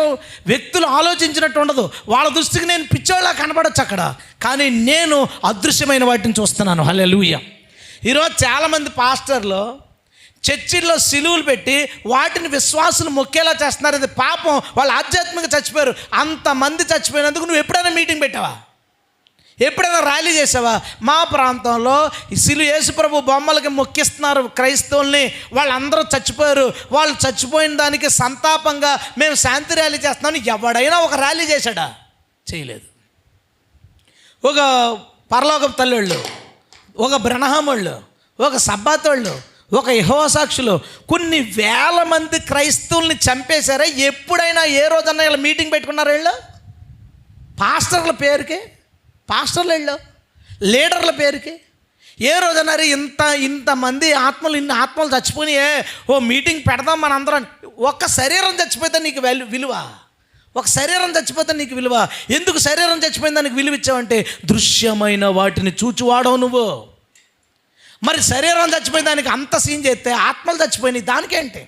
వ్యక్తులు ఆలోచించినట్టు ఉండదు. వాళ్ళ దృష్టికి నేను పిచ్చోళ్ళ కనబడచ్చు అక్కడ, కానీ నేను అదృశ్యమైన వాటిని చూస్తున్నాను. హల్లెలూయా. ఈరోజు చాలామంది పాస్టర్లు చర్చిల్లో సిలువులు పెట్టి వాటిని విశ్వాసులు మొక్కేలా చేస్తున్నారు. ఇది పాపం. వాళ్ళు ఆధ్యాత్మికంగా చచ్చిపోయారు. అంతమంది చచ్చిపోయినందుకు నువ్వు ఎప్పుడైనా మీటింగ్ పెట్టావా? ఎప్పుడైనా ర్యాలీ చేసావా? మా ప్రాంతంలో యేసుప్రభు బొమ్మలకి మొక్కిస్తున్నారు క్రైస్తవుల్ని, వాళ్ళందరూ చచ్చిపోయారు. వాళ్ళు చచ్చిపోయిన దానికి సంతాపంగా మేము శాంతి ర్యాలీ చేస్తున్నామని ఎవడైనా ఒక ర్యాలీ చేశాడా? చేయలేదు. ఒక పరలోకపు తల్లోళ్ళు, ఒక బ్రహ్మోళ్ళు, ఒక సబ్బాతోళ్ళు, ఒక యెహోవా సాక్షులు కొన్ని వేల మంది క్రైస్తవుల్ని చంపేశారా? ఎప్పుడైనా ఏ రోజన్నా ఇలా మీటింగ్ పెట్టుకున్నారా? వీళ్ళు పాస్టర్ల పేరుకి, పాస్టర్లు వీళ్ళు లీడర్ల పేరుకి ఏ రోజన్నారు ఇంతమంది ఆత్మలు, ఇన్ని ఆత్మలు చచ్చిపోయినాయే, ఓ మీటింగ్ పెడదాం మనందరం. ఒక శరీరం చచ్చిపోతే నీకు విలువ, ఒక శరీరం చచ్చిపోతే నీకు విలువ. ఎందుకు శరీరం చచ్చిపోయిన దానికి విలువ ఇచ్చావంటే దృశ్యమైన వాటిని చూచువాడవు నువ్వు. మరి శరీరం చచ్చిపోయిన దానికి అంత సీన్ చేస్తే ఆత్మలు చచ్చిపోయినాయి దానికేంటి?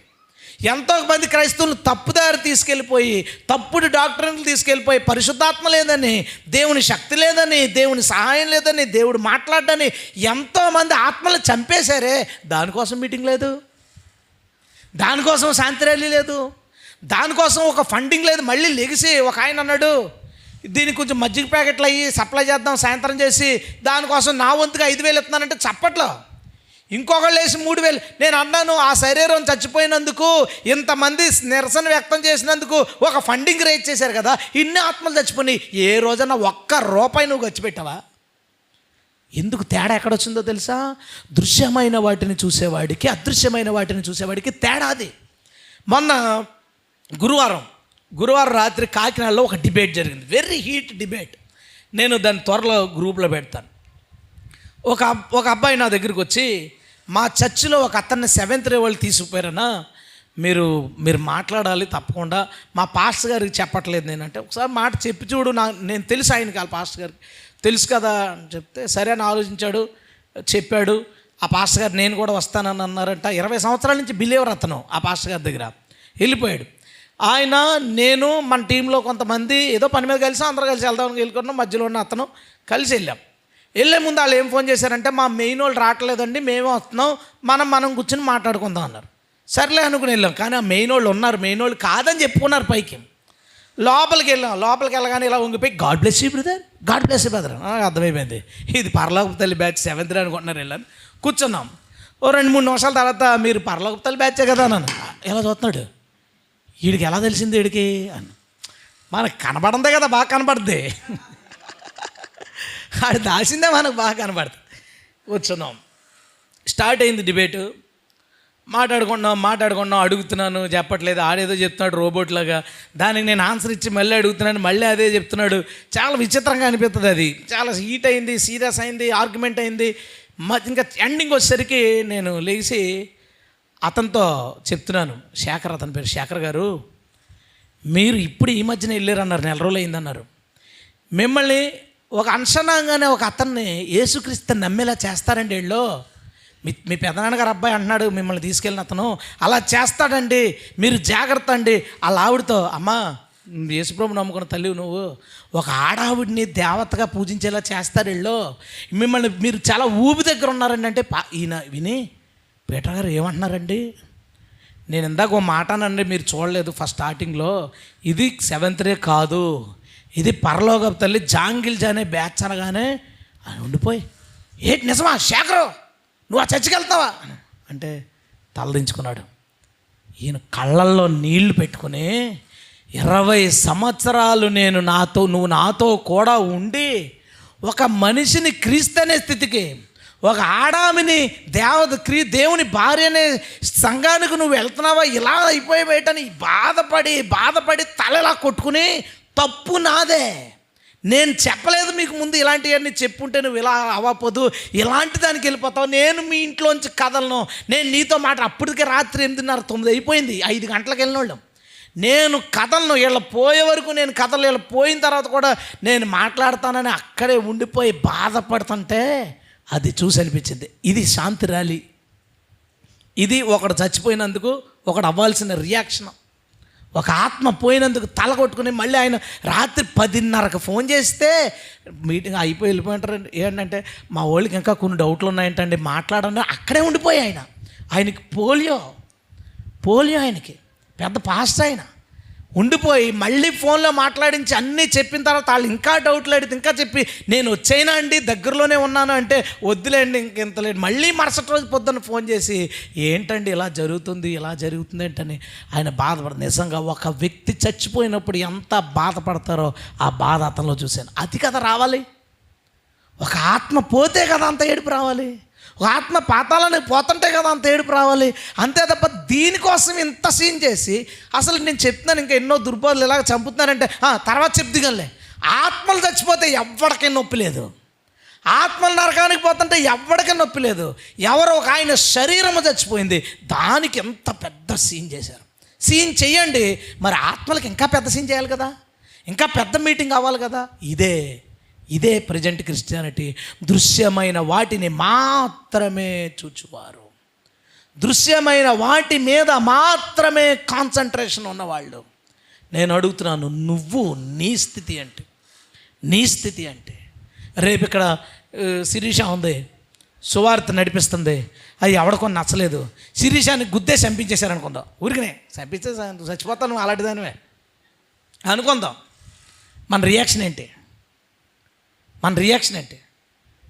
ఎంతోమంది క్రైస్తవులు తప్పుదారి తీసుకెళ్ళిపోయి, తప్పుడు డాక్టర్లు తీసుకెళ్ళిపోయి, పరిశుద్ధాత్మ లేదని, దేవుని శక్తి లేదని, దేవుని సహాయం లేదని, దేవుడు మాట్లాడని ఎంతోమంది ఆత్మలు చంపేశారే. దానికోసం మీటింగ్ లేదు, దానికోసం శాంతి ర్యాలీ లేదు, దానికోసం ఒక ఫండింగ్ లేదు. మళ్ళీ లెగిసి ఒక ఆయన అన్నాడు, దీనికి కొంచెం మజ్జిగ ప్యాకెట్లు అయ్యి సప్లై చేద్దాం సాయంత్రం చేసి, దానికోసం నా వంతుగా 5,000 ఇస్తున్నానంటే చప్పట్లో. ఇంకొకళ్ళు వేసి 3,000. నేను అన్నాను, ఆ శరీరం చచ్చిపోయినందుకు, ఇంతమంది నిరసన వ్యక్తం చేసినందుకు ఒక ఫండింగ్ రేజ్ చేశారు కదా, ఇన్ని ఆత్మలు చచ్చిపోయి ఏ రోజన్నా ₹1 నువ్వు ఖర్చు పెట్టావా? ఎందుకు తేడా ఎక్కడొచ్చిందో తెలుసా? దృశ్యమైన వాటిని చూసేవాడికి, అదృశ్యమైన వాటిని చూసేవాడికి తేడా అది. మొన్న గురువారం రాత్రి కాకినాడలో ఒక డిబేట్ జరిగింది, వెరీ హీట్ డిబేట్. నేను దాన్ని త్వరలో గ్రూప్లో పెడతాను. ఒక అబ్బాయి నా దగ్గరికి వచ్చి, మా చర్చిలో ఒక అతన్ని 7th డే వాళ్ళు తీసుకుపోయారన్నా, మీరు మాట్లాడాలి తప్పకుండా, మా పాస్టర్ గారికి చెప్పట్లేదు. నేనంటే ఒకసారి మాట చెప్పి చూడు, నేను తెలుసు ఆయనకి, ఆ పాస్టర్ గారికి తెలుసు కదా అని చెప్తే సరే అని ఆలోచించాడు, చెప్పాడు. ఆ పాస్టర్ గారు నేను కూడా వస్తానని అన్నారంట. 20 సంవత్సరాల నుంచి బిలీవర్ అతను ఆ పాస్టర్ గారి దగ్గర. వెళ్ళిపోయాడు. ఆయన, నేను, మన టీంలో కొంతమంది ఏదో పని మీద కలిసి అందరూ కలిసి వెళ్దామని వెళ్ళుకున్నాం. మధ్యలో ఉన్న అతను కలిసి వెళ్ళే ముందు వాళ్ళు ఏం ఫోన్ చేశారంటే, మా మెయిన్ వాళ్ళు రావట్లేదండి, మేమే వస్తున్నాం, మనం కూర్చొని మాట్లాడుకుందాం అన్నారు. సర్లే అనుకుని వెళ్ళాం. కానీ ఆ మెయిన్ వాళ్ళు ఉన్నారు, మెయిన్ వాళ్ళు కాదని చెప్పుకున్నారు పైకి. లోపలికి వెళ్ళగానే ఇలా ఉంగిపోయి, God bless you brother, God bless you brother. అర్థమైపోయింది, ఇది పరలోకపు తల్లి బ్యాచ్ 7th అనుకుంటున్నారు. వెళ్ళాను, కూర్చున్నాం. ఓ 2-3 నిమిషాల తర్వాత, మీరు పరలోకపు తల్లి బ్యాచే కదా అన్నాను. ఎలా చూస్తున్నాడు, వీడికి ఎలా తెలిసింది వీడికి అని. మనకు కనబడందే కదా, బాగా కనబడుద్ది. ఆడు దాసిందే మనకు బాగా కనబడుతుంది. కూర్చున్నాం, స్టార్ట్ అయింది డిబేటు. మాట్లాడుకున్నాం. అడుగుతున్నాను, చెప్పట్లేదు. ఆడేదో చెప్తున్నాడు రోబోట్ లాగా. దానికి నేను ఆన్సర్ ఇచ్చి మళ్ళీ అడుగుతున్నాను, మళ్ళీ అదే చెప్తున్నాడు. చాలా విచిత్రంగా అనిపిస్తుంది. అది చాలా హీట్ అయింది, సీరియస్ అయింది, ఆర్గ్యుమెంట్ అయింది. ఇంకా ఎండింగ్ వచ్చేసరికి నేను లేచి అతనితో చెప్తున్నాను, శేఖర్, అతని పేరు శేఖర్ గారు, మీరు ఇప్పుడు ఈ మధ్యన వెళ్ళారన్నారు, 4 రోజులు అయిందన్నారు. మిమ్మల్ని ఒక అంశనంగానే ఒక అతన్ని యేసుక్రీస్తు నమ్మేలా చేస్తారండి వీళ్ళు. మీ పెదనాన్నగారు అబ్బాయి అంటున్నాడు, మిమ్మల్ని తీసుకెళ్ళిన అతను అలా చేస్తాడండి, మీరు జాగ్రత్త అండి. అలా ఆవిడతో, అమ్మా యేసుప్రభు నమ్ముకున్న తల్లి నువ్వు, ఒక ఆడావిడిని దేవతగా పూజించేలా చేస్తారు వీళ్ళు, మిమ్మల్ని మీరు చాలా ఊబి దగ్గర ఉన్నారండి అంటే, ఈయన విని, పీటర్ గారు ఏమంటున్నారండి, నేను ఇందాక ఓ మాట అనండి, మీరు చూడలేదు ఫస్ట్ స్టార్టింగ్లో, ఇది 7th డే కాదు, ఇది పరలోకపు తల్లి జాంగిల్జా అనే బ్యాచ్ అనగానే అని ఉండిపోయి, ఏంటి నిజమా శేఖరు, నువ్వు ఆ చర్చికి వెళ్తావా అంటే తలదించుకున్నాడు. ఈయన కళ్ళల్లో నీళ్లు పెట్టుకుని, 20 సంవత్సరాలు నువ్వు నాతో కూడా ఉండి ఒక మనిషిని క్రీస్తు అనే స్థితికి, ఒక ఆడామిని దేవుని భార్య అనే సంఘానికి నువ్వు వెళ్తున్నావా, ఇలా అయిపోయేటని బాధపడి తలలా కొట్టుకుని, తప్పు నాదే, నేను చెప్పలేదు మీకు ముందు, ఇలాంటివన్నీ చెప్పుంటే నువ్వు ఇలా అవ్వపోదు, ఇలాంటి దానికి వెళ్ళిపోతావు, నేను మీ ఇంట్లోంచి కదలను, నేను నీతో అప్పటికే రాత్రి 8:30-9 అయిపోయింది, 5 గంటలకు వెళ్ళిన వాళ్ళం, నేను కథలను, వీళ్ళ పోయే వరకు నేను కథలు, వీళ్ళు పోయిన తర్వాత కూడా నేను మాట్లాడతానని అక్కడే ఉండిపోయి బాధపడుతుంటే అది చూసి అనిపించింది, ఇది శాంతి ర్యాలీ, ఇది ఒకడు చచ్చిపోయినందుకు ఒకడు అవ్వాల్సిన రియాక్షన్. ఒక ఆత్మ పోయినందుకు తల కొట్టుకుని మళ్ళీ ఆయన రాత్రి 10:30కి ఫోన్ చేస్తే, మీటింగ్ అయిపోయి వెళ్ళిపోయింటారండి. ఏంటంటే, మా వాళ్ళకి ఇంకా కొన్ని డౌట్లు ఉన్నాయంటండి, మాట్లాడండి. అక్కడే ఉండిపోయి ఆయనకి పోలియో ఆయనకి పెద్ద పాస్ట్ ఆయన ఉండిపోయి మళ్ళీ ఫోన్లో మాట్లాడించి అన్నీ చెప్పిన తర్వాత వాళ్ళు ఇంకా డౌట్లు అడిగితే ఇంకా చెప్పి, నేను వచ్చైనా అండి దగ్గరలోనే ఉన్నాను అంటే, వద్దులేండి ఇంకెంత లేదు. మళ్ళీ మరుసటి రోజు పొద్దున్న ఫోన్ చేసి, ఏంటండి ఇలా జరుగుతుంది ఏంటని ఆయన బాధపడదు. నిజంగా ఒక వ్యక్తి చచ్చిపోయినప్పుడు ఎంత బాధపడతారో ఆ బాధ అతనిలో చూశాను. అది కదా రావాలి, ఒక ఆత్మ పోతే కదా అంత ఏడుపు రావాలి, ఒక ఆత్మ పాతాళానికి పోతుంటే కదా అంత ఏడుపు రావాలి. అంతే తప్ప దీనికోసం ఇంత సీన్ చేసి, అసలు నేను చెప్తున్నాను ఇంకా ఎన్నో దుర్బోధలు ఇలాగ చంపుతున్నానంటే తర్వాత చెప్దిగలే. ఆత్మలు చచ్చిపోతే ఎవ్వడికే నొప్పి లేదు, ఆత్మలు నరకానికి పోతుంటే ఎవ్వడికే నొప్పి లేదు. ఎవరో ఒక ఆయన శరీరము చచ్చిపోయింది, దానికి ఎంత పెద్ద సీన్ చేశారు. సీన్ చెయ్యండి, మరి ఆత్మలకు ఇంకా పెద్ద సీన్ చేయాలి కదా, ఇంకా పెద్ద మీటింగ్ అవ్వాలి కదా. ఇదే ప్రజెంట్ క్రిస్టియానిటీ. దృశ్యమైన వాటిని మాత్రమే చూచువారు, దృశ్యమైన వాటి మీద మాత్రమే కాన్సన్ట్రేషన్ ఉన్నవాళ్ళు. నేను అడుగుతున్నాను, నీ స్థితి అంటే రేపు ఇక్కడ శిరీష ఉంది, సువార్త నడిపిస్తుంది, అది ఎవడకొని నచ్చలేదు, శిరీషాన్ని గుద్దే చంపించేశారనుకుందాం, ఊరికనే చంపిస్తే చచ్చిపోతాను అలాంటిదానివే అనుకుందాం. మన రియాక్షన్ ఏంటి?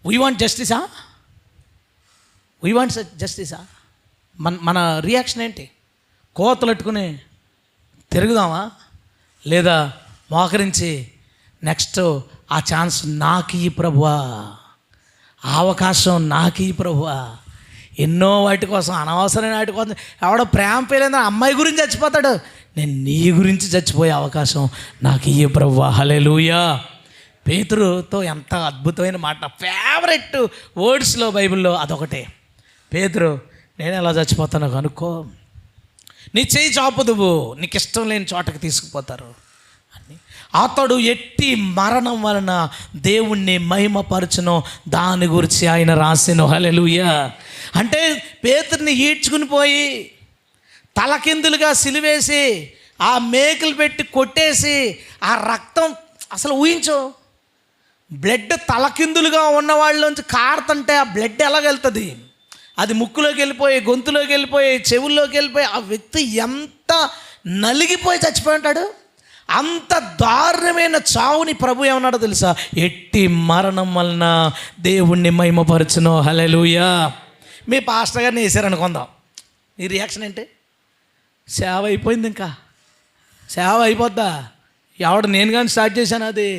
వీ వాంట్ జస్టిసా? మన రియాక్షన్ ఏంటి? కోతలట్టుకుని తిరుగుదామా, లేదా మోకరించి నెక్స్ట్ ఆ ఛాన్స్ నాకు ఈ ప్రభువా, ఆ అవకాశం నాకు ఈ ప్రభువా. ఎన్నో వాటి కోసం, అనవసరమైన వాటి కోసం, ఎవడో ప్రేమ పేలేదా అమ్మాయి గురించి చచ్చిపోతాడు, నేను నీ గురించి చచ్చిపోయే అవకాశం నాకు ఈ ప్రభువా. హల్లెలూయా. పేతురుతో ఎంత అద్భుతమైన మాట, ఫేవరెట్ వర్డ్స్లో బైబిల్లో అదొకటే. పేతురు, నేను ఎలా చచ్చిపోతానో కనుక్కో, నీ చేయి చాపుదువు, నీకు ఇష్టం లేని చోటకి తీసుకుపోతారు అని. అతడు ఎట్టి మరణం వలన దేవుణ్ణి మహిమపరచును దాని గురించి ఆయన రాసెను. హల్లెలూయా. అంటే పేతురుని ఈడ్చుకుని పోయి తలకిందులుగా సిలువేసి ఆ మేకులు పెట్టి కొట్టేసి ఆ రక్తం అసలు ఊహించు, బ్లడ్ తలకిందులుగా ఉన్న వాళ్ళలోంచి కారుతుంటే ఆ బ్లడ్ ఎలాగెళ్తుంది? అది ముక్కులోకి వెళ్ళిపోయి, గొంతులోకి వెళ్ళిపోయి, చెవుల్లోకి వెళ్ళిపోయి ఆ వ్యక్తి ఎంత నలిగిపోయి చచ్చిపోయి ఉంటాడు. అంత దారుణమైన చావుని ప్రభు ఏమన్నాడో తెలుసా? ఎట్టి మరణం వలన దేవుణ్ణి మహిమపరచును. హల్లెలూయా. మీ పాస్టర్ గారిని వేసారనుకుందాం, నీ రియాక్షన్ ఏంటి? సేవ అయిపోయింది, ఇంకా సేవ అయిపోద్దా? ఎవడు నేను కానీ స్టార్ట్ చేశాను అది,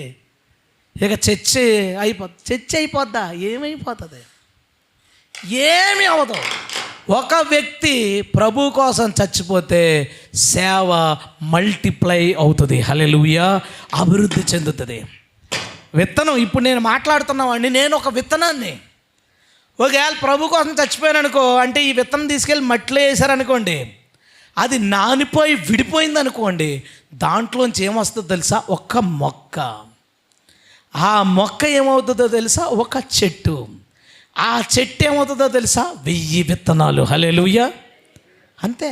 ఇక చర్చి అయిపోద్దా? ఏమైపోతుంది? ఏమీ అవ్వదు. ఒక వ్యక్తి ప్రభు కోసం చచ్చిపోతే సేవ మల్టిప్లై అవుతుంది. హల్లెలూయా. అభివృద్ధి చెందుతుంది. విత్తనం, ఇప్పుడు నేను మాట్లాడుతున్నవాడిని, నేను ఒక విత్తనాన్ని. ఒకవేళ ప్రభు కోసం చచ్చిపోయాను అనుకో, అంటే ఈ విత్తనం తీసుకెళ్ళి మట్టిలో వేసారనుకోండి, అది నానిపోయి విడిపోయింది అనుకోండి, దాంట్లోంచి ఏమొస్తుందో తెలుసా? ఒక మొక్క. ఆ మొక్క ఏమవుతుందో తెలుసా? ఒక చెట్టు. ఆ చెట్టు ఏమవుతుందో తెలుసా? 1000 విత్తనాలు. హల్లెలూయా. అంతే.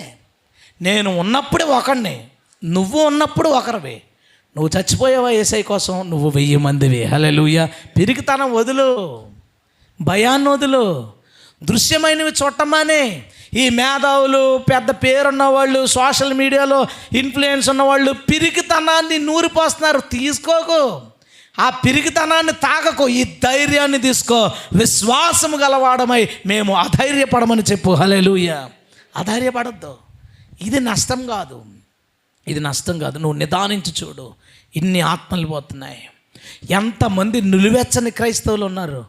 నేను ఉన్నప్పుడు ఒకడిని, నువ్వు ఉన్నప్పుడు ఒకరివి. నువ్వు చచ్చిపోయావా యేసయ్య కోసం, నువ్వు 1000 మందివి. హల్లెలూయా. పిరికితనం వదులు, భయాన్ని వదులు, దృశ్యమైనవి చూడటమానే. ఈ మేధావులు, పెద్ద పేరున్న వాళ్ళు, సోషల్ మీడియాలో ఇన్ఫ్లుయెన్స్ ఉన్నవాళ్ళు పిరికితనాన్ని నూరిపోస్తున్నారు. తీసుకోకు, ఆ పిరికితనాన్ని తాగకు, ఈ ధైర్యాన్ని తీసుకో. విశ్వాసము గలవాడమై మేము అధైర్యపడమని చెప్పు. హల్లెలూయా. అధైర్యపడద్దు. ఇది నష్టం కాదు, ఇది నష్టం కాదు. నువ్వు నిదానించి చూడు, ఇన్ని ఆత్మలు పోతున్నాయి. ఎంతమంది నిలువెచ్చని క్రైస్తవులు ఉన్నారు,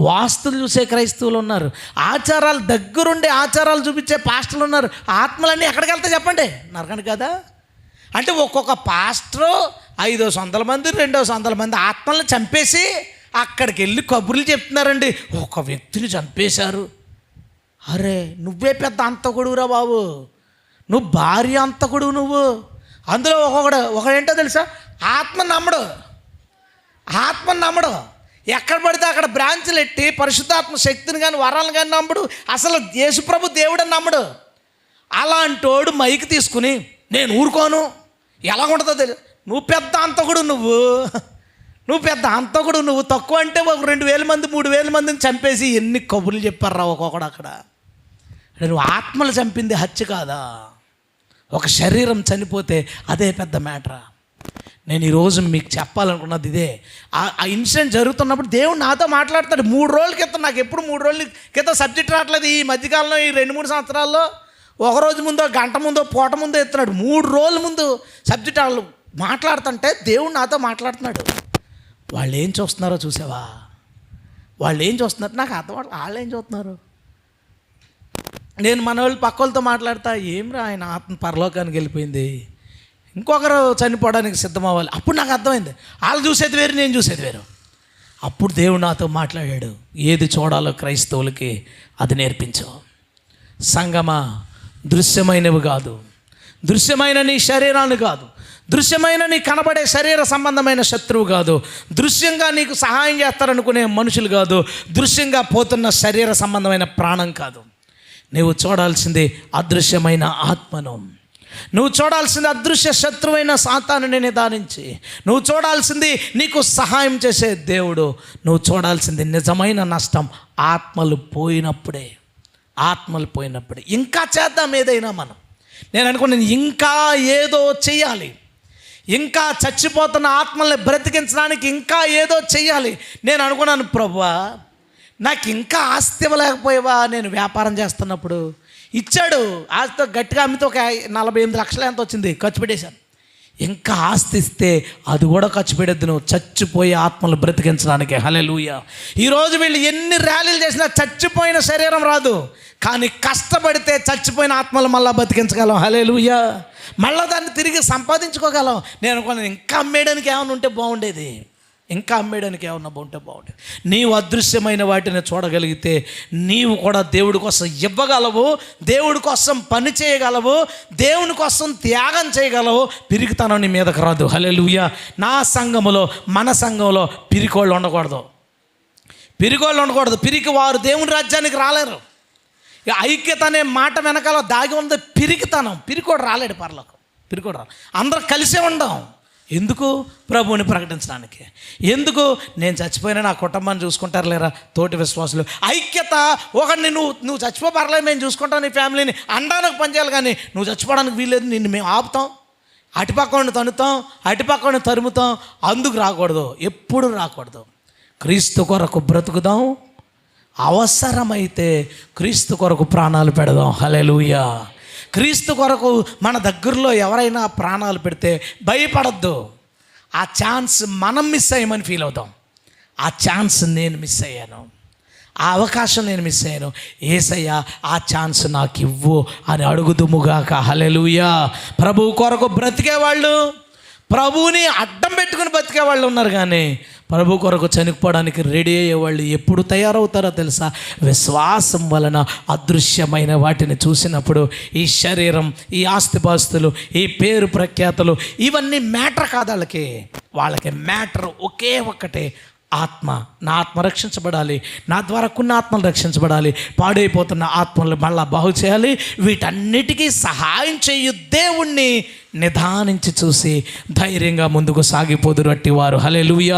వాస్తులు చూసే క్రైస్తవులు ఉన్నారు, ఆచారాలు దగ్గరుండే ఆచారాలు చూపించే పాస్టర్లు ఉన్నారు. ఆత్మలన్నీ ఎక్కడికి వెళ్తాయి చెప్పండి? నరకానికి కదా. అంటే ఒక్కొక్క పాస్టరు 500 మంది 200 మంది ఆత్మలను చంపేసి అక్కడికి వెళ్ళి కబుర్లు చెప్తున్నారండి. ఒక వ్యక్తిని చంపేశారు. అరే, నువ్వే పెద్ద అంతకుడురా బాబు, నువ్వు భార్య అంతకుడు నువ్వు. అందులో ఒకడేంటో తెలుసా? ఆత్మను నమ్మడు. ఎక్కడ పడితే అక్కడ బ్రాంచ్లు ఎట్టి పరిశుద్ధాత్మ శక్తిని కానీ వరాలను కానీ నమ్మడు. అసలు యేసుప్రభు దేవుడని నమ్మడు. అలాంటోడు మైక్ తీసుకుని నేను ఊరుకోను, ఎలాగుంటుందో తెలియదు. నువ్వు పెద్ద అంతకుడు, నువ్వు తక్కువ అంటే ఒక 2000 మంది 3000 మందిని చంపేసి ఎన్ని కబుర్లు చెప్పారా ఒక్కొక్కడు అక్కడ. నువ్వు ఆత్మలు చంపింది హత్య కాదా? ఒక శరీరం చనిపోతే అదే పెద్ద మ్యాటరా. నేను ఈరోజు మీకు చెప్పాలనుకున్నది ఇదే. ఆ ఇన్సిడెంట్ జరుగుతున్నప్పుడు దేవుడు నాతో మాట్లాడతాడు. 3 రోజుల క్రితం, నాకు ఎప్పుడు 3 రోజుల క్రితం సబ్జెక్ట్ రావట్లేదు. ఈ మధ్యకాలంలో ఈ 2-3 సంవత్సరాల్లో ఒకరోజు ముందో, గంట ముందో, పూట ముందో ఎత్తున్నాడు. 3 రోజుల ముందు సబ్జెక్ట్ వాళ్ళు మాట్లాడుతుంటే దేవుడు నాతో మాట్లాడుతున్నాడు. వాళ్ళు ఏం చూస్తున్నారో చూసావా? వాళ్ళు ఏం చూస్తున్నారు నాకు అర్థం. వాళ్ళు ఏం చూస్తున్నారు? నేను మన వాళ్ళు పక్క వాళ్ళతో మాట్లాడతా, ఏమ్రా ఆయన ఆత్మ పరలోకానికి వెళ్ళిపోయింది, ఇంకొకరు చనిపోవడానికి సిద్ధమవ్వాలి. అప్పుడు నాకు అర్థమైంది, వాళ్ళు చూసేది వేరు, నేను చూసేది వేరు. అప్పుడు దేవుడు నాతో మాట్లాడాడు, ఏది చూడాలో క్రైస్తవులకి అది నేర్పించు. సంగమా, దృశ్యమైనవి కాదు, దృశ్యమైన నీ శరీరాన్ని కాదు, దృశ్యమైన నీ కనబడే శరీర సంబంధమైన శత్రువు కాదు, దృశ్యంగా నీకు సహాయం చేస్తారనుకునే మనుషులు కాదు, దృశ్యంగా పోతున్న శరీర సంబంధమైన ప్రాణం కాదు. నువ్వు చూడాల్సింది అదృశ్యమైన ఆత్మను. నువ్వు చూడాల్సింది అదృశ్య శత్రువైన సాతానుని నిదానించి. నువ్వు చూడాల్సింది నీకు సహాయం చేసే దేవుడు. నువ్వు చూడాల్సింది నిజమైన నష్టం ఆత్మలు పోయినప్పుడే. ఇంకా చేద్దాం ఏదైనా మనం. నేను అనుకున్నాను ఇంకా ఏదో చెయ్యాలి, ఇంకా చచ్చిపోతున్న ఆత్మల్ని బ్రతికించడానికి ఇంకా ఏదో చెయ్యాలి. నేను అనుకున్నాను, ప్రభువా నాకు ఇంకా ఆస్తి ఇవ్వలేకపోయావా? నేను వ్యాపారం చేస్తున్నప్పుడు ఇచ్చాడు, ఆస్తితో గట్టిగా అమ్మితే ఒక 48 లక్షలు ఎంత వచ్చింది, ఖర్చు పెట్టేశాను. ఇంకా ఆస్తి ఇస్తే అది కూడా ఖర్చు పెట్టద్దు, నువ్వు చచ్చిపోయే ఆత్మలు బ్రతికించడానికి. హల్లెలూయా. ఈరోజు వీళ్ళు ఎన్ని ర్యాలీలు చేసినా చచ్చిపోయిన శరీరం రాదు, కానీ కష్టపడితే చచ్చిపోయిన ఆత్మలు మళ్ళీ బతికించగలం. హల్లెలూయా. మళ్ళీ దాన్ని తిరిగి సంపాదించుకోగలం. నేను అనుకున్నాను ఇంకా అమ్మేయడానికి ఏమైనా ఉంటే బాగుండేది, నీవు అదృశ్యమైన వాటిని చూడగలిగితే నీవు కూడా దేవుడి కోసం ఇవ్వగలవు, దేవుడి కోసం పని చేయగలవు, దేవుని కోసం త్యాగం చేయగలవు. పిరికితనం నీ మీదకు రాదు. హల్లెలూయా. నా సంఘములో, మన సంఘంలో పిరికోళ్ళు ఉండకూడదు. పిరికి వారు దేవుని రాజ్యానికి రాలేరు. ఐక్యత అనే మాట వెనకాల దాగి ఉంది పిరికితనం. పిరికోడు రాలేడు పరలోకం. పిరికోడు రావాలి. అందరూ కలిసే ఉందాం. ఎందుకు? ప్రభువుని ప్రకటించడానికి. ఎందుకు? నేను చచ్చిపోయినా నా కుటుంబాన్ని చూసుకుంటారు లేరా తోటి విశ్వాసులు. ఐక్యత. ఒకడిని నువ్వు చచ్చిపో పర్లేదు, మేము చూసుకుంటాం నీ ఫ్యామిలీని అనడానికి పనిచేయాలి, కానీ నువ్వు చచ్చిపోవడానికి వీల్లేదు, నిన్ను మేము ఆపుతాం, అటుపక్కని తన్నుతాం, అటుపక్కని తరుముతాం. అందుకు రాకూడదు, ఎప్పుడు రాకూడదు. క్రీస్తు కొరకు బ్రతుకుదాం, అవసరమైతే క్రీస్తు కొరకు ప్రాణాలు పెడదాం. హల్లెలూయా. క్రీస్తు కొరకు మన దగ్గరలో ఎవరైనా ప్రాణాలు పెడితే భయపడద్దు. ఆ ఛాన్స్ మనం మిస్ అయ్యామని ఫీల్ అవుతాం. ఆ ఛాన్స్ నేను మిస్ అయ్యాను, ఆ అవకాశం నేను మిస్ అయ్యాను, యేసయ్యా ఆ ఛాన్స్ నాకు ఇవ్వు అని అడుగుదుముగాక. హల్లెలూయా. ప్రభువు కొరకు బ్రతికేవాళ్ళు, ప్రభువుని అడ్డం పెట్టుకుని బతికేవాళ్ళు ఉన్నారు, కానీ ప్రభు కొరకు చనిపోవడానికి రెడీ అయ్యేవాళ్ళు ఎప్పుడు తయారవుతారో తెలుసా? విశ్వాసం వలన అదృశ్యమైన వాటిని చూసినప్పుడు. ఈ శరీరం, ఈ ఆస్తిపాస్తులు, ఈ పేరు ప్రఖ్యాతలు ఇవన్నీ మ్యాటర్ కాదు వాళ్ళకి మ్యాటర్ ఒకే ఒక్కటే, ఆత్మ. నా ఆత్మ రక్షించబడాలి, నా ద్వారా కొన్ని ఆత్మలు రక్షించబడాలి, పాడైపోతున్న ఆత్మలు మళ్ళా బాగు చేయాలి. వీటన్నిటికీ సహాయం చేయు దేవుణ్ణి నిదానించి చూసి ధైర్యంగా ముందుకు సాగిపోదురు అట్టి వారు. హల్లెలూయా.